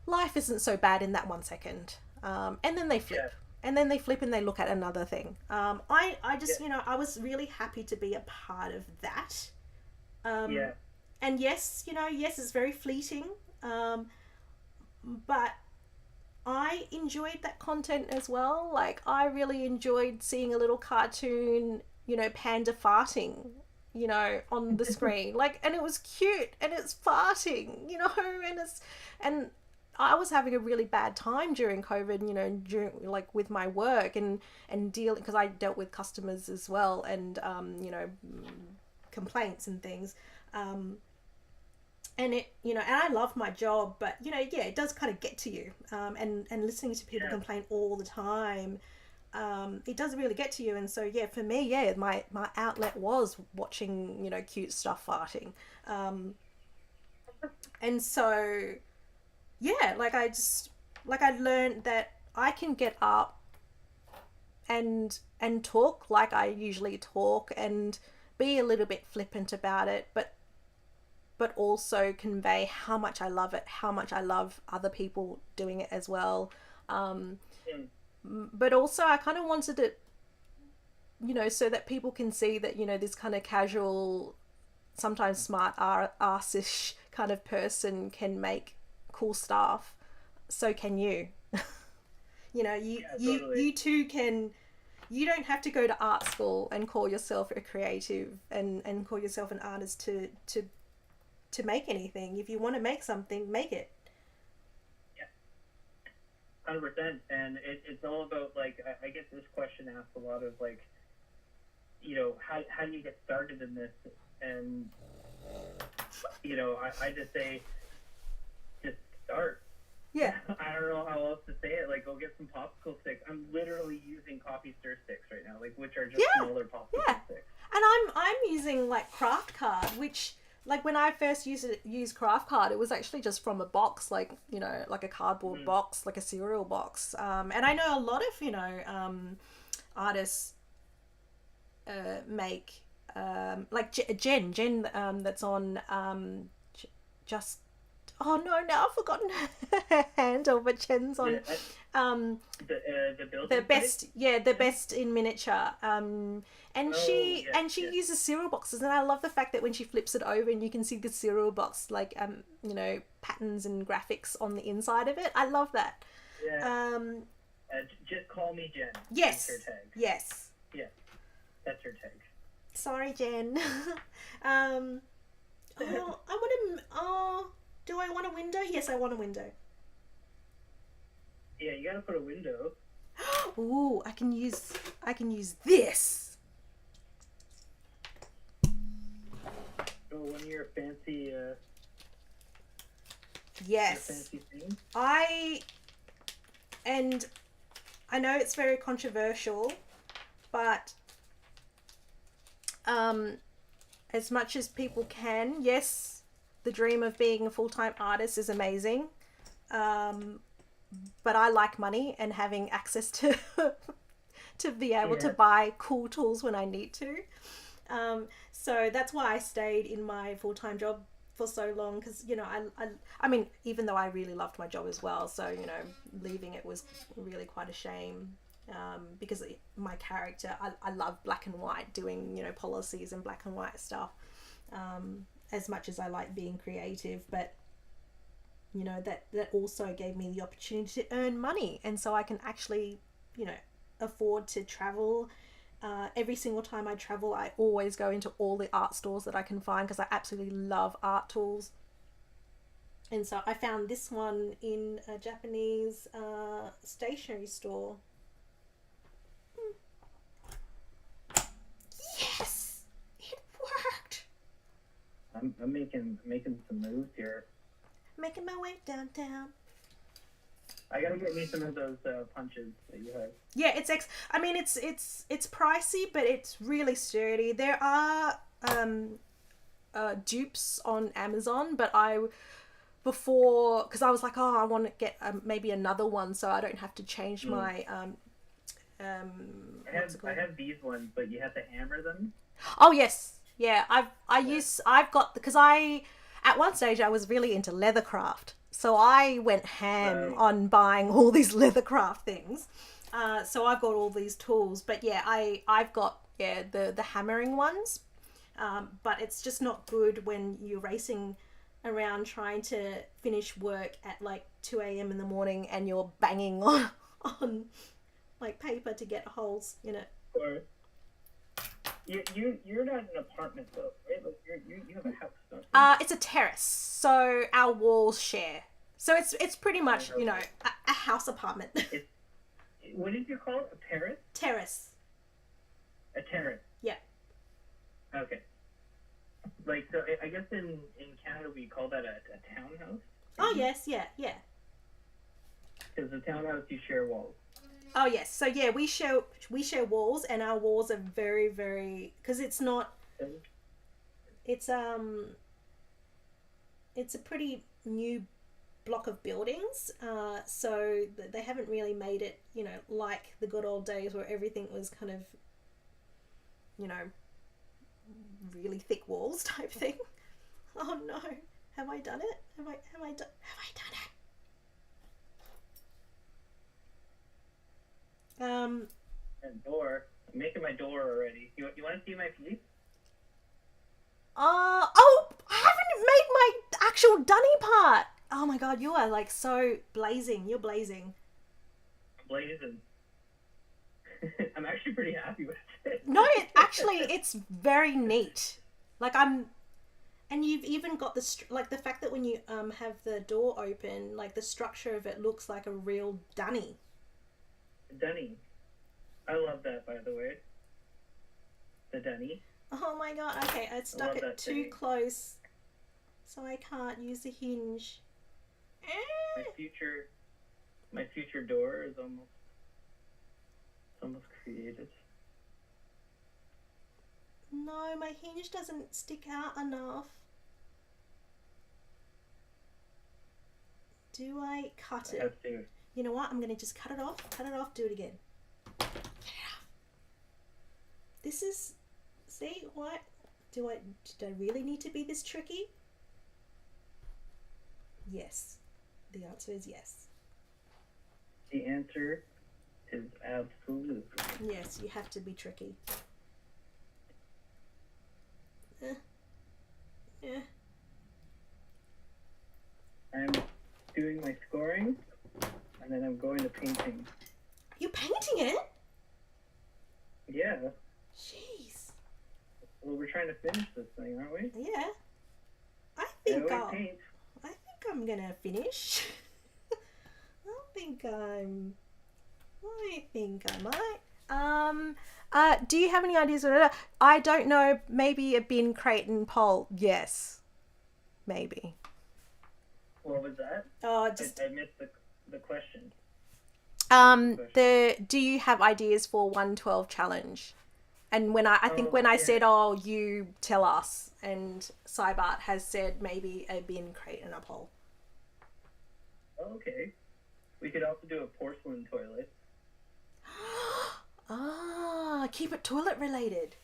Life isn't so bad in that 1 second. And then they flip. Yeah. And then they flip and they look at another thing. I just, I was really happy to be a part of that. And yes, yes, it's very fleeting. But I enjoyed that content as well. Like, I really enjoyed seeing a little cartoon, panda farting, on the screen. Like, and it was cute and it's farting, and I was having a really bad time during COVID, during, like, with my work and dealing, because I dealt with customers as well, and, complaints and things. And it, and I love my job, but, it does kind of get to you. And listening to people complain all the time, it does really get to you. And so, for me, my outlet was watching, cute stuff farting. And so, like, I learned that I can get up and talk like I usually talk and be a little bit flippant about it, but also convey how much I love it, how much I love other people doing it as well. But also I kind of wanted it, so that people can see that, this kind of casual, sometimes smart arse-ish kind of person can make cool stuff. So can you. You too can. You don't have to go to art school and call yourself a creative and call yourself an artist to make anything. If you want to make something, make it. 100%. And it's all about, like, I get this question asked a lot of, like, how do you get started in this? And I just say, just start. Yeah. I don't know how else to say it. Like, go get some popsicle sticks. I'm literally using coffee stir sticks right now, like, which are just smaller popsicle sticks. And I'm using, like, craft card, which, like, when I first used craft card, it was actually just from a box, like, like a cardboard box, like a cereal box. And I know a lot of, artists make, like Jen, that's on just... Oh no! Now I've forgotten her handle, but Jen's on the best, the best in miniature. And she uses cereal boxes, and I love the fact that when she flips it over, and you can see the cereal box, like patterns and graphics on the inside of it. I love that. Yeah. Just call me Jen. Yes. That's her tag. Yes. Yeah. That's her tag. Sorry, Jen. I want to. Do I want a window? Yes, I want a window. Yeah, you gotta put a window. Ooh, I can use this. Oh, one of your fancy yes. Your fancy thing? I know it's very controversial, but as much as people can, yes, the dream of being a full-time artist is amazing. But I like money and having access to be able to buy cool tools when I need to. So that's why I stayed in my full-time job for so long, because I mean, even though I really loved my job as well, so leaving it was really quite a shame, because my character, I love black and white, doing policies and black and white stuff, as much as I like being creative. But you know, that also gave me the opportunity to earn money, and so I can actually, you know, afford to travel. Every single time I travel, I always go into all the art stores that I can find because I absolutely love art tools. And so I found this one in a Japanese stationery store. Yes, it worked. I'm making some moves here. Making my way downtown. I gotta get me some of those punches that you have. Yeah, I mean, it's pricey, but it's really sturdy. There are dupes on Amazon, but before, because I was like, oh, I want to get maybe another one so I don't have to change my I have these ones, but you have to hammer them. Oh yes, yeah. I've got, because at one stage I was really into leathercraft, so I went ham on buying all these leathercraft things. So I've got all these tools, but yeah, I've got the hammering ones, but it's just not good when you're racing around trying to finish work at like 2 a.m. in the morning and you're banging on like paper to get holes in it. Or you're not an apartment though, right? Like you have a house, don't you? It's a terrace, so our walls share. So it's pretty much, you know, a house apartment. What did you call it? A terrace? Terrace. A terrace. Yeah. Okay. Like, so I guess in Canada we call that a townhouse. Oh yes, yeah. Because the townhouse you share walls. Oh yes, so yeah, we share walls, and our walls are very, very, because it's a pretty new block of buildings, so they haven't really made it, you know, like the good old days where everything was kind of, you know, really thick walls type thing. Oh no, have I done it? Have I done it? And door. I'm making my door already. You want to see my piece? Oh, I haven't made my actual dunny part. Oh my god, you are like so blazing. You're blazing. Blazing. I'm actually pretty happy with it. No, it's very neat. Like and you've even got like the fact that when you have the door open, like the structure of it looks like a real dunny. Dunny. I love that, by the way. The dunny. Oh my god, okay, I stuck it too close, so I can't use the hinge. My future door is almost created. No, my hinge doesn't stick out enough. Do I cut it? I have to. You know what? I'm gonna just cut it off, do it again. Get it off. This is, see, what? Do I really need to be this tricky? Yes. The answer is yes. The answer is absolutely. Yes, you have to be tricky. Yeah. I'm doing my scoring, and then I'm going to painting. You're painting it? Yeah. Jeez. Well, we're trying to finish this thing, aren't we? Yeah. I think I'm gonna finish. I think I might. Do you have any ideas? I don't know. Maybe a bin, crate, and pole. Yes. Maybe. What was that? Oh, I missed the question. Do you have ideas for 112 challenge? And when I think when I said, oh, you tell us, and Cybart has said maybe a bin, crate, and a pole. Okay. We could also do a porcelain toilet. Keep it toilet related.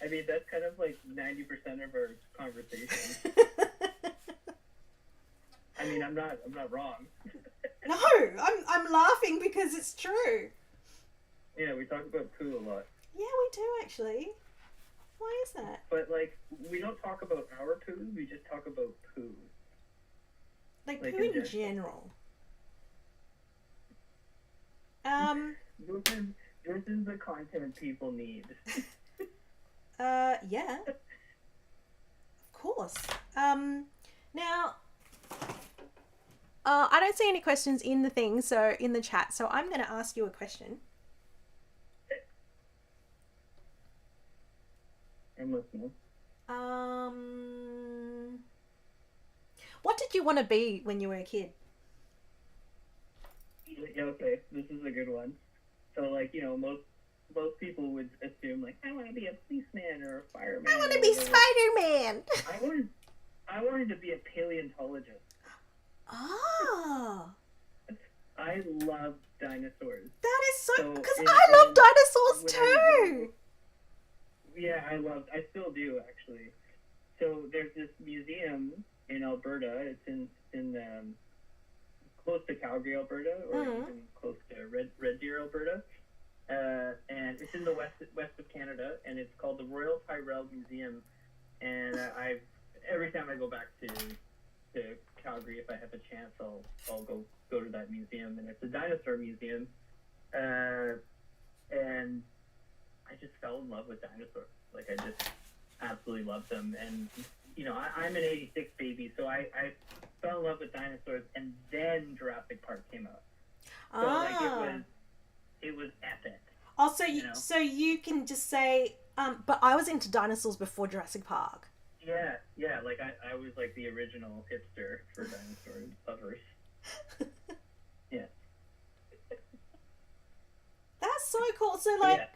I mean, that's kind of like 90% of our conversation. I mean, I'm not wrong. No, I'm laughing because it's true. Yeah, we talk about poo a lot. Yeah, we do actually. Why is that? But like, we don't talk about our poo. We just talk about poo. Like Like poo in general. This is the content people need. Yeah, of course. Now, I don't see any questions in the thing, so in the chat. So I'm going to ask you a question. I'm listening. What did you want to be when you were a kid? Yeah, okay, this is a good one. So, like, you know, most people would assume, like, I want to be a policeman or a fireman. I want to be Spider-Man. I wanted to be a paleontologist. Oh. I love dinosaurs. That is so... Because I love dinosaurs too. Yeah, I still do, actually. So there's this museum in Alberta. It's in close to Calgary, Alberta, or even close to Red Deer, Alberta. And it's in the west of Canada, and it's called the Royal Tyrrell Museum. And every time I go back to Calgary, if I have a chance, I'll go to that museum. And it's a dinosaur museum. And I just fell in love with dinosaurs. Like, I just absolutely love them. And, you know, I'm an 86 baby, so I fell in love with dinosaurs, and then Jurassic Park came out. So, like, it was epic. Also, so you can just say, but I was into dinosaurs before Jurassic Park. Yeah, like, I was, like, the original hipster for dinosaur lovers. Yeah. That's so cool. So, like... Yeah.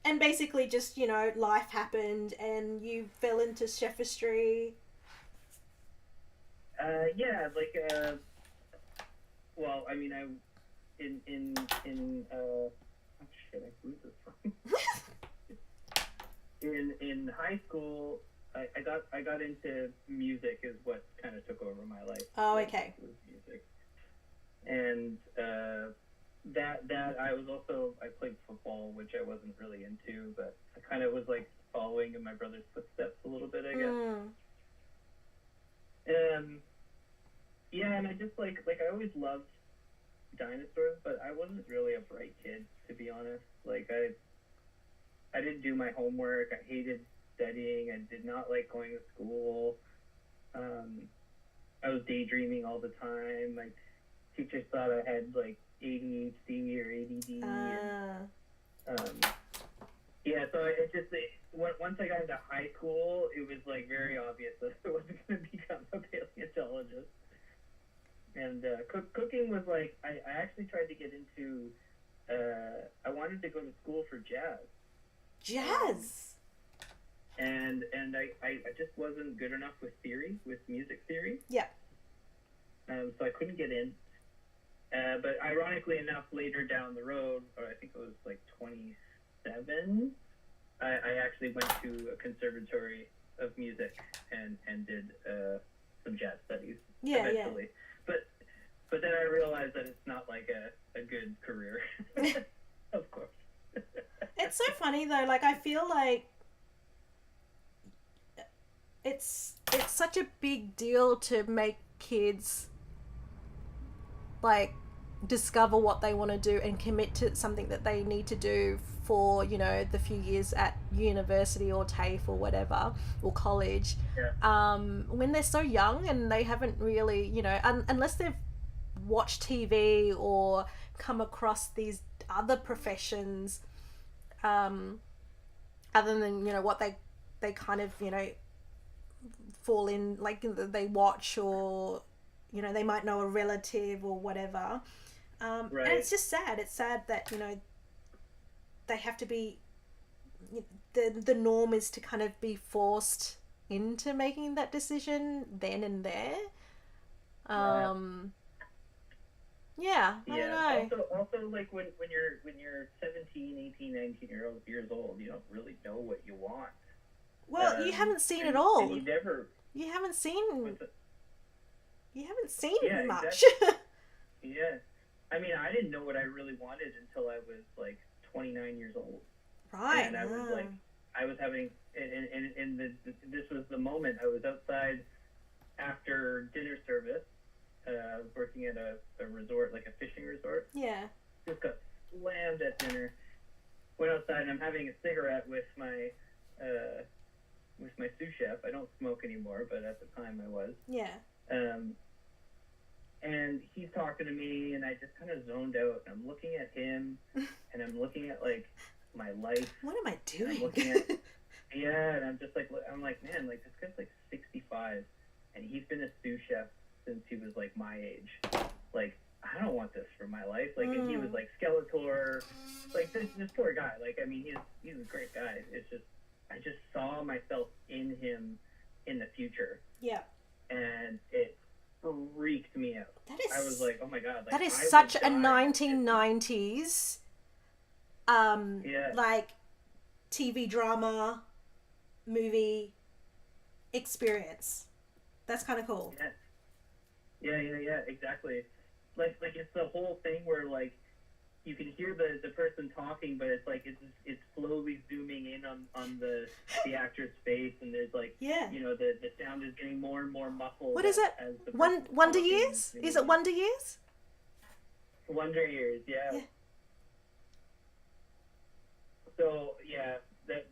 And basically just, you know, life happened and you fell into chefistry. Yeah, like, well, I mean, oh shit, I moved this from. in high school, I got into music is what kind of took over my life. Oh, okay. It was music. And, that I played football, which I wasn't really into, but I kind of was like following in my brother's footsteps a little bit, I guess. Yeah, and I just like I always loved dinosaurs, but I wasn't really a bright kid, to be honest. Like I didn't do my homework. I hated studying. I did not like going to school. I was daydreaming all the time. My teachers thought I had like ADHD or ADD. Yeah, so once I got into high school, it was like very obvious that I wasn't going to become a paleontologist. And cooking was like, I actually tried to get into, I wanted to go to school for jazz. Jazz? And I just wasn't good enough with music theory. Yeah. So I couldn't get in. But ironically enough, later down the road, or I think it was like 27, I actually went to a conservatory of music and did some jazz studies eventually. Yeah. But then I realized that it's not like a good career. Of course. It's so funny though, like I feel like it's such a big deal to make kids like discover what they want to do and commit to something that they need to do for, you know, the few years at university or TAFE or whatever, or college. Yeah. When they're so young and they haven't really, you know, unless they've watched TV or come across these other professions, other than, you know, what they kind of, you know, fall in, like they watch, or, you know, they might know a relative or whatever. Right. And it's just sad. It's sad that, you know, they have to be, the norm is to kind of be forced into making that decision then and there. Yeah, I don't know. Also, like when you're 17, 18, 19 years old, you don't really know what you want. Well, you haven't seen it all. And you haven't seen much. Exactly. Yeah. I mean, I didn't know what I really wanted until I was like 29 years old. Right. And I was like, I was having, and this was the moment I was outside after dinner service, working at a resort, like a fishing resort. Yeah. Just got slammed at dinner. Went outside and I'm having a cigarette with my sous chef. I don't smoke anymore, but at the time I was. Yeah. And he's talking to me, and I just kind of zoned out. And I'm looking at him, and I'm looking at like my life. What am I doing? I'm looking at and I'm just like, man, like this guy's like 65, and he's been a sous chef since he was like my age. Like, I don't want this for my life. Like, and he was like Skeletor, like this poor guy. Like, I mean, he's a great guy. It's just, I just saw myself in him in the future. Yeah. And it freaked me out. I was like, oh my god, like, that is I such would a die. 1990s like TV drama movie experience. That's kind of cool. Yeah, exactly. Like it's the whole thing where like you can hear the person talking, but it's like it's slowly zooming in on the actor's face, and there's like, you know, the sound is getting more and more muffled. What is it? As the Wonder Years? Is it Wonder Years? Wonder Years, yeah. So yeah, that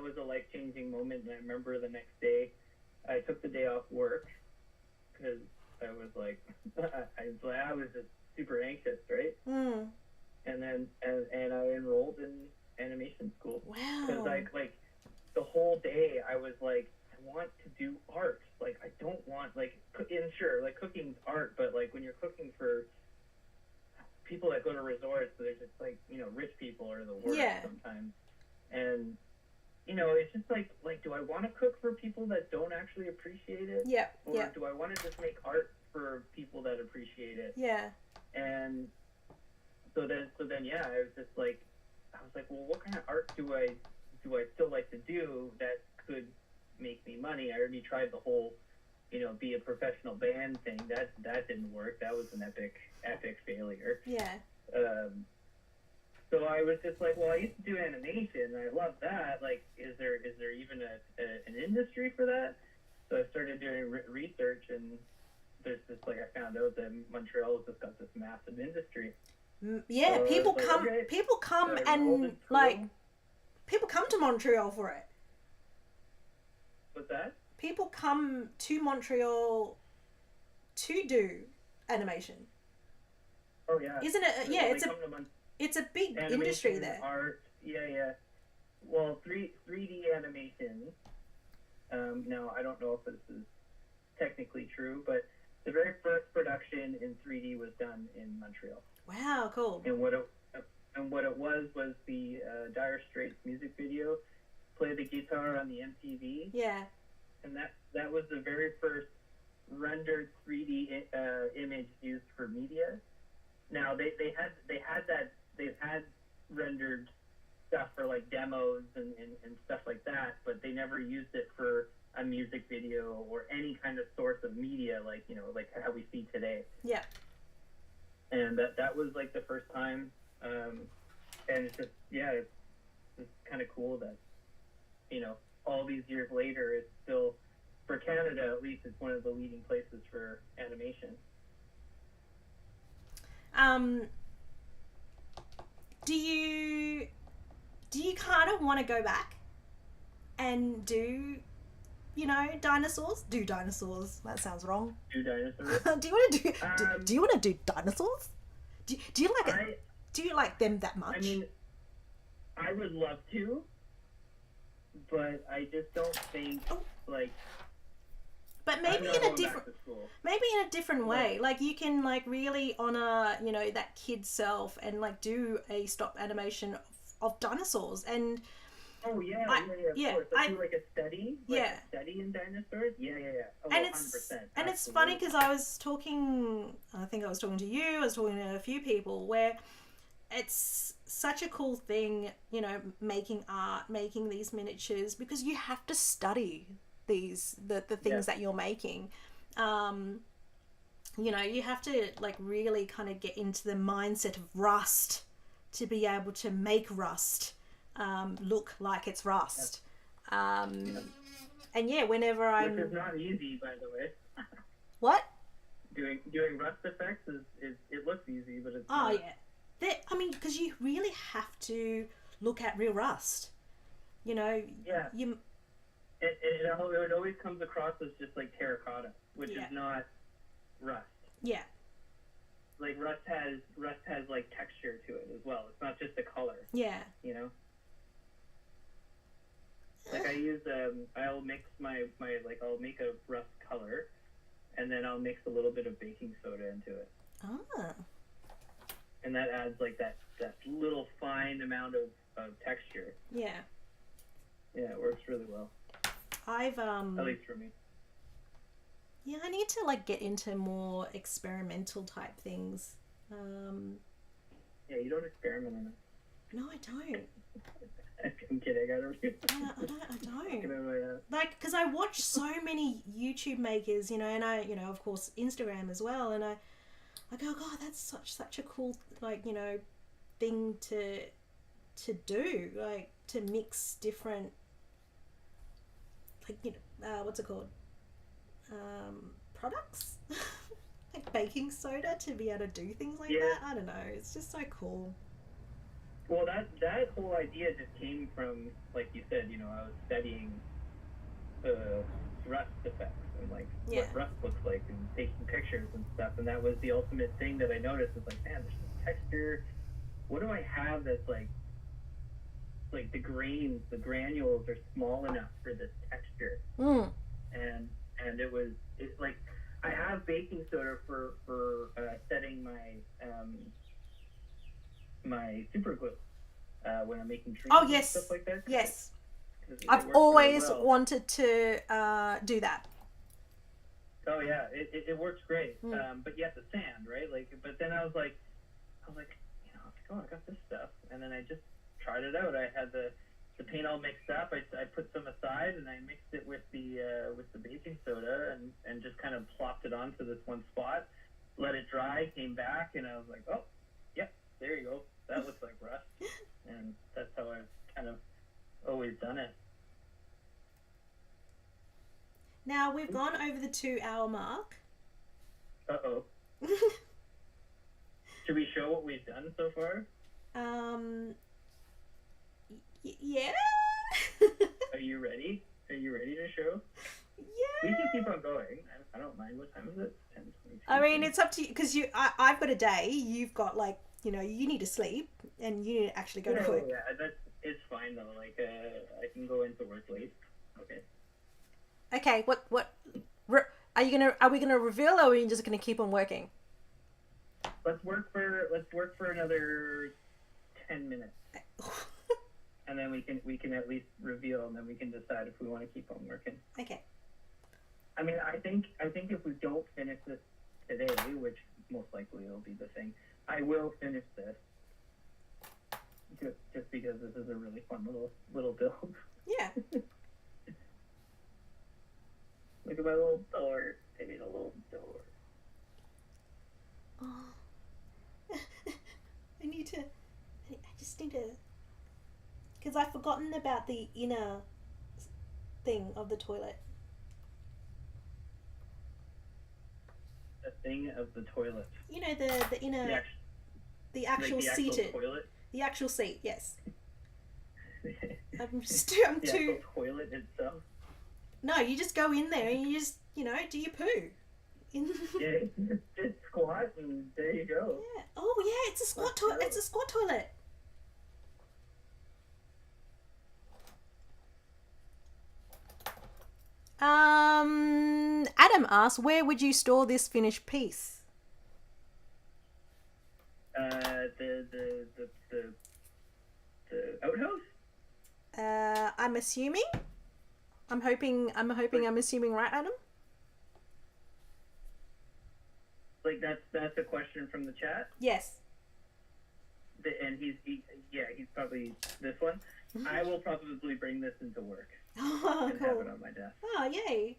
was a life-changing moment, and I remember the next day, I took the day off work because I was like, I was just super anxious, right? Mm. And then and I enrolled in animation school. Wow. Because like the whole day I was like, I want to do art. Like, I don't want like sure, like cooking's art, but like when you're cooking for people that go to resorts, they're just like, you know, rich people are the worst sometimes. And you know, it's just like do I want to cook for people that don't actually appreciate it? Yeah. Or do I want to just make art for people that appreciate it? Yeah. And so then I was like, well, what kind of art do I still like to do that could make me money? I already tried the whole, you know, be a professional band thing. That didn't work. That was an epic failure. Yeah. So I was just like, well, I used to do animation, and I love that. Like, is there even an industry for that? So I started doing research, and there's just like, I found out that Montreal has just got this massive industry. Yeah, so people like, come, okay. people come, So and like, people come to Montreal for it. What's that? People come to Montreal to do animation. Oh yeah. Isn't it? So Yeah, it's a big animation, industry there. Art, yeah. Well, 3D animation. Now I don't know if this is technically true, but the very first production in 3D was done in Montreal. Wow, cool. And what it was the Dire Straits music video, Play the Guitar on the MTV. Yeah. And that was the very first rendered 3D image used for media. Now they've had rendered stuff for like demos and stuff like that, but they never used it for a music video or any kind of source of media, like, you know, like how we see today. Yeah. And that was like the first time, and it's just, it's kind of cool that, you know, all these years later, it's still, for Canada at least, it's one of the leading places for animation. Do you kind of want to go back and do, you know, dinosaurs? Do dinosaurs? That sounds wrong. Do dinosaurs? Do you want to do you want to do dinosaurs? Do you like it? Do you like them that much? I mean, I would love to, but I just don't think like. But maybe in a different way. Like, you can like really honor, you know, that kid's self and like do a stop animation of dinosaurs. And oh yeah, of course. I do like a study, study in dinosaurs. Yeah. Oh, and 100%. And it's funny because I think I was talking to you. I was talking to a few people where it's such a cool thing, you know, making art, making these miniatures, because you have to study the things that you're making. You know, you have to like really kind of get into the mindset of rust to be able to make rust look like it's rust. And yeah, whenever I'm... Which is not easy, by the way. What? Doing rust effects is it looks easy, but it's Oh, not. yeah. I mean, because you really have to look at real rust. You know, Yeah. you It always comes across as just like terracotta, which Yeah. is not rust. yeah. Like rust has like texture to it as well. It's not just the color, Yeah. you know. Like I'll mix my like I'll make a rust color, and then I'll mix a little bit of baking soda into it, Ah. and that adds like that little fine amount of texture. Yeah. Yeah, it works really well. I've At least for me. Yeah, I need to like get into more experimental type things. Yeah, you don't experiment in it. No, I don't. I'm kidding. I don't. Like, because I watch so many YouTube makers, and I, of course, Instagram as well, and I go, God, that's such a cool, like, thing to do, like, to mix different, like, what's it called? Products? Like baking soda to be able to do things like that. I don't know. It's just so cool. Well, that whole idea just came from, like you said, I was studying rust effects and like what rust looks like and taking pictures and stuff, and that was the ultimate thing that I noticed. Is like, man, there's this texture. What do I have that's like the grains, the granules are small enough for this texture? And it's like I have baking soda for setting my super glue when I'm making trees and stuff like that. Yes. I've always wanted to do that. Oh yeah, it works great. But you have to sand, right? Like, but then I was like, oh, I got this stuff, and then I just tried it out. I had the paint all mixed up. I put some aside, and I mixed it with the baking soda, and just kind of plopped it onto this one spot. Let it dry. Came back, and I was like, oh, yep, there you go. That looks like rust, and that's how I've kind of always done it. Now we've gone over the 2-hour mark. Uh-oh. Should we show what we've done so far? Yeah. Are you ready? Are you ready to show? Yeah. We can keep on going. I don't mind. What time is it? 10:22. I mean, it's up to you, because I've got a day. You've got, like, you need to sleep, and you need to actually go to work. Yeah, it's fine though. Like, I can go into work late. Okay. Okay. Are we gonna reveal, or are we just gonna keep on working? Let's work for another 10 minutes. And then we can at least reveal, and then we can decide if we want to keep on working. Okay. I mean, I think if we don't finish this today, which most likely will be the thing, I will finish this. Just because this is a really fun little build. Yeah. Look at my little door. I made a little door. Oh. I just need to, because I've forgotten about the inner thing of the toilet. The thing of the toilet. The inner, the actual seated, toilet. The actual seat. Yes. I'm the too. actual toilet itself. No, you just go in there and you just do your poo. Yeah, just squat and there you go. Yeah. Oh yeah, it's a squat toilet. It's a squat toilet. Adam asks, where would you store this finished piece? The outhouse? I'm assuming. I'm hoping I'm assuming right, Adam? Like that's a question from the chat? Yes. And he's probably this one. Mm-hmm. I will probably bring this into work. Oh, and cool. have it on my desk. Oh, yay.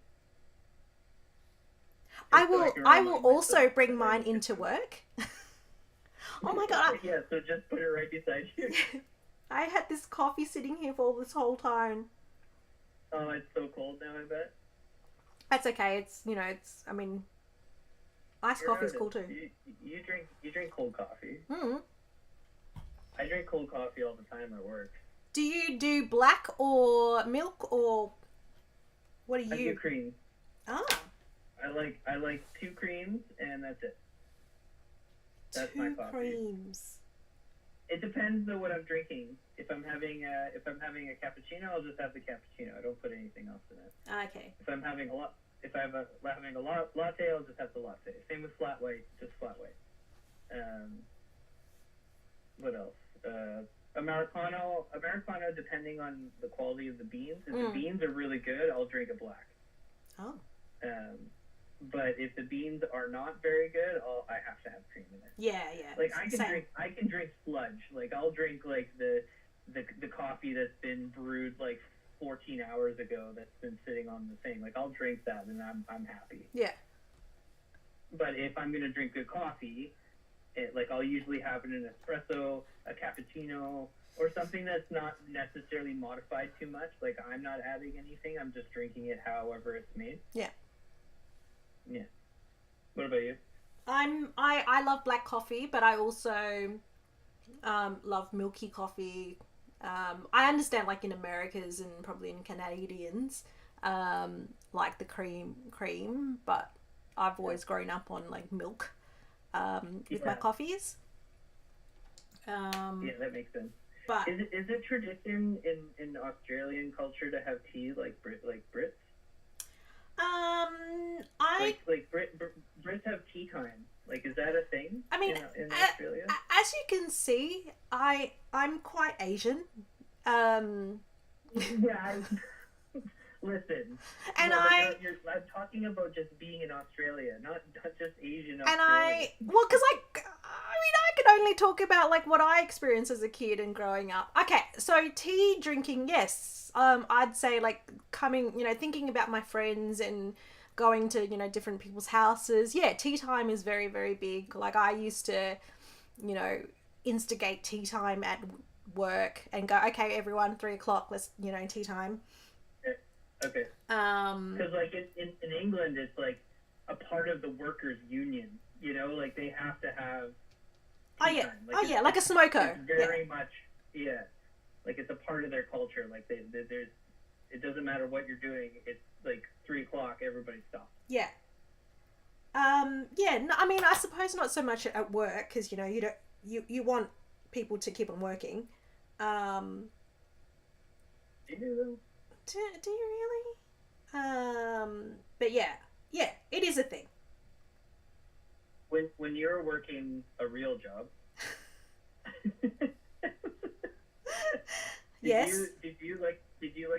I will also bring mine into work. Oh my god. Yeah, so just put it right beside you. I had this coffee sitting here for this whole time. Oh, it's so cold now, I bet. That's okay. It's, I mean, Iced You're coffee's not cool a- too. you drink cold coffee. Mm. I drink cold coffee all the time at work. Do you do black or milk or what do I do you? cream. Ah, I like 2 creams and that's it. That's my two coffee. creams. It depends on what I'm drinking. If I'm having a cappuccino, I'll just have the cappuccino. I don't put anything else in it. Okay. If I'm having having a latte, I'll just have the latte. Same with flat white, just flat white. What else? Americano, depending on the quality of the beans. If the beans are really good, I'll drink a black. Oh. But if the beans are not very good, I have to have cream in it. Yeah. Like I can drink sludge. Like I'll drink like the coffee that's been brewed like 14 hours ago that's been sitting on the thing. Like I'll drink that and I'm happy. Yeah. But if I'm gonna drink good coffee, like I'll usually have it in an espresso, a cappuccino, or something that's not necessarily modified too much. Like I'm not adding anything. I'm just drinking it however it's made. Yeah. Yeah. What about you? I love black coffee, but I also love milky coffee. I understand like in Americas and probably in Canadians, like the cream, but I've always grown up on like milk with my coffees. Yeah, that makes sense. But is it tradition in Australian culture to have tea like Brits? Brits have tea time. Like, is that a thing? I mean, in Australia, as you can see, I'm quite Asian. Yeah. Listen, And no, I'm talking about just being in Australia, not just Asian. and Australia. because I can only talk about like what I experienced as a kid and growing up. Okay, so tea drinking, yes. I'd say like coming, thinking about my friends and going to, different people's houses. Yeah, tea time is very, very big. Like I used to, instigate tea time at work and go, okay, everyone, 3:00, let's, tea time. Okay. Because like in England, it's like a part of the workers' union. Like they have to have. Oh yeah, time. like a smoko. It's very much, yeah. Like it's a part of their culture. Like there's, it doesn't matter what you're doing. It's like 3:00, everybody stops. Yeah. Yeah. No, I mean, I suppose not so much at work because you want people to keep on working. Do you really? But yeah, it is a thing. When you're working a real job. Yes. Did you like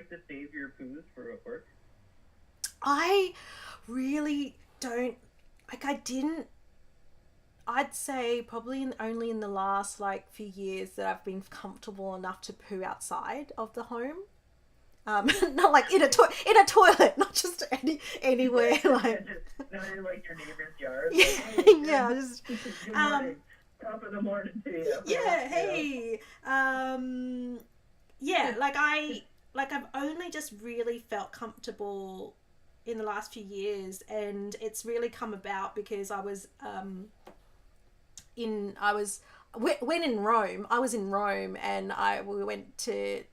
to save your poos for work? I really don't like. I didn't. I'd say probably only in the last like few years that I've been comfortable enough to poo outside of the home. Not like in a toilet, not just anywhere like. Not in like your neighbor's yard. Yeah, just. Good morning. Top of the morning to you. Yeah. Hey. Yeah. I've only just really felt comfortable in the last few years, and it's really come about because I was when in Rome. I was in Rome, and we went to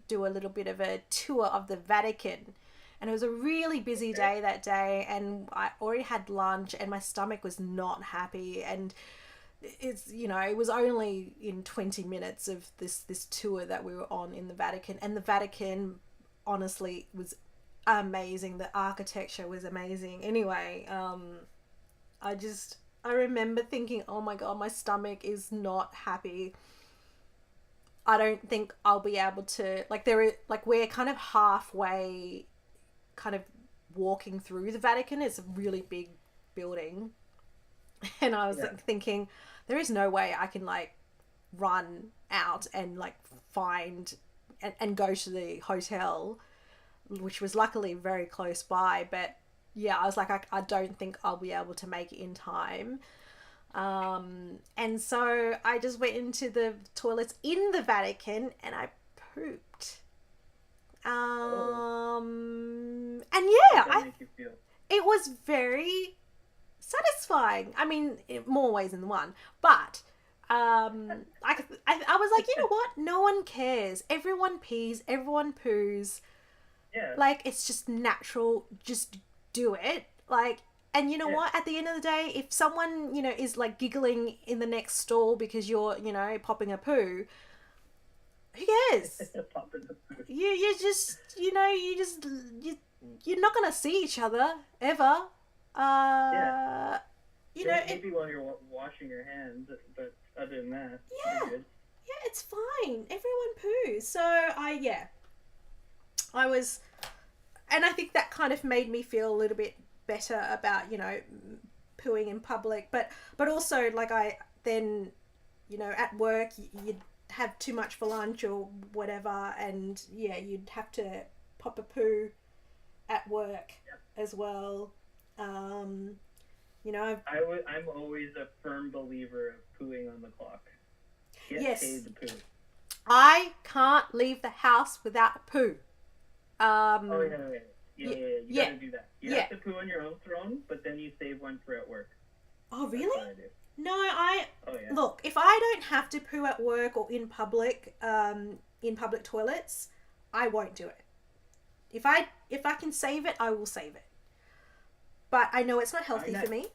do a little bit of a tour of the Vatican, and it was a really busy day that day, and I already had lunch and my stomach was not happy, and it's it was only in 20 minutes of this tour that we were on in the Vatican, and the Vatican honestly was amazing. The architecture was amazing. Anyway, I remember thinking, oh my god, my stomach is not happy. I don't think I'll be able to, we're kind of halfway kind of walking through the Vatican. It's a really big building. And I was thinking, there is no way I can run out and find and go to the hotel, which was luckily very close by. But yeah, I was like, I don't think I'll be able to make it in time. And so I just went into the toilets in the Vatican and I pooped. And yeah, How did that make you feel? it was very satisfying. I mean, in more ways than one. But I was like, you know what? No one cares. Everyone pees. Everyone poos. Yeah. Like, it's just natural. Just do it. Like, and you know Yeah. what? At the end of the day, if someone, is like giggling in the next stall because you're, popping a poo, who cares? Popping the food. You just, you're not gonna see each other ever. Maybe while you're washing your hands, but other than that, Yeah. you're good. Yeah, it's fine. Everyone poos. So I was, and I think that kind of made me feel a little bit better about pooing in public, but also like I then at work you'd have too much for lunch or whatever, and you'd have to pop a poo at work as well. I'm always a firm believer of pooing on the clock. Get Yes. paid to poo. I can't leave the house without a poo. Oh yeah. You yeah. gotta do that. You have to poo on your own throne, but then you save one for at work. Oh That's really? what I do. No, Oh yeah. look, if I don't have to poo at work or in public toilets, I won't do it. If I can save it, I will save it. But I know it's not healthy for me.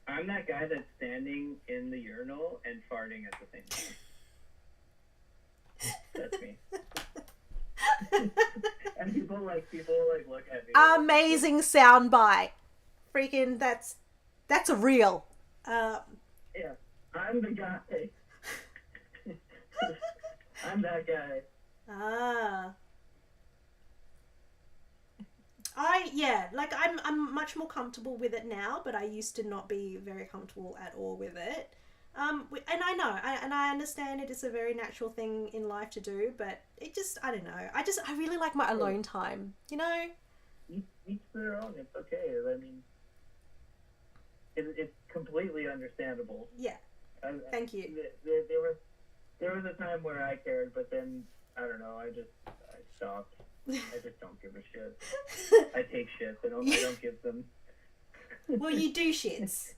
I'm that guy that's standing in the urinal and farting at the same time. That's me. And people look at me. Amazing soundbite. Freaking, that's a reel. Yeah, I'm the guy. I'm that guy. I'm much more comfortable with it now, but I used to not be very comfortable at all with it. And I know, I understand it is a very natural thing in life to do, but it just, I don't know. I really like my alone time, Each their own. It's okay. I mean, it's completely understandable. Yeah. Thank you. There was a time where I cared, but then I don't know. I stopped. I just don't give a shit. I take shits. I don't give them. Well, you do shits.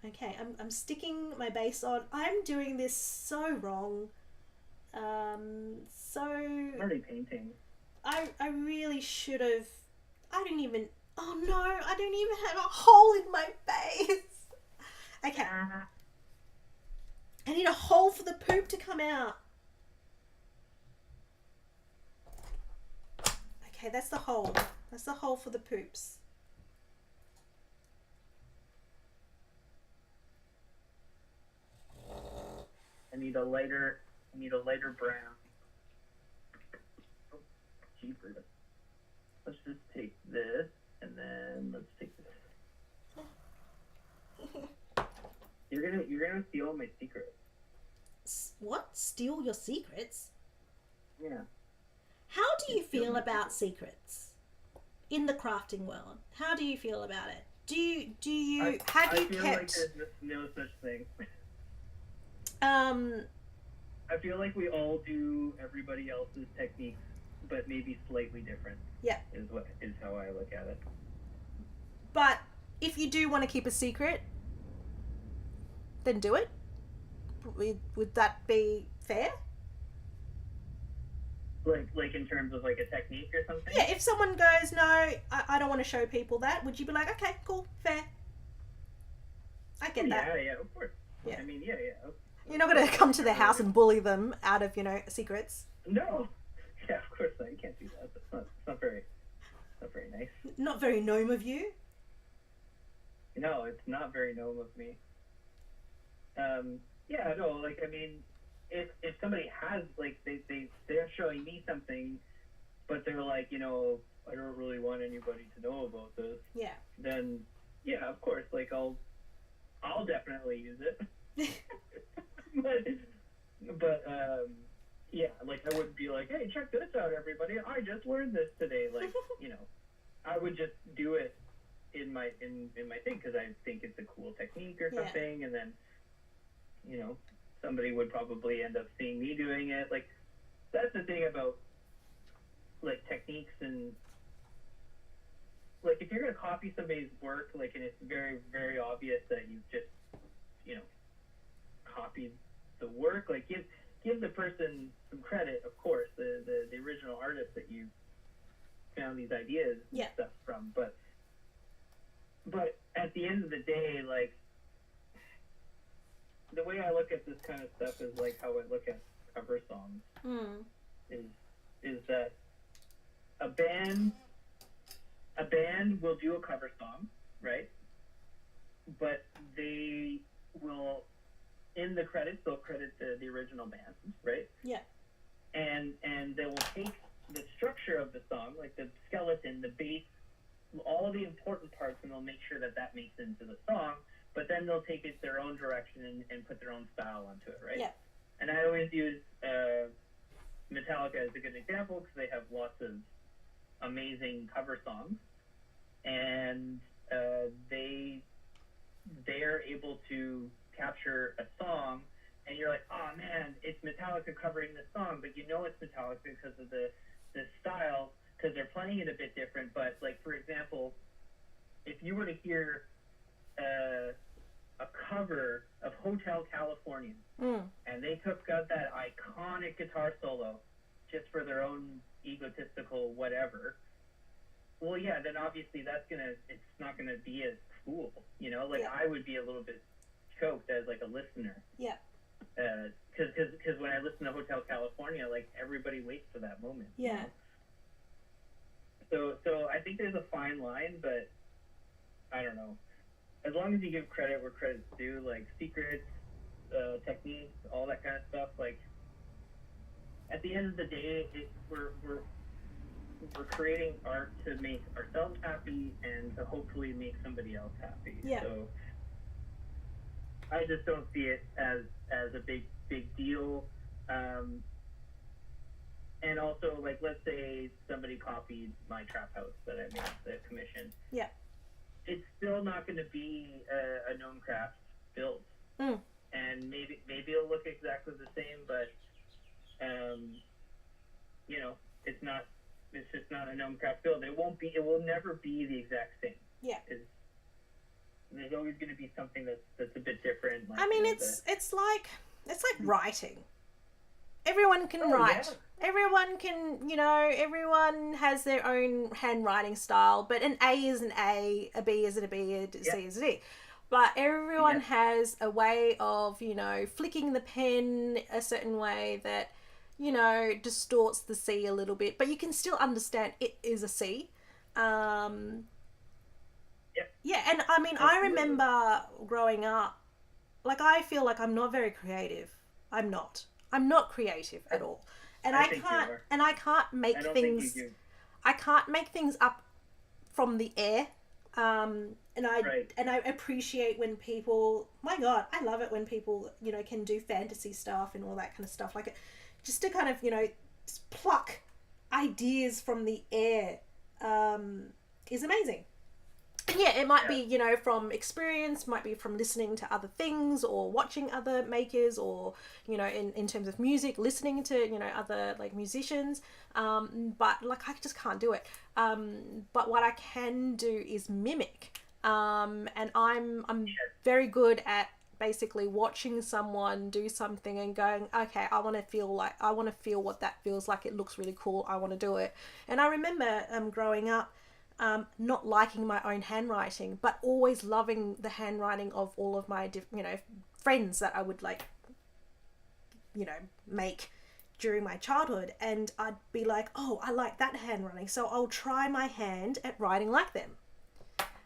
Okay, I'm sticking my base on. I'm doing this so wrong. I'm already painting. I really should have. I don't even. Oh no! I don't even have a hole in my base. Okay. I need a hole for the poop to come out. Okay, that's the hole. That's the hole for the poops. I need a lighter brown. Oh, jeepers. Let's just take this, and then let's take this. You're gonna steal my secret. What? Steal your secrets? Yeah. How do you feel about secrets in the crafting world? How do you feel about it? Have you I feel like kept? there's no such thing. Um. I feel like we all do everybody else's techniques, but maybe slightly different. Yeah. Is how I look at it. But if you do want to keep a secret, then do it. Would that be fair? Like in terms of like a technique or something? Yeah, if someone goes, no, I don't want to show people that, would you be like, okay, cool, fair? I get that. Yeah, of course. Yeah. I mean, yeah. You're not going to come to their house and bully them out of, secrets. No. Yeah, of course not. You can't do that. That's not very nice. Not very gnome of you. No, it's not very gnome of me. Yeah, no, like, I mean, if somebody has, like, they're showing me something, but they're like, I don't really want anybody to know about this. Yeah. Then, yeah, of course, like, I'll definitely use it. but yeah, like, I wouldn't be like, hey, check this out, everybody. I just learned this today. Like, I would just do it in my thing because I think it's a cool technique or something, and then, somebody would probably end up seeing me doing it. Like, that's the thing about, like, techniques and, like, like if you're gonna copy somebody's work, like, and it's very, very obvious that you just, you know, copied the work, like give the person some credit, of course, the original artist that you found these ideas and stuff from. But at the end of the day, like, the way I look at this kind of stuff is like how I look at cover songs. Is that a band will do a cover song, right? But they will, in the credits, they'll credit the original band, right? Yeah. And they will take the structure of the song, like the skeleton, the bass, all the important parts, and they'll make sure that makes into the song. But then they'll take it their own direction and put their own style onto it, right? Yeah. And I always use Metallica as a good example because they have lots of amazing cover songs, and they are able to capture a song, and you're like, oh man, it's Metallica covering this song, but you know it's Metallica because of the style, because they're playing it a bit different. But like, for example, if you were to hear a cover of Hotel California, and they took out that iconic guitar solo just for their own egotistical whatever, well, yeah, then obviously it's not gonna be as cool, you know. Like, I would be a little bit choked as like a listener. Yeah. Because when I listen to Hotel California, like, everybody waits for that moment. Yeah. You know? So I think there's a fine line, but I don't know. As long as you give credit where credit's due, like secrets, techniques, all that kind of stuff, like, at the end of the day, we're creating art to make ourselves happy and to hopefully make somebody else happy. Yeah. So I just don't see it as a big deal. And also, like, let's say somebody copied my trap house that I made, the commission. Yeah. It's still not going to be a gnome craft build. And maybe it'll look exactly the same, but you know, it's just not a gnome craft build. It will never be the exact same. Yeah. There's always going to be something that's a bit different. Like, I mean, it's like writing. Everyone can write. Yeah. Everyone can, everyone has their own handwriting style, but an A is an A, a B is a B, a C is a D. But everyone has a way of, flicking the pen a certain way that, distorts the C a little bit, but you can still understand it is a C. Yeah, and I mean, I remember growing up, like, I feel like I'm not very creative. I'm not creative at all. And I can't make things. I can't make things up from the air. And I appreciate when people. My God, I love it when people can do fantasy stuff and all that kind of stuff. Like, just to kind of pluck ideas from the air is amazing. Yeah, it might be, from experience, might be from listening to other things or watching other makers, or, in terms of music, listening to, other, like, musicians. But, like, I just can't do it. But what I can do is mimic. And I'm very good at basically watching someone do something and going, okay, I want to feel what that feels like. It looks really cool. I want to do it. And I remember growing up, not liking my own handwriting, but always loving the handwriting of all of my, friends that I would make during my childhood. And I'd be like, oh, I like that handwriting, so I'll try my hand at writing like them.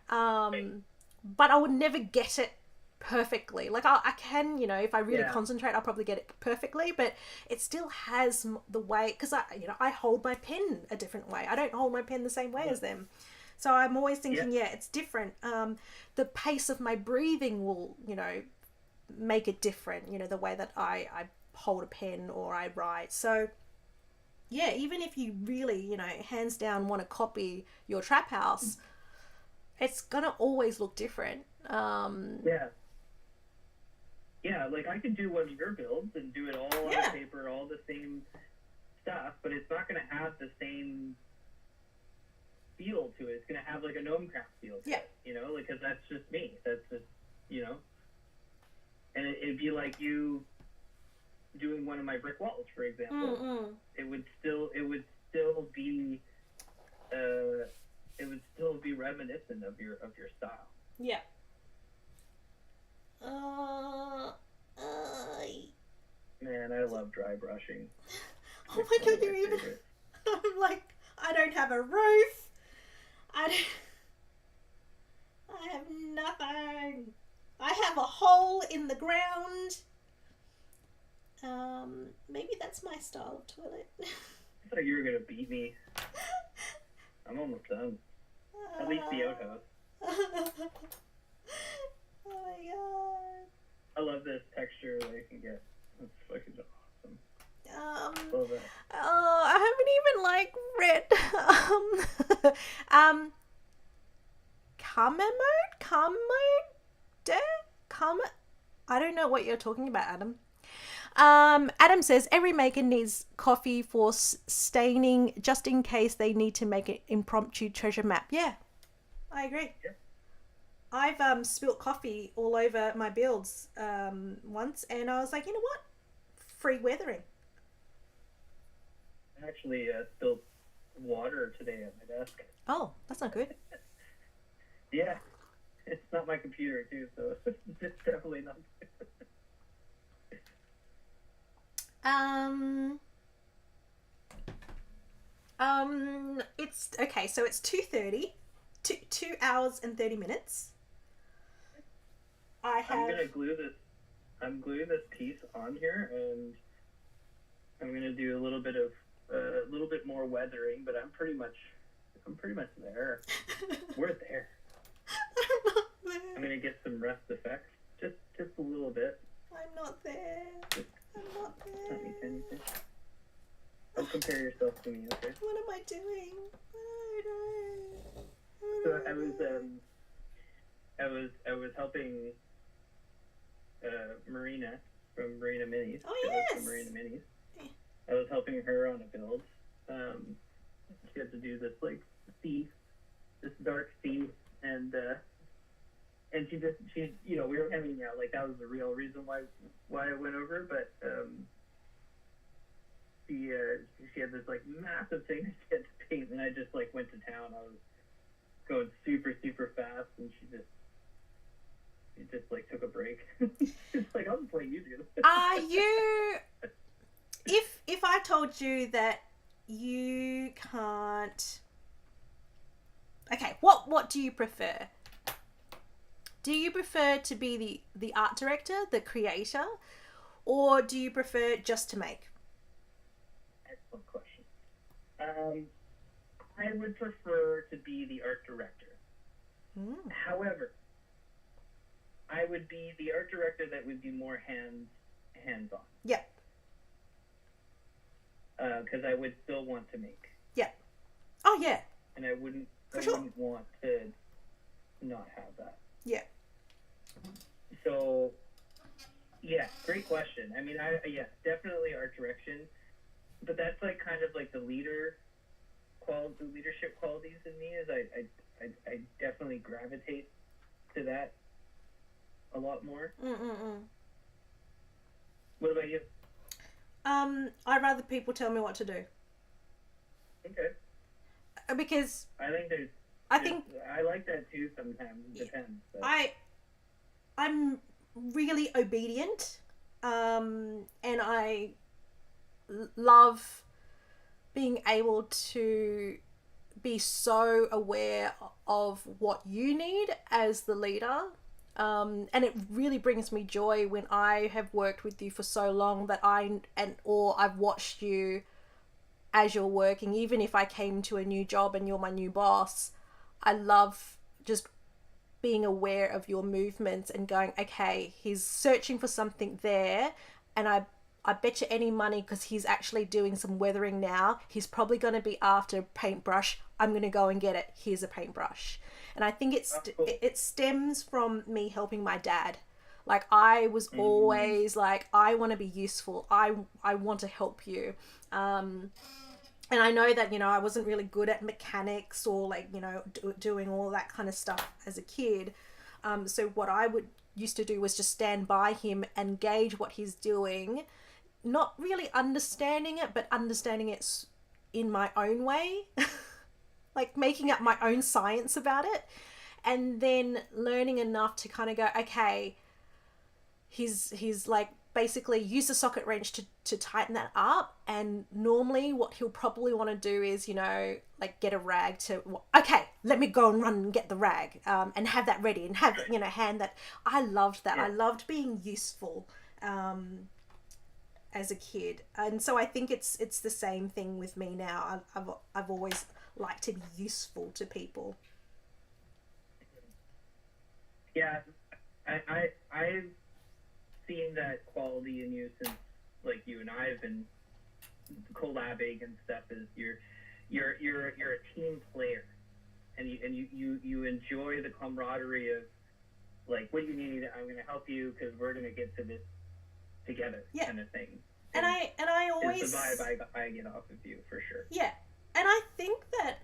But I would never get it perfectly. Like, I can, if I really concentrate, I'll probably get it perfectly, but it still has the way, because I hold my pen a different way. I don't hold my pen the same way as them. So I'm always thinking, it's different. The pace of my breathing will, make it different, the way that I hold a pen or I write. So yeah, even if you really, hands down want to copy your trap house, it's gonna always look different. Yeah, like, I could do one of your builds and do it all on paper, all the same stuff, but it's not going to have the same feel to it. It's gonna have like a gnome craft feel to it, you know, because that's just me. That's just, you know, and it'd be like you doing one of my brick walls, for example. It would still be reminiscent of your style. Yeah. Man, I love dry brushing. Oh my god, you're even. I'm like, I don't have a roof. I have nothing. I have a hole in the ground. Maybe that's my style of toilet. I thought you were gonna beat me. I'm almost done. At least the outhouse. Oh my god. I love this texture that you can get. It's fucking awesome. Love that. Oh, I haven't even read Karma mode? I don't know what you're talking about, Adam. Adam says every maker needs coffee for staining just in case they need to make an impromptu treasure map. Yeah, I agree. Yeah. I've spilt coffee all over my builds once, and I was like, you know what? Free weathering. I actually spilled water today at my desk. Oh, that's not good. Yeah. It's not my computer, too, so it's definitely not good. It's okay, so it's 2:30, 2 hours and 30 minutes. I'm gluing this piece on here, and I'm gonna do a little bit more weathering, but I'm pretty much there. We're there. I'm not there. I'm gonna get some rust effects, just a little bit. I'm not there. I'm not there. Anything. Don't compare yourself to me, okay? What am I doing? I don't know. So I was helping Marina from Marina Minis. Oh, She yes. From Marina Minis. I was helping her on a build. She had to do this this dark sea, and she you know, we were hemming out, like that was the real reason why I went over, but she had this like massive thing that she had to paint, and I just like went to town. I was going super fast, and she just like took a break. She's like, I'll just let you do this. Are you? If I told you that you can't. Okay, what do you prefer? Do you prefer to be the art director, the creator, or do you prefer just to make? Excellent question. I would prefer to be the art director. However, I would be the art director that would be more hands-on. Yeah. Because I would still want to make. Yeah. Oh yeah. And I wouldn't want to not have that. Yeah. So, yeah, great question. I mean, definitely art direction, but that's like kind of like the leadership qualities in me. Is I definitely gravitate to that a lot more. What about you? I'd rather people tell me what to do. Okay. Because I think I like that too sometimes. It depends. But. I'm really obedient, and I love being able to be so aware of what you need as the leader. And it really brings me joy when I have worked with you for so long that I've watched you as you're working. Even if I came to a new job and you're my new boss, I love just being aware of your movements and going, okay, he's searching for something there, and I bet you any money, because he's actually doing some weathering now, he's probably going to be after a paintbrush. I'm going to go and get it. Here's a paintbrush. And I think it stems from me helping my dad. Like, I was always like, I want to be useful. I want to help you. And And I know that, I wasn't really good at mechanics or like, doing all that kind of stuff as a kid. So what I would used to do was just stand by him and gauge what he's doing, not really understanding it, but understanding it in my own way, like making up my own science about it, and then learning enough to kind of go, okay, he's like basically use the socket wrench to tighten that up, and normally what he'll probably want to do is, like get a rag to, okay, let me go and run and get the rag, and have that ready and have, hand that. I loved that. Yeah. I loved being useful as a kid, and so I think it's the same thing with me now. I've always liked to be useful to people. Yeah, I've seen that quality in you since, like, you and I have been collabing and stuff. Is you're a team player, and you enjoy the camaraderie of, like, what do you need? I'm going to help you because we're going to get to this together, yeah, kind of thing. And I always, is the vibe I get off of you, for sure. Yeah, and I think that,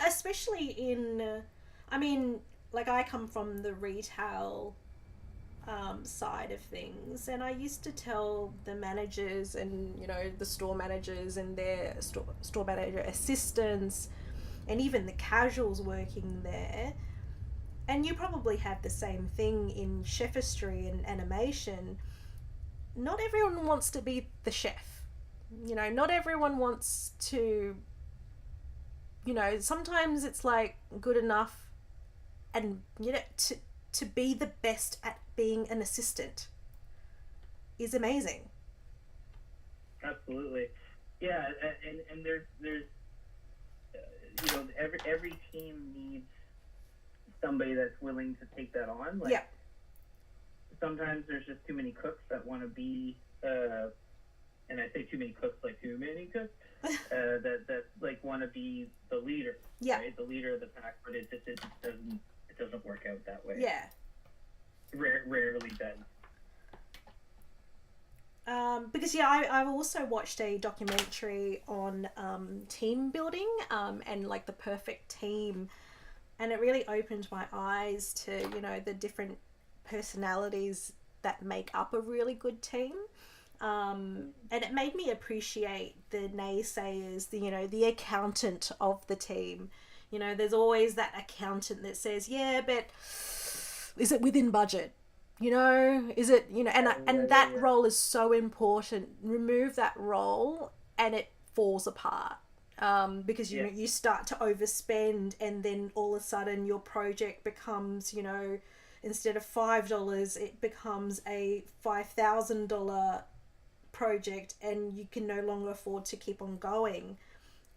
especially in, I mean, like, I come from the retail side of things, and I used to tell the managers and, the store managers and their store manager assistants, and even the casuals working there, and you probably have the same thing in chefistry and animation. Not everyone wants to be the chef. Not everyone wants to, sometimes it's like good enough and, to be the best at being an assistant is amazing. Absolutely. Yeah, and there's every team needs somebody that's willing to take that on. Like, yeah. Sometimes there's just too many cooks that want to be, and I say too many cooks, like too many cooks, that like want to be the leader, yeah, right? The leader of the pack, but it doesn't work out that way. Yeah. Rarely does. Because I've also watched a documentary on team building and like the perfect team, and it really opened my eyes to the different personalities that make up a really good team, and it made me appreciate the naysayers, the accountant of the team. There's always that accountant that says, yeah, but is it within budget? Is it, and that role is so important. Remove that role and it falls apart, because, you start to overspend, and then all of a sudden your project becomes, instead of $5, it becomes a $5,000 project, and you can no longer afford to keep on going.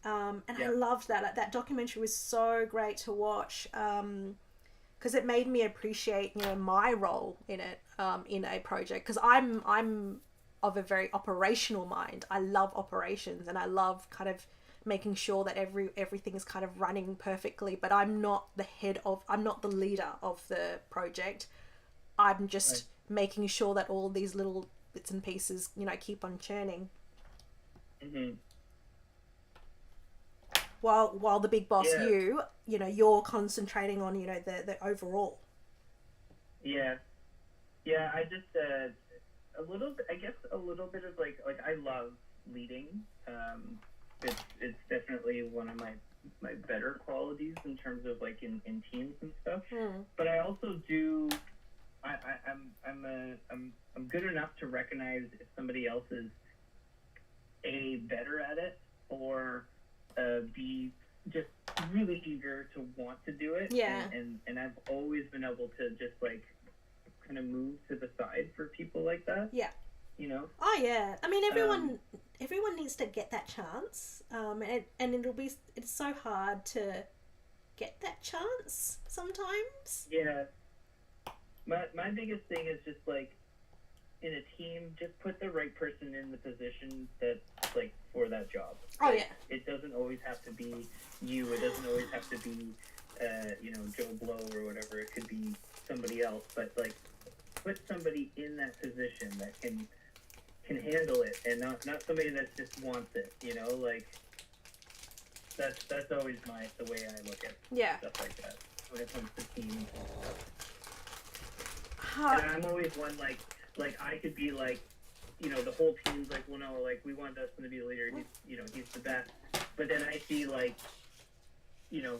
And I loved that. Like, that documentary was so great to watch, because it made me appreciate, my role in it, in a project. Because I'm of a very operational mind. I love operations, and I love kind of making sure that everything is kind of running perfectly. But I'm not the leader of the project. I'm just making sure that all these little bits and pieces, keep on churning. Mm-hmm. While the big boss, you're concentrating on, the overall. Yeah. Yeah, I just, a little bit of like I love leading. It's definitely one of my better qualities in terms of like in teams and stuff. But I also do, I'm good enough to recognize if somebody else is better at it, or be just really eager to want to do it. Yeah. And I've always been able to just like kind of move to the side for people like that. Yeah. Oh yeah. I mean, everyone needs to get that chance. And it's so hard to get that chance sometimes. Yeah. My biggest thing is just like, in a team, just put the right person in the position that, like, for that job. Oh, yeah. It doesn't always have to be you. It doesn't always have to be, Joe Blow or whatever. It could be somebody else. But, like, put somebody in that position that can handle it, and not somebody that just wants it, like, That's always the way I look at Yeah. stuff like that when it comes to teams. Huh. And I'm always one like I could be like, you know, the whole team's like, well, no, like we want Dustin to be the leader. He's the best. But then I see like, you know,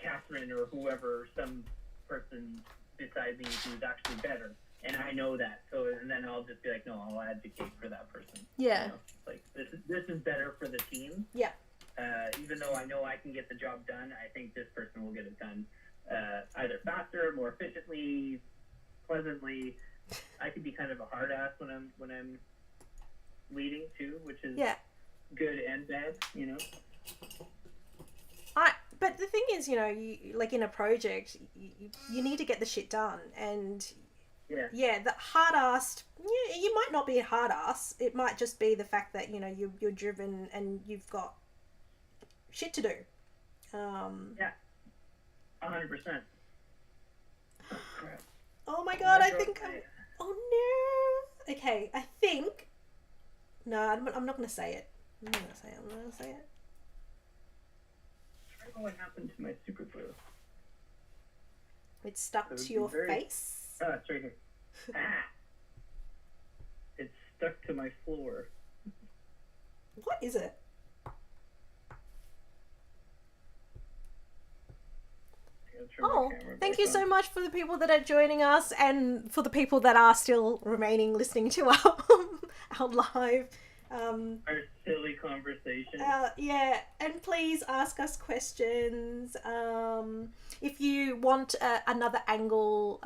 Catherine or whoever, some person beside me who's actually better, and I know that. So and then I'll just be like, no, I'll advocate for that person. Yeah. You know? Like this is better for the team. Yeah. Even though I know I can get the job done, I think this person will get it done either faster, more efficiently, pleasantly. I can be kind of a hard ass when I'm leading too, which is good and bad, you know. But the thing is, you know, you like in a project, you need to get the shit done, and the hard ass. Yeah, you might not be a hard ass. It might just be the fact that you know you're driven and you've got shit to do. 100%. Oh crap. Oh my god, I think oh no. Okay, I think. No, I'm not going to say it. I'm not going to say it. I'm not going to say it. I don't know what happened to my super glue. It's stuck to your face. Ah, it's right here. It's stuck to my floor. What is it? Oh, thank you so much for the people that are joining us and for the people that are still remaining listening to our live. Our silly conversation. Yeah, and please ask us questions. If you want another angle,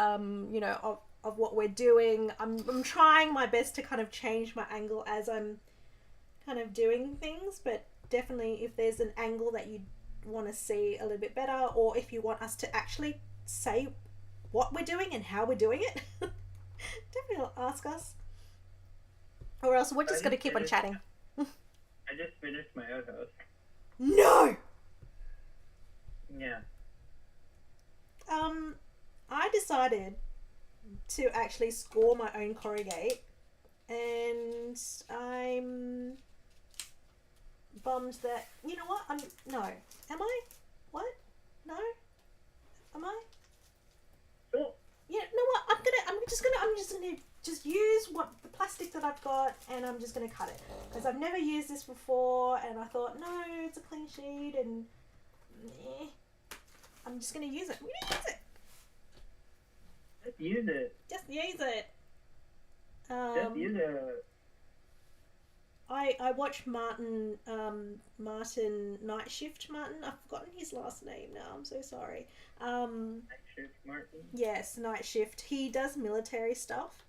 you know, of what we're doing, I'm trying my best to kind of change my angle as I'm kind of doing things, but definitely if there's an angle that you want to see a little bit better, or if you want us to actually say what we're doing and how we're doing it, definitely ask us, or else we're just going to keep on chatting. I just finished my outhouse. No! Yeah. I decided to actually score my own corrugate, and I'm bummed that, you know what, am I? What? No? Am I? Oh. Yeah, no what, I'm just gonna use the plastic that I've got, and I'm just gonna cut it, because I've never used this before, and I thought, no, it's a clean sheet, and I'm just gonna use it. I'm gonna use it. Just use it. Just use it. Just use it. I watched Martin Night Shift Martin. I've forgotten his last name now. I'm so sorry. Night Shift Martin. Yes, Night Shift. He does military stuff.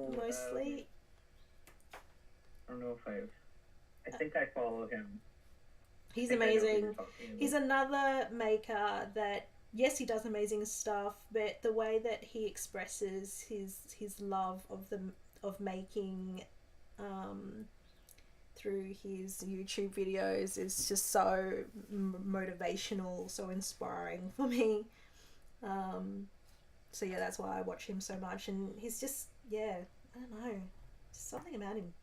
Mostly. I don't know if I think I follow him. He's amazing. He's another maker that, yes, he does amazing stuff, but the way that he expresses his love of making through his YouTube videos is just so motivational, so inspiring for me. So yeah, that's why I watch him so much, and he's just, I don't know, just something about him.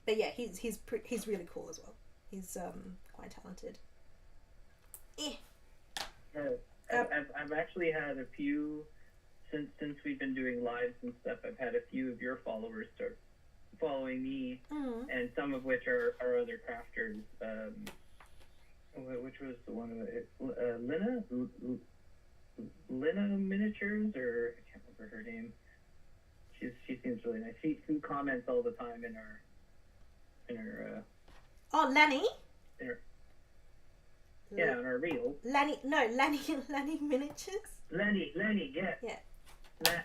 But yeah, he's really cool as well. He's quite talented. I've actually had a few since we've been doing lives and stuff. I've had a few of your followers start following me, and some of which are other crafters. Which was the one Lina Miniatures, or I can't remember her name. She seems really nice. She comments all the time in our Lanny. Yeah, on our reels. Lanny Miniatures. Lanny, yeah. Yeah.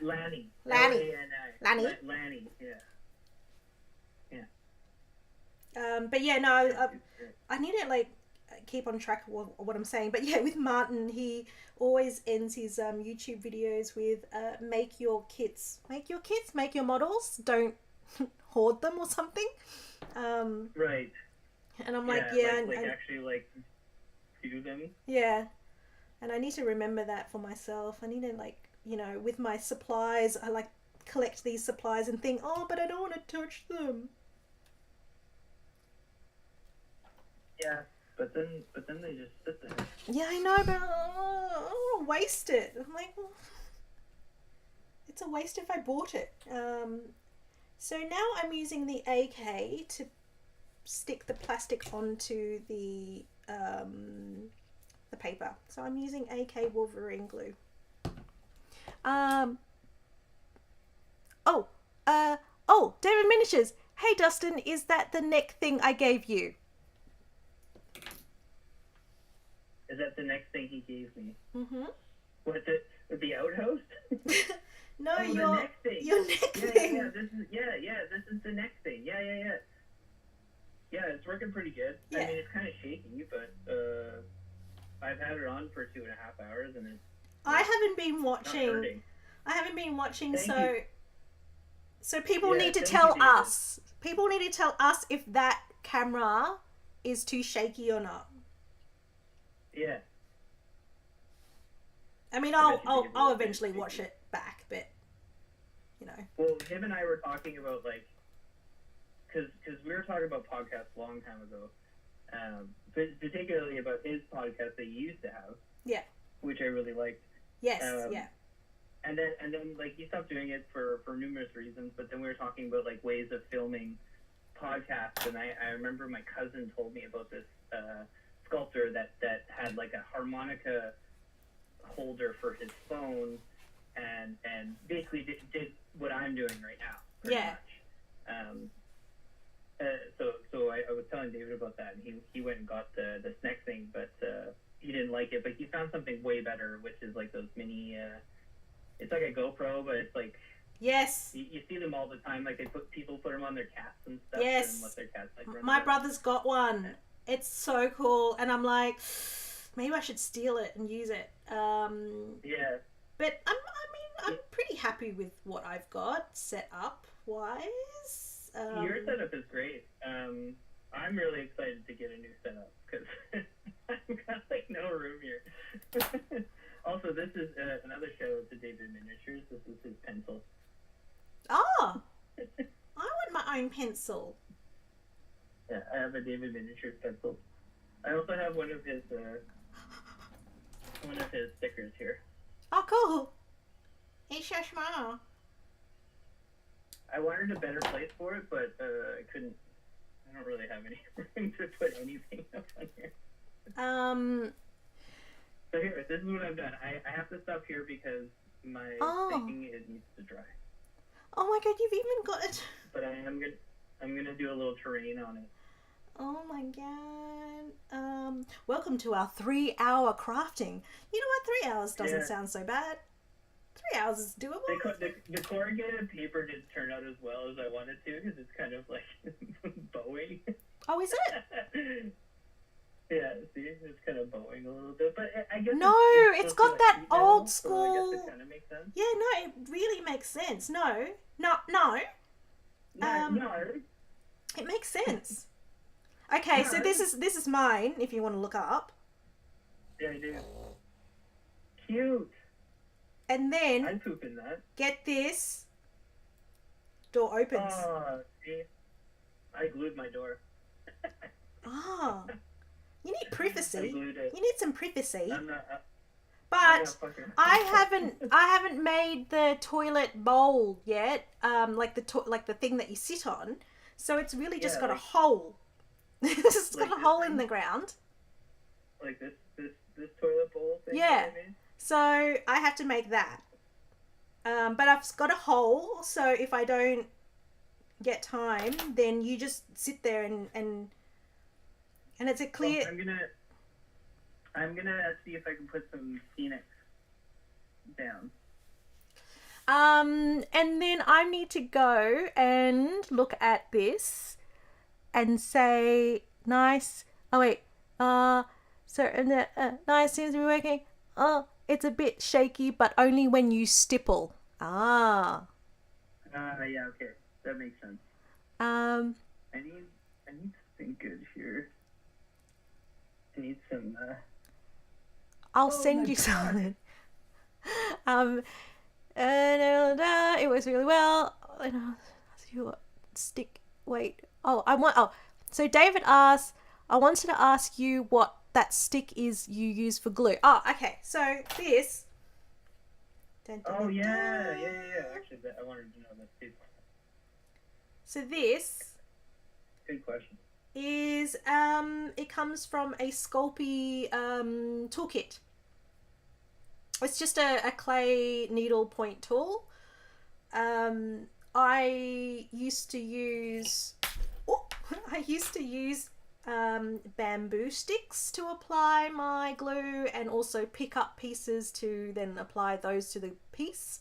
Lanny. Lanny, yeah. But yeah, no, I need to like keep on track of what I'm saying. But yeah, with Martin, he always ends his YouTube videos with make your kits, make your models, don't hoard them or something. Right. And I'm like, actually do them. Yeah. And I need to remember that for myself. I need to, like, you know, with my supplies, I like collect these supplies and think, oh, but I don't want to touch them. Yeah, but then they just sit there. Yeah, I know, but I don't want to waste it. I'm like, well, it's a waste if I bought it. So now I'm using the AK to stick the plastic onto the paper. So I'm using AK Wolverine glue. David Miniatures. Hey Dustin, is that the neck thing I gave you? Is that the next thing he gave me? Mm-hmm. What, the outhouse? No, oh, your the next thing. Your neck yeah, thing. This is the next thing. Yeah. Yeah, it's working pretty good. Yeah. I mean, it's kind of shaky, but I've had it on for 2.5 hours, and it's I haven't been watching. not hurting. I haven't been watching, Thank so you. so people Yeah, need to thank tell you, David. us. People need to tell us if that camera is too shaky or not. Yeah. I mean, I bet you I'll David will say eventually it's watch shaky. it back, but you know. Well, him and I were talking about, like, because we were talking about podcasts a long time ago, but particularly about his podcast that he used to have. Yeah. Which I really liked. Yes. Um, Yeah. And then like he stopped doing it for numerous reasons. But then we were talking about like ways of filming podcasts, and I remember my cousin told me about this sculptor that had like a harmonica holder for his phone, and basically did what I'm doing right now. Pretty Yeah. Much. So I was telling David about that, and he went and got this next thing, but he didn't like it. But he found something way better, which is like those mini. It's like a GoPro, but it's like Yes. you see them all the time. Like people put them on their cats and stuff. Yes. And let their cats like run My around. brother's got one. It's so cool, and I'm like, maybe I should steal it and use it. Yeah. But I'm pretty happy with what I've got set up wise. Your setup is great. I'm really excited to get a new setup because I've got like no room here. Also, this is another shout out to David Miniatures. This is his pencil. Oh, I want my own pencil. Yeah, I have a David Miniatures pencil. I also have one of his stickers here. Oh, cool. It's so small. I wanted a better place for it, but I couldn't. I don't really have any room to put anything up on here. So here, this is what I've done. I have to stop here because my thinking it needs to dry. Oh my god, you've even got it. But I'm gonna do a little terrain on it. Oh my god. Welcome to our 3-hour crafting. You know what? 3 hours doesn't sound so bad. 3 hours is doable. The corrugated paper didn't turn out as well as I wanted to because it's kind of like bowing. Oh, is it? Yeah, see, it's kind of bowing a little bit, but I guess No, it's got supposed to, that like, sheet old metal, school. So I guess it kind of makes sense. Yeah, no, it really makes sense. No. No. It makes sense. Okay, so No. this is mine. If you want to look up, Yeah, I do. Cute. and then I'd poop in that. get this. Door opens. Oh, see? I glued my door. Ah, you need I privacy. glued it. You need some privacy. I'm not But fucking... I haven't made the toilet bowl yet. Like the thing that you sit on. So it's really just got a hole. It's Like got a this hole in thing? the ground. Like this toilet bowl thing? Yeah. You know what I mean? So I have to make that. But I've got a hole, so if I don't get time, then you just sit there and it's a clear. Well, I'm gonna see if I can put some Phoenix down. And then I need to go and look at this and say nice. Oh wait. Nice seems to be working. Oh, it's a bit shaky, but only when you stipple. Ah. Yeah, okay, that makes sense. I need something good here. I need some. I'll send you something. It works really well. See what stick. Wait. So David asks, I wanted to ask you what that stick is you use for glue. Oh, okay. So this. Dun, dun, Oh dun, yeah, dun. Actually, I wanted to know this too. So this Good question. is it comes from a Sculpey toolkit. It's just a clay needle point tool. I used to use I used to use bamboo sticks to apply my glue, and also pick up pieces to then apply those to the piece.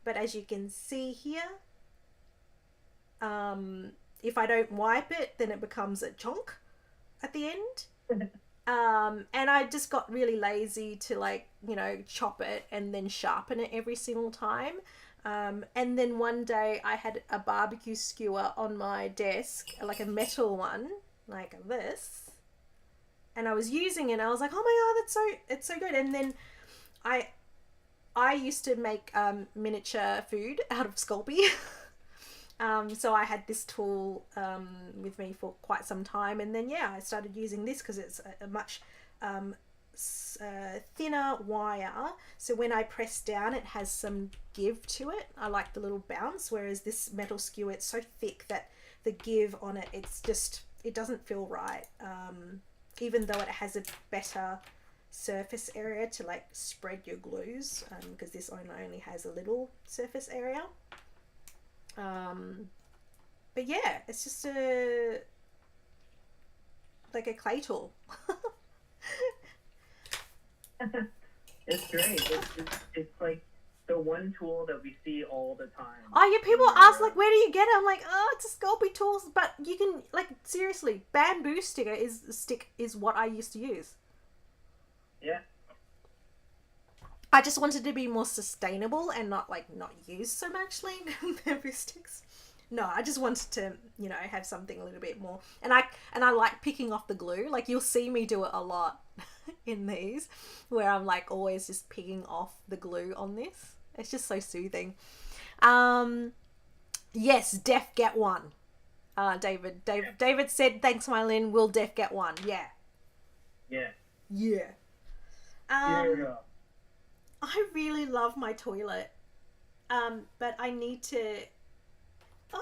But as you can see here, if I don't wipe it, then it becomes a chunk at the end. And I just got really lazy to, like, you know, chop it and then sharpen it every single time. And then one day I had a barbecue skewer on my desk, like a metal one, like this. And I was using it and I was like, oh my god, it's so good. And then I used to make miniature food out of Sculpey. So I had this tool with me for quite some time, and then I started using this because it's a much thinner wire. So when I press down, it has some give to it. I like the little bounce, whereas this metal skewer, it's so thick that the give on it, it doesn't feel right. Even though it has a better surface area to, like, spread your glues, because this one only has a little surface area. But yeah, it's just like a clay tool. It's great. It's like the one tool that we see all the time. Oh yeah, people ask, like, where do you get it? I'm like, oh, it's a Sculpey tools, but you can, like, seriously, bamboo stick is what I used to use. Yeah. I just wanted to be more sustainable and not use so much like bamboo sticks. No, I just wanted to, you know, have something a little bit more. And I like picking off the glue. Like, you'll see me do it a lot in these, where I'm, like, always just picking off the glue on this. It's just so soothing. Yes, def get one. David said, thanks, Mylyn. We'll def get one. Yeah. Yeah. Yeah. Yeah. I really love my toilet, but I need to. I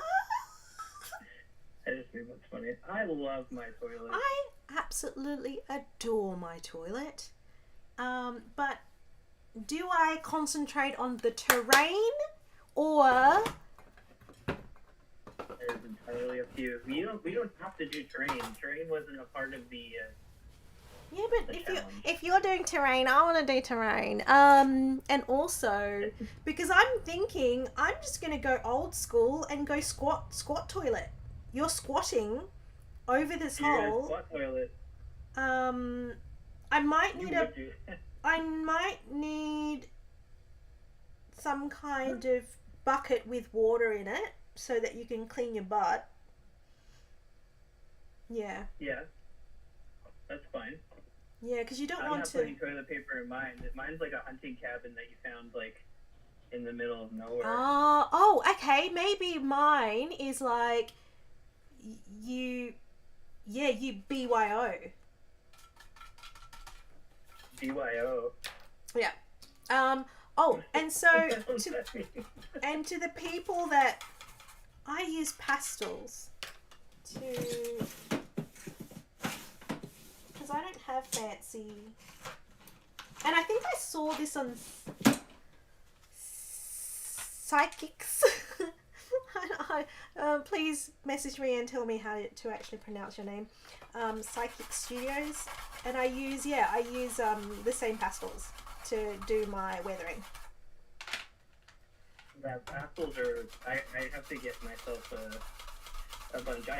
just think that's funny. I love my toilet. I absolutely adore my toilet, but do I concentrate on the terrain, or? It is entirely up to you. We don't have to do terrain. Terrain wasn't a part of the. Yeah, but if you're doing terrain, I want to do terrain. And also, because I'm thinking I'm just gonna go old school and go squat toilet. You're squatting over this hole. Squat toilet. I might need some kind of bucket with water in it so that you can clean your butt. Yeah. Yeah. That's fine. Yeah, because you don't I'm want not to. putting toilet paper in mine. Mine's like a hunting cabin that you found, like, in the middle of nowhere. Oh, okay. Maybe mine is like you BYO. BYO. Yeah. And so to the people that I use pastels to, because I don't have fancy, and I think I saw this on Psychics. Please message me and tell me how to actually pronounce your name. Psychic Studios, and I use the same pastels to do my weathering. Yeah, pastels are. I have to get myself a bunch. I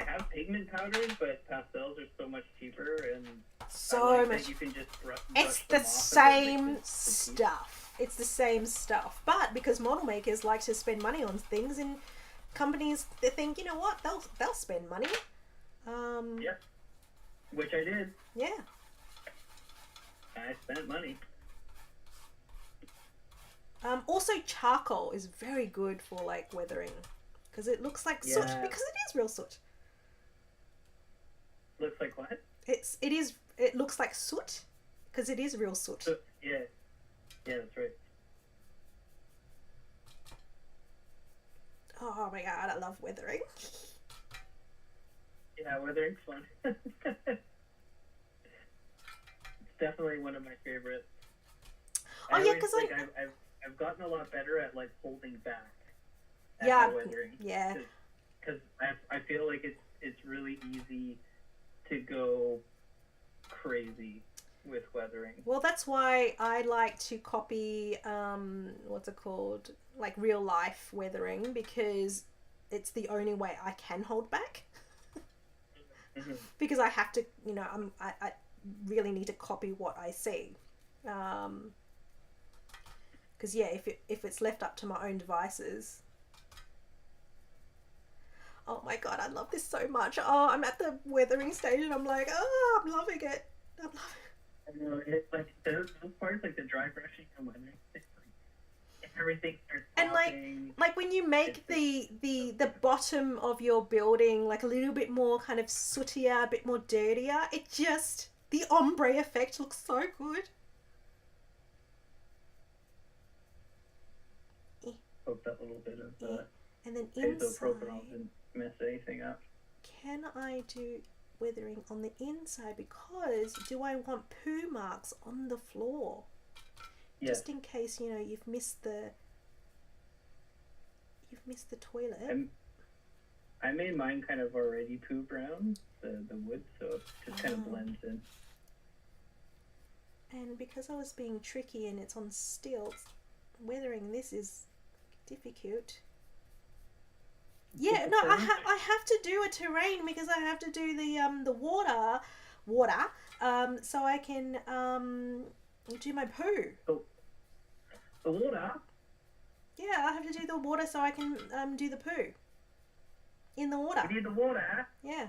have pigment powders, but pastels are so much cheaper, and so much. You can just brush it's the them off same stuff. It's the same stuff, but because model makers like to spend money on things, and companies, they think, you know what, they'll spend money. Yeah, which I did. Yeah. I spent money. Also, charcoal is very good for, like, weathering, because it looks like soot, because it is real soot. Looks like what? It looks like soot because it is real soot. So, yeah, that's right. Oh my god, I love weathering. Yeah, weathering's fun. It's definitely one of my favorites. Oh yeah, because I've gotten a lot better at like holding back. Yeah, my weathering. Yeah. Because I feel like it's really easy to go crazy with weathering. Well, that's why I like to copy what's it called, like real life weathering, because it's the only way I can hold back. Mm-hmm. Because I have to, I really need to copy what I see. Because yeah, if it's left up to my own devices. Oh my god, I love this so much. Oh, I'm at the weathering stage and I'm like, oh, I'm loving it. I'm loving it. I know, it's like those parts, like the dry brushing and weathering, it's like everything starts popping. And like when you make the bottom of your building like a little bit more kind of sootier, a bit more dirtier, it just, the ombre effect looks so good. Hope that little bit of and then isopropyl inside, didn't mess anything up. can I do weathering on the inside, because do I want poo marks on the floor? Yes. Just in case, you've missed the toilet. I made mine kind of already poo brown, the wood, so it just kind of blends in. And because I was being tricky and it's on stilts, weathering this is difficult. Yeah, no, I have to do a terrain because I have to do the water, so I can do my poo. Oh, the water? Yeah, I have to do the water so I can do the poo in the water. You need the water? Yeah.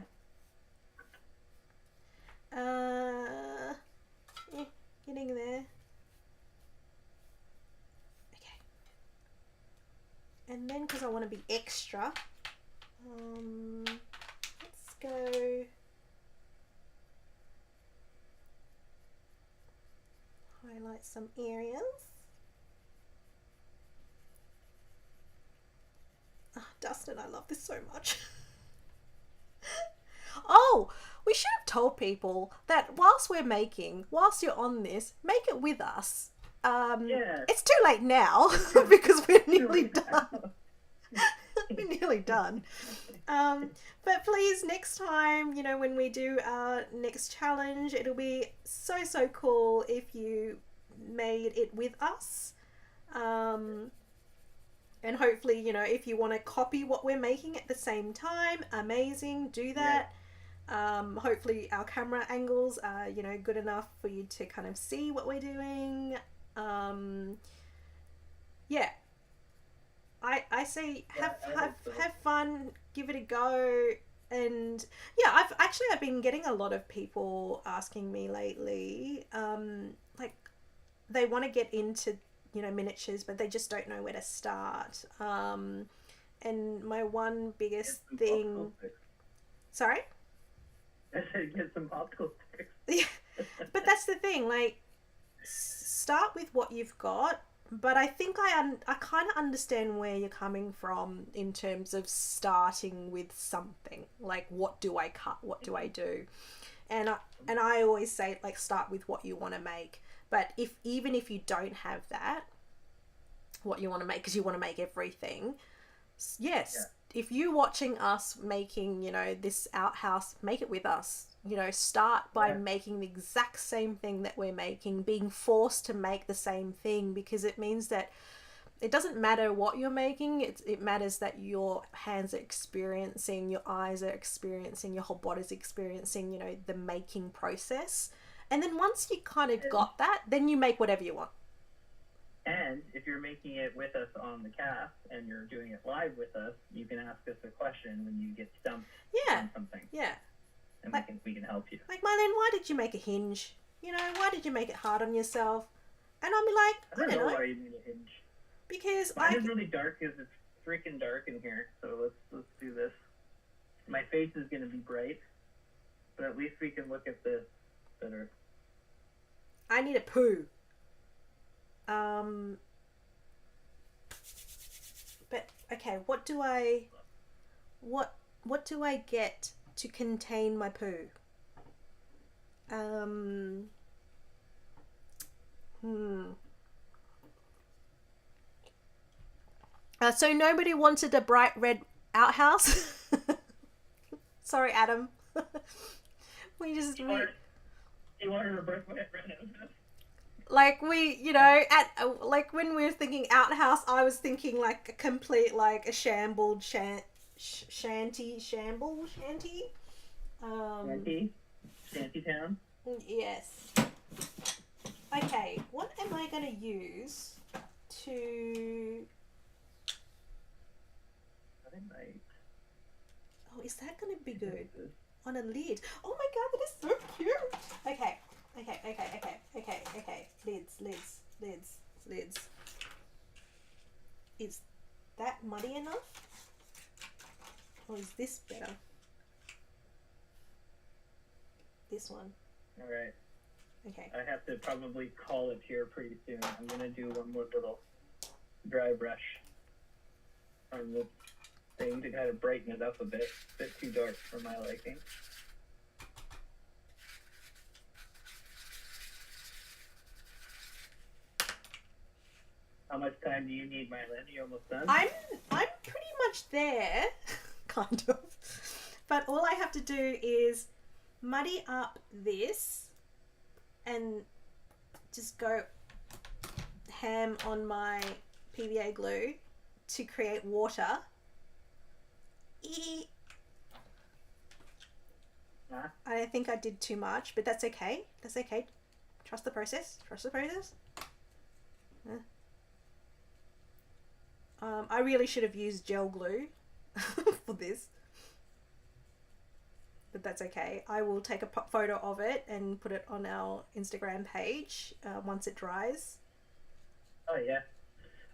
Getting there. Okay. And then, because I want to be extra, let's go highlight some areas. Oh, Dustin, I love this so much. Oh, we should have told people that whilst you're on this, make it with us. Yeah. It's too late now because we're nearly done. We're nearly done. But please, next time, when we do our next challenge, it'll be so, so cool if you made it with us. And hopefully, if you want to copy what we're making at the same time, amazing, do that. Yeah. Hopefully our camera angles are, good enough for you to kind of see what we're doing. Yeah. I say have fun, give it a go. And yeah, I've been getting a lot of people asking me lately, like they want to get into miniatures, but they just don't know where to start. And my one biggest thing. Sorry? I said get some popsicle sticks. Yeah, but that's the thing. Like, start with what you've got. But I think I kind of understand where you're coming from in terms of starting with something. Like, what do I cut? What do I do? And I always say, like, start with what you want to make. But even if you don't have that, what you want to make, because you want to make everything, yes. Yeah. If you're watching us making, this outhouse, make it with us. Start by making the exact same thing that we're making, being forced to make the same thing, because it means that it doesn't matter what you're making. It matters that your hands are experiencing, your eyes are experiencing, your whole body's experiencing, the making process. And then once you kind of got that, then you make whatever you want. And if you're making it with us on the cast and you're doing it live with us, you can ask us a question when you get stumped on something. Yeah. And we can help you. Like, Mylyn, why did you make a hinge? Why did you make it hard on yourself? And I'll be like, I don't know why you made a hinge. Because mine is really dark because it's freaking dark in here. So let's do this. My face is going to be bright. but at least we can look at this better. I need a poo. But okay, what do I get to contain my poo? So nobody wanted a bright red outhouse. Sorry, Adam. we You wanted a brick red outhouse? Like like when we were thinking outhouse, I was thinking like a complete like a shambled shanty. Shanty town. Yes. Okay, what am I going to use to? I might. Oh, is that going to be good on a lid? Oh my god, that is so cute. Okay. Lids. Is that muddy enough? Or is this better? This one. Alright. Okay. I have to probably call it here pretty soon. I'm going to do one more little dry brush on the thing to kind of brighten it up a bit. A bit too dark for my liking. How much time do you need, Mylyn? Are you almost done? I'm pretty much there, kind of. But all I have to do is muddy up this and just go ham on my PVA glue to create water. I think I did too much, but that's okay. That's okay. Trust the process. I really should have used gel glue for this. But that's okay. I will take a photo of it and put it on our Instagram page once it dries. Oh, yeah.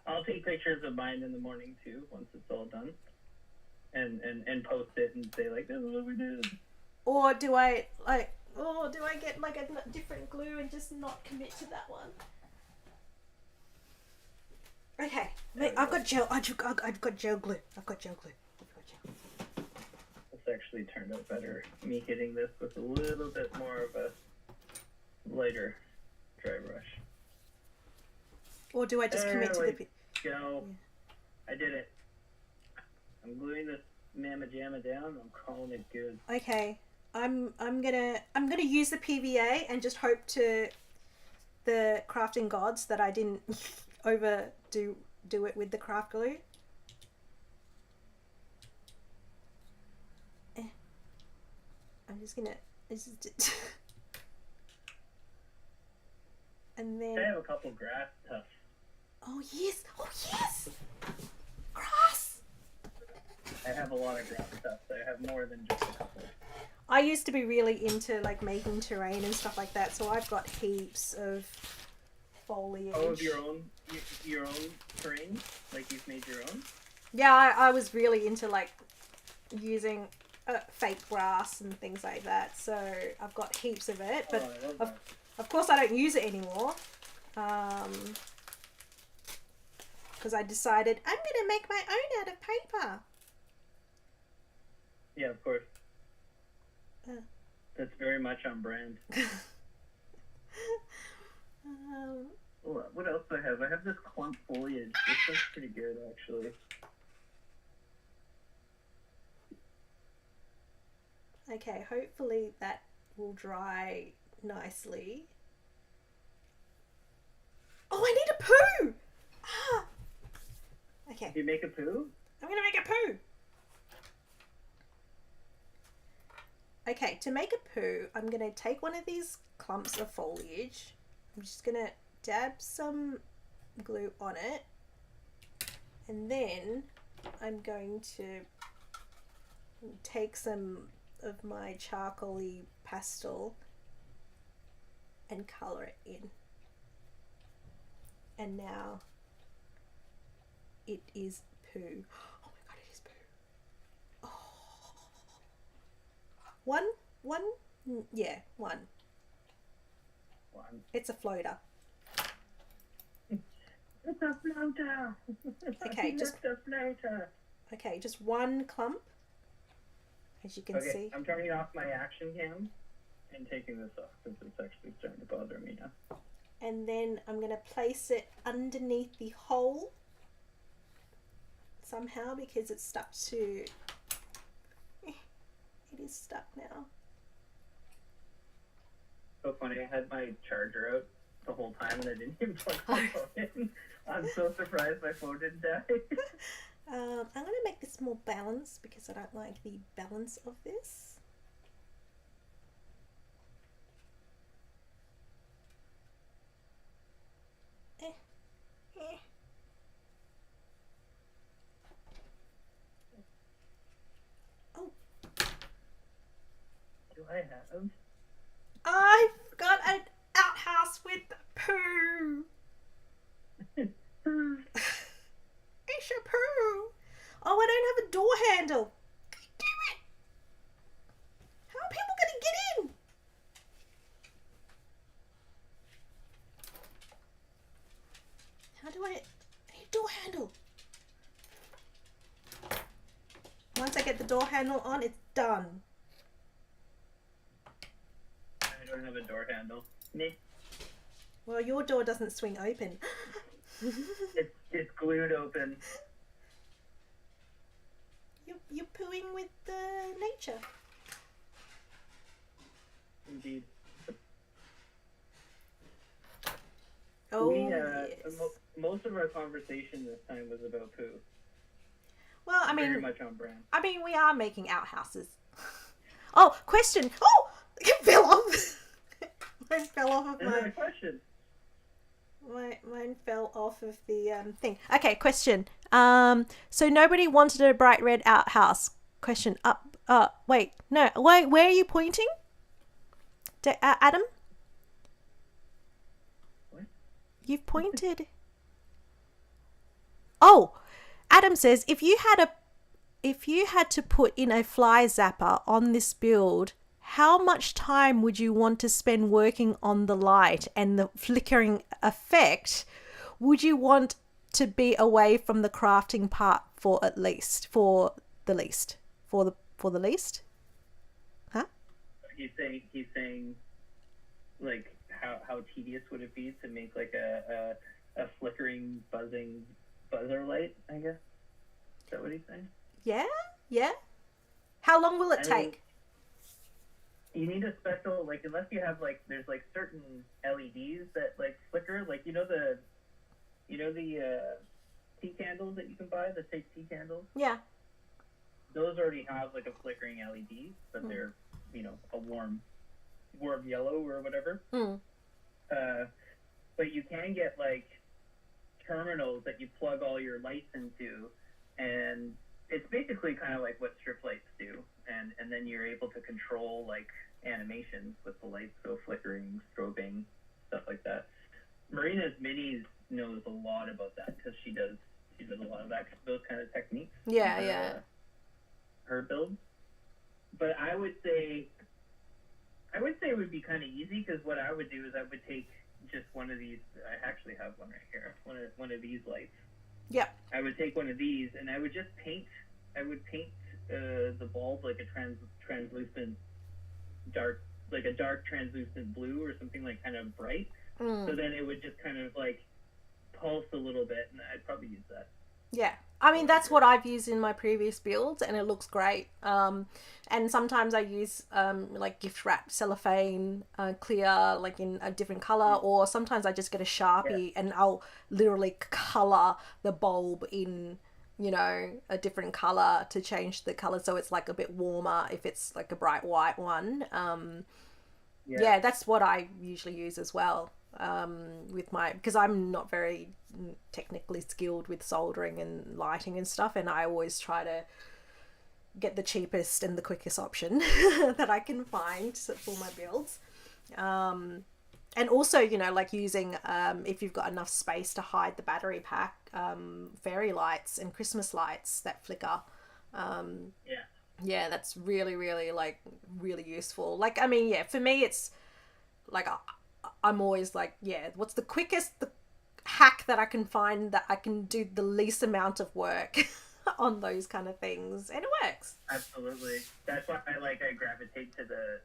I'll take pictures of mine in the morning, too, once it's all done. And post it and say, like, this is what we did. Or do I get like a different glue and just not commit to that one? Okay, I've got gel glue. This actually turned out better. Me hitting this with a little bit more of a lighter dry brush. Or do I just commit to the... Go. Yeah. I did it. I'm gluing this mamma jamma down. I'm calling it good. Okay, I'm gonna use the PVA and just hope to the crafting gods that I didn't overdo it with the craft glue. I'm just gonna and then I have a couple grass tufts. Oh yes! Grass! I have a lot of grass tufts. I have more than just a couple. I used to be really into like making terrain and stuff like that, so I've got heaps of foliage. Oh, of your own terrain? Like you've made your own? Yeah, I was really into like using fake grass and things like that, so I've got heaps of it, but of course I don't use it anymore. Because I decided I'm going to make my own out of paper. Yeah, of course. That's very much on brand. What else do I have? I have this clump foliage. This looks pretty good, actually. Okay, hopefully that will dry nicely. Oh, I need a poo! Ah! Okay. You make a poo? I'm going to make a poo! Okay, to make a poo, I'm going to take one of these clumps of foliage. I'm just going to dab some glue on it. And then I'm going to take some of my charcoaly pastel and colour it in. And now it is poo. Oh my god, it is poo. Oh. One Yeah, one. One. It's a floater. It's a floater. Okay, just a floater. okay, just one clump, as you can see. I'm turning off my action cam and taking this off because it's actually starting to bother me now. And then I'm going to place it underneath the hole somehow because it's stuck to... It is stuck now. So funny, I had my charger out the whole time and I didn't even plug my phone in. I'm so surprised my phone didn't die. I'm going to make this more balanced because I don't like the balance of this. Oh. Do I have? I've got an outhouse with poo. It's a poo. Oh, I don't have a door handle. God damn it. How are people going to get in? How do I... A door handle. Once I get the door handle on, it's done. I don't have a door handle. Me. Well, your door doesn't swing open. It's glued open. You're pooing with nature. Indeed. Oh, yes. yes. Most of our conversation this time was about poo. Well, I Very mean, much on brand. we are making outhouses. Oh, question. Oh, it fell off. Mine fell off of Is that a question? Mine fell off of the thing. Okay, question. So nobody wanted a bright red outhouse. Question. Wait, no. Wait, where are you pointing? Adam? What? You've pointed. Oh, Adam says if you had to put in a fly zapper on this build, how much time would you want to spend working on the light and the flickering effect? Would you want to be away from the crafting part for the least? Huh? He's saying like how tedious would it be to make like a flickering buzzing buzzer light, I guess. Is that what he's saying? Yeah. How long will it take? You need a special, like, unless you have like there's like certain LEDs that like flicker, like you know the tea candles that you can buy, the fake tea candles. Yeah. Those already have like a flickering LED, but they're a warm yellow or whatever. But you can get like terminals that you plug all your lights into, and it's basically kind of like what strip lights do, and then you're able to control like animations with the lights, so flickering, strobing, stuff like that. Marina's Minis knows a lot about that because she does a lot of those kind of techniques. Yeah. Her build. But I would say it would be kind of easy because what I would do is I would take just one of these. I actually have one right here. One of these lights. Yep. I would take one of these and I would just paint. I would paint the bulb like a translucent dark, like a dark translucent blue or something like kind of bright. So then it would just kind of like pulse a little bit, and I'd probably use that. Yeah. I mean, that's what I've used in my previous builds, and it looks great. And sometimes I use like gift wrap cellophane, clear, like in a different color, or sometimes I just get a Sharpie and I'll literally color the bulb in, a different color to change the color so it's like a bit warmer if it's like a bright white one. Yeah, that's what I usually use as well. Because I'm not very technically skilled with soldering and lighting and stuff, and I always try to get the cheapest and the quickest option that I can find for my builds. And also, like using, if you've got enough space to hide the battery pack, fairy lights and Christmas lights that flicker. Yeah, that's really, really like really useful. Like, I mean, yeah, for me, it's like I'm always like, yeah, what's the quickest hack that I can find that I can do the least amount of work on those kind of things, and it works. Absolutely. That's why I gravitate to that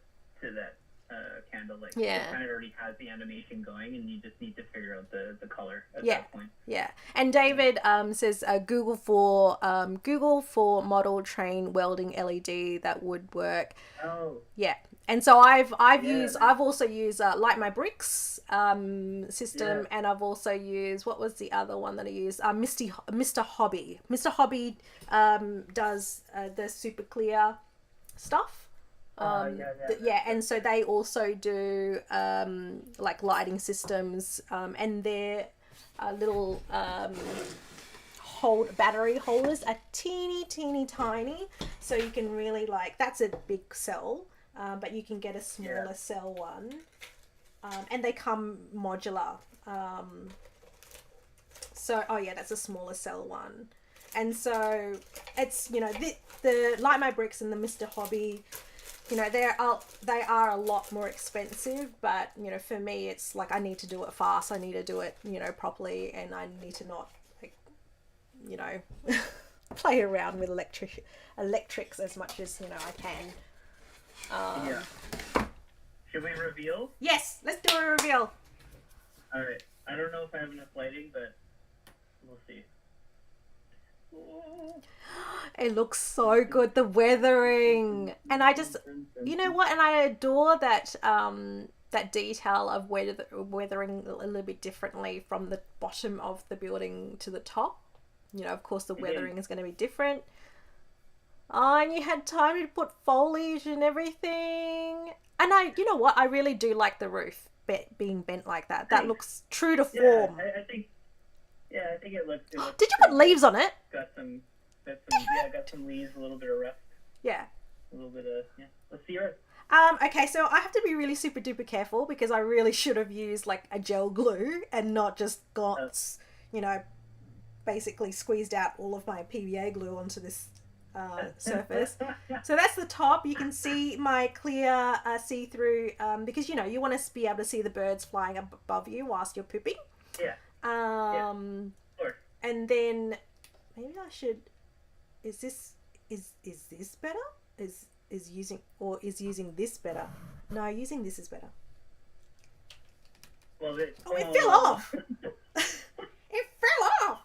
candle. Like it Yeah. kind of already has the animation going, and you just need to figure out the color at Yeah, that point. yeah. And David says Google for model train welding LED that would work. Oh, Yeah, and so yeah, I've also used Light My Bricks yeah. system, and I've also used, what was the other one that I used? Mr. Hobby. Mr. Hobby does the super clear stuff. Yeah, and so they also do like lighting systems, and their little battery holders are teeny tiny, so you can really like, that's a big cell, but you can get a smaller cell one, and they come modular. So oh yeah, that's a smaller cell one. And so it's, the Light My Bricks and the Mr. Hobby, they are a lot more expensive, but for me it's like I need to do it fast, I need to do it properly, and I need to not like play around with electrics as much as I can. Yeah. Should we reveal? Yes, let's do a reveal. All right. I don't know if I have enough lighting, but we'll see. It looks so good, the weathering, and I just, you know what, and I adore that that detail of weathering a little bit differently from the bottom of the building to the top. Of course the weathering is going to be different. Oh, and you had time to put foliage and everything. And you know what, I really do like the roof being bent like that. That looks true to form. I think. Yeah, I think it looks. Did you put leaves on it? Got some leaves, a little bit of rust. Yeah. A little bit of Let's see yours. Okay, so I have to be really super duper careful because I really should have used like a gel glue and not just got, basically squeezed out all of my PVA glue onto this surface. So that's the top. You can see my clear see-through, because you want to be able to see the birds flying up above you whilst you're pooping. Yeah. And then maybe I should. Is this better? Is using this better? No, using this is better. Well, it fell off. It fell off.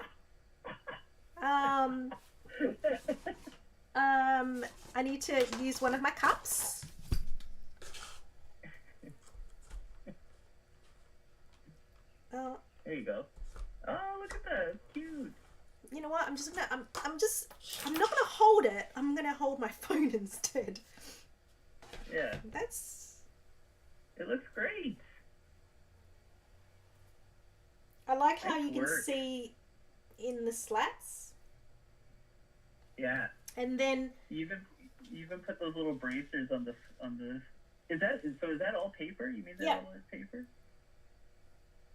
I need to use one of my cups. There you go. Oh, look at that! It's cute. You know what? I'm not gonna hold it. I'm gonna hold my phone instead. Yeah. It looks great. I like how you can see in the slats. Yeah. And then you even put those little bracers on the. Is that all paper? You mean that all is paper?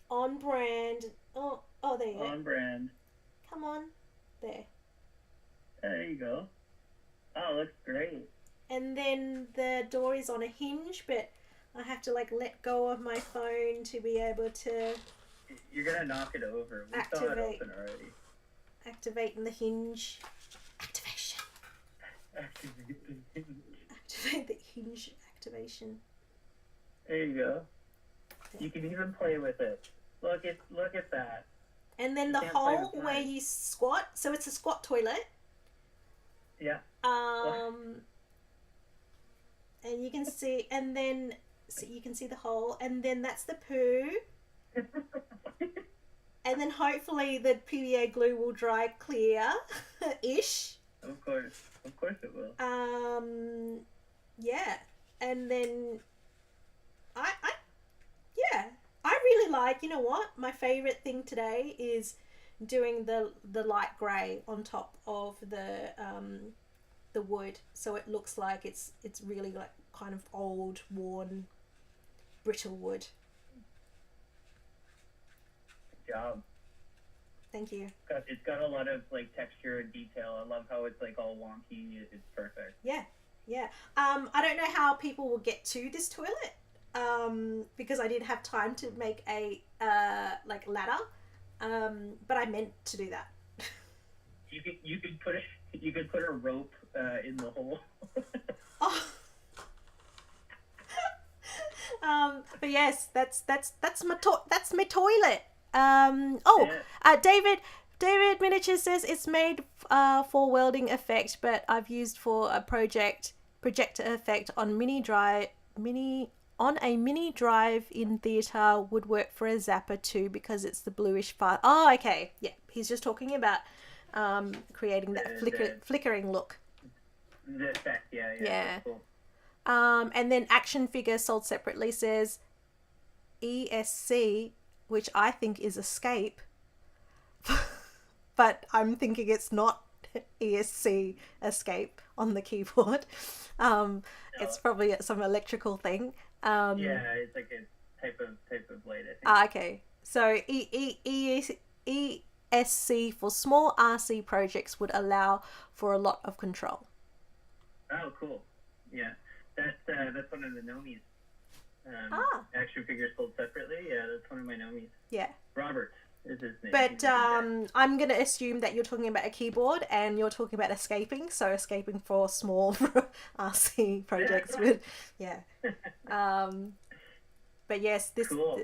On brand. Oh, there you go. On brand. Come on. There. There you go. Oh, looks great. And then the door is on a hinge, but I have to like let go of my phone to be able to. You're gonna knock it over. We saw it open already. Activating the hinge. Activation. Activate the hinge activation. There you go. You can even play with it. Look at that. And then the hole where you squat, so it's a squat toilet. Yeah. And you can see, and then you can see the hole, and then that's the poo. And then hopefully the PVA glue will dry clear-ish. Of course it will. Yeah, and then I really like, you know what? My favorite thing today is doing the light grey on top of the wood, so it looks like it's really like kind of old, worn, brittle wood. Good job. Thank you. It's got a lot of like texture and detail. I love how it's like all wonky. It's perfect. Yeah. I don't know how people will get to this toilet because I didn't have time to make a like ladder, but I meant to do that. You could put a rope in the hole. Oh. But yes, that's my toilet. David Miniature says it's made for welding effect, but I've used for a projector effect on a mini drive in theater would work for a zapper too because it's the bluish part. Oh, okay, yeah. He's just talking about creating that flickering look. The effect, yeah. Yeah. Cool. And then Action Figure Sold Separately says ESC, which I think is escape, but I'm thinking it's not ESC escape on the keyboard. No. It's probably some electrical thing. Yeah, it's like a type of light, I think. Okay. So ESC for small RC projects would allow for a lot of control. Oh, cool. Yeah. That's one of the nomies. Action Figures Sold Separately. Yeah, that's one of my nomies. Yeah. Robert is his name. But I'm going to assume that you're talking about a keyboard and you're talking about escaping. So escaping for small RC projects. Yeah. But yes, this. Cool.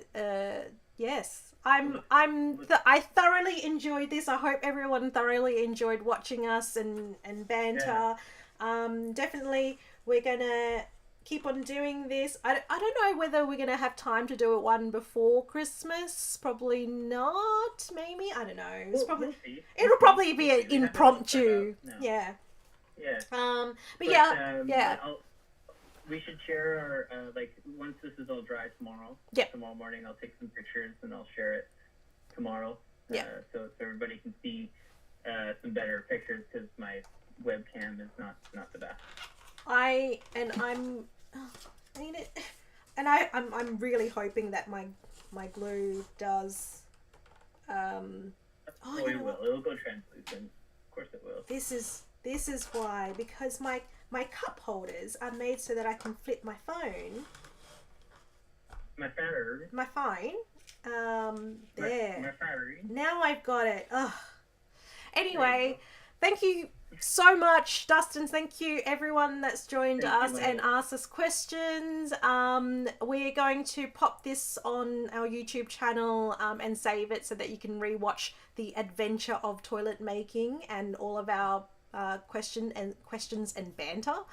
Yes. I thoroughly enjoyed this. I hope everyone thoroughly enjoyed watching us and banter. Yeah. Definitely. We're going to keep on doing this. I don't know whether we're going to have time to do it one before Christmas. Probably not. Maybe. I don't know. It'll probably be an impromptu. No. Yeah. But yeah. We should share our, once this is all dry tomorrow. Yep. Tomorrow morning I'll take some pictures and I'll share it tomorrow. Yeah. So everybody can see some better pictures because my webcam is not the best. I'm really hoping that my glue does. It will. It'll go translucent. Of course it will. This is why, because my cup holders are made so that I can flip my phone. My phone. There. My phone. Now I've got it. Ugh. Anyway, thank you so much, Dustin. Thank you everyone that's joined us and asked us questions. We're going to pop this on our YouTube channel and save it so that you can rewatch the adventure of toilet making and all of our questions and banter.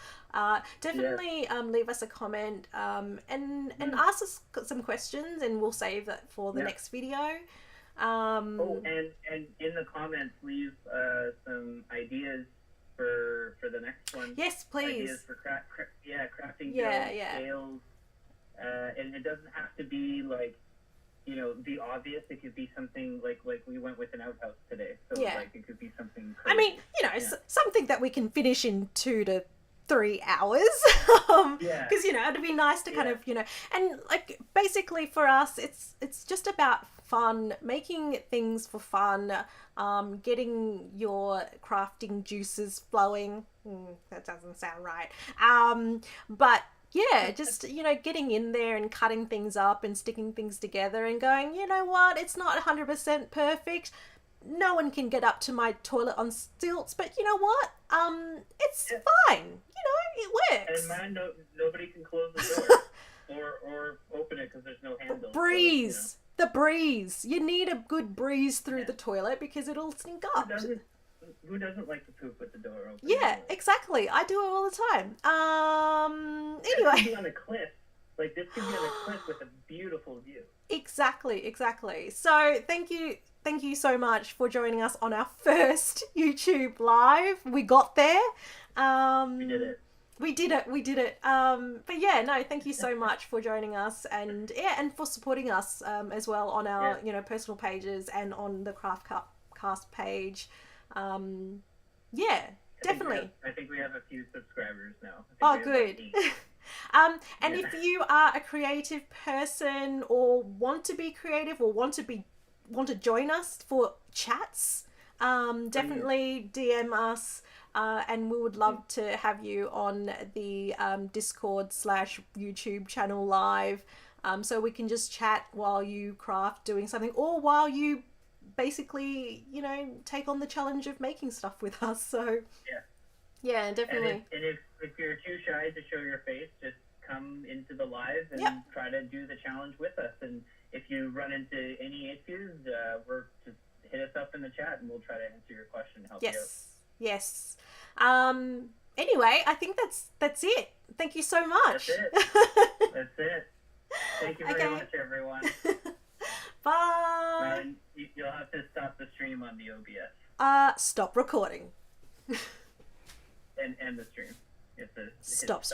Definitely leave us a comment and ask us some questions and we'll save that for the next video. And in the comments, leave some ideas for the next one. Yes, please. Ideas for crafting scales. And it doesn't have to be the obvious. It could be something like we went with an outhouse today. So it could be something crazy. I mean, something that we can finish in 2 to 3 hours. Because it'd be nice to kind of and basically for us it's just about fun, making things for fun, getting your crafting juices flowing. That doesn't sound right. But yeah, just, getting in there and cutting things up and sticking things together and going, you know what, it's not 100% perfect. No one can get up to my toilet on stilts, but you know what? It's fine. It works. And man, nobody can close the door or open it because there's no handle. Breeze. So, the breeze. You need a good breeze through the toilet because it'll stink up. Who doesn't like to poop with the door open? Yeah, exactly. I do it all the time. Anyway. This could be on a cliff. This could be on a cliff with a beautiful view. Exactly. So thank you so much for joining us on our first YouTube live. We got there. We did it. We did it. But yeah, no, thank you so much for joining us and for supporting us as well on our personal pages and on the Craft Cast page. Definitely. I think we have a few subscribers now. Oh, good. And if you are a creative person or want to be creative or want to be want to join us for chats, definitely DM us. And we would love to have you on the Discord / YouTube channel live, so we can just chat while you craft doing something, or while you basically, take on the challenge of making stuff with us. So yeah, definitely. And if you're too shy to show your face, just come into the live and try to do the challenge with us. And if you run into any issues, just hit us up in the chat and we'll try to answer your question and help you out. Yes. Anyway, I think that's it. Thank you so much. That's it. Thank you very much, everyone. Bye. And you'll have to stop the stream on the OBS. Stop recording. And the stream. You have to stop stream.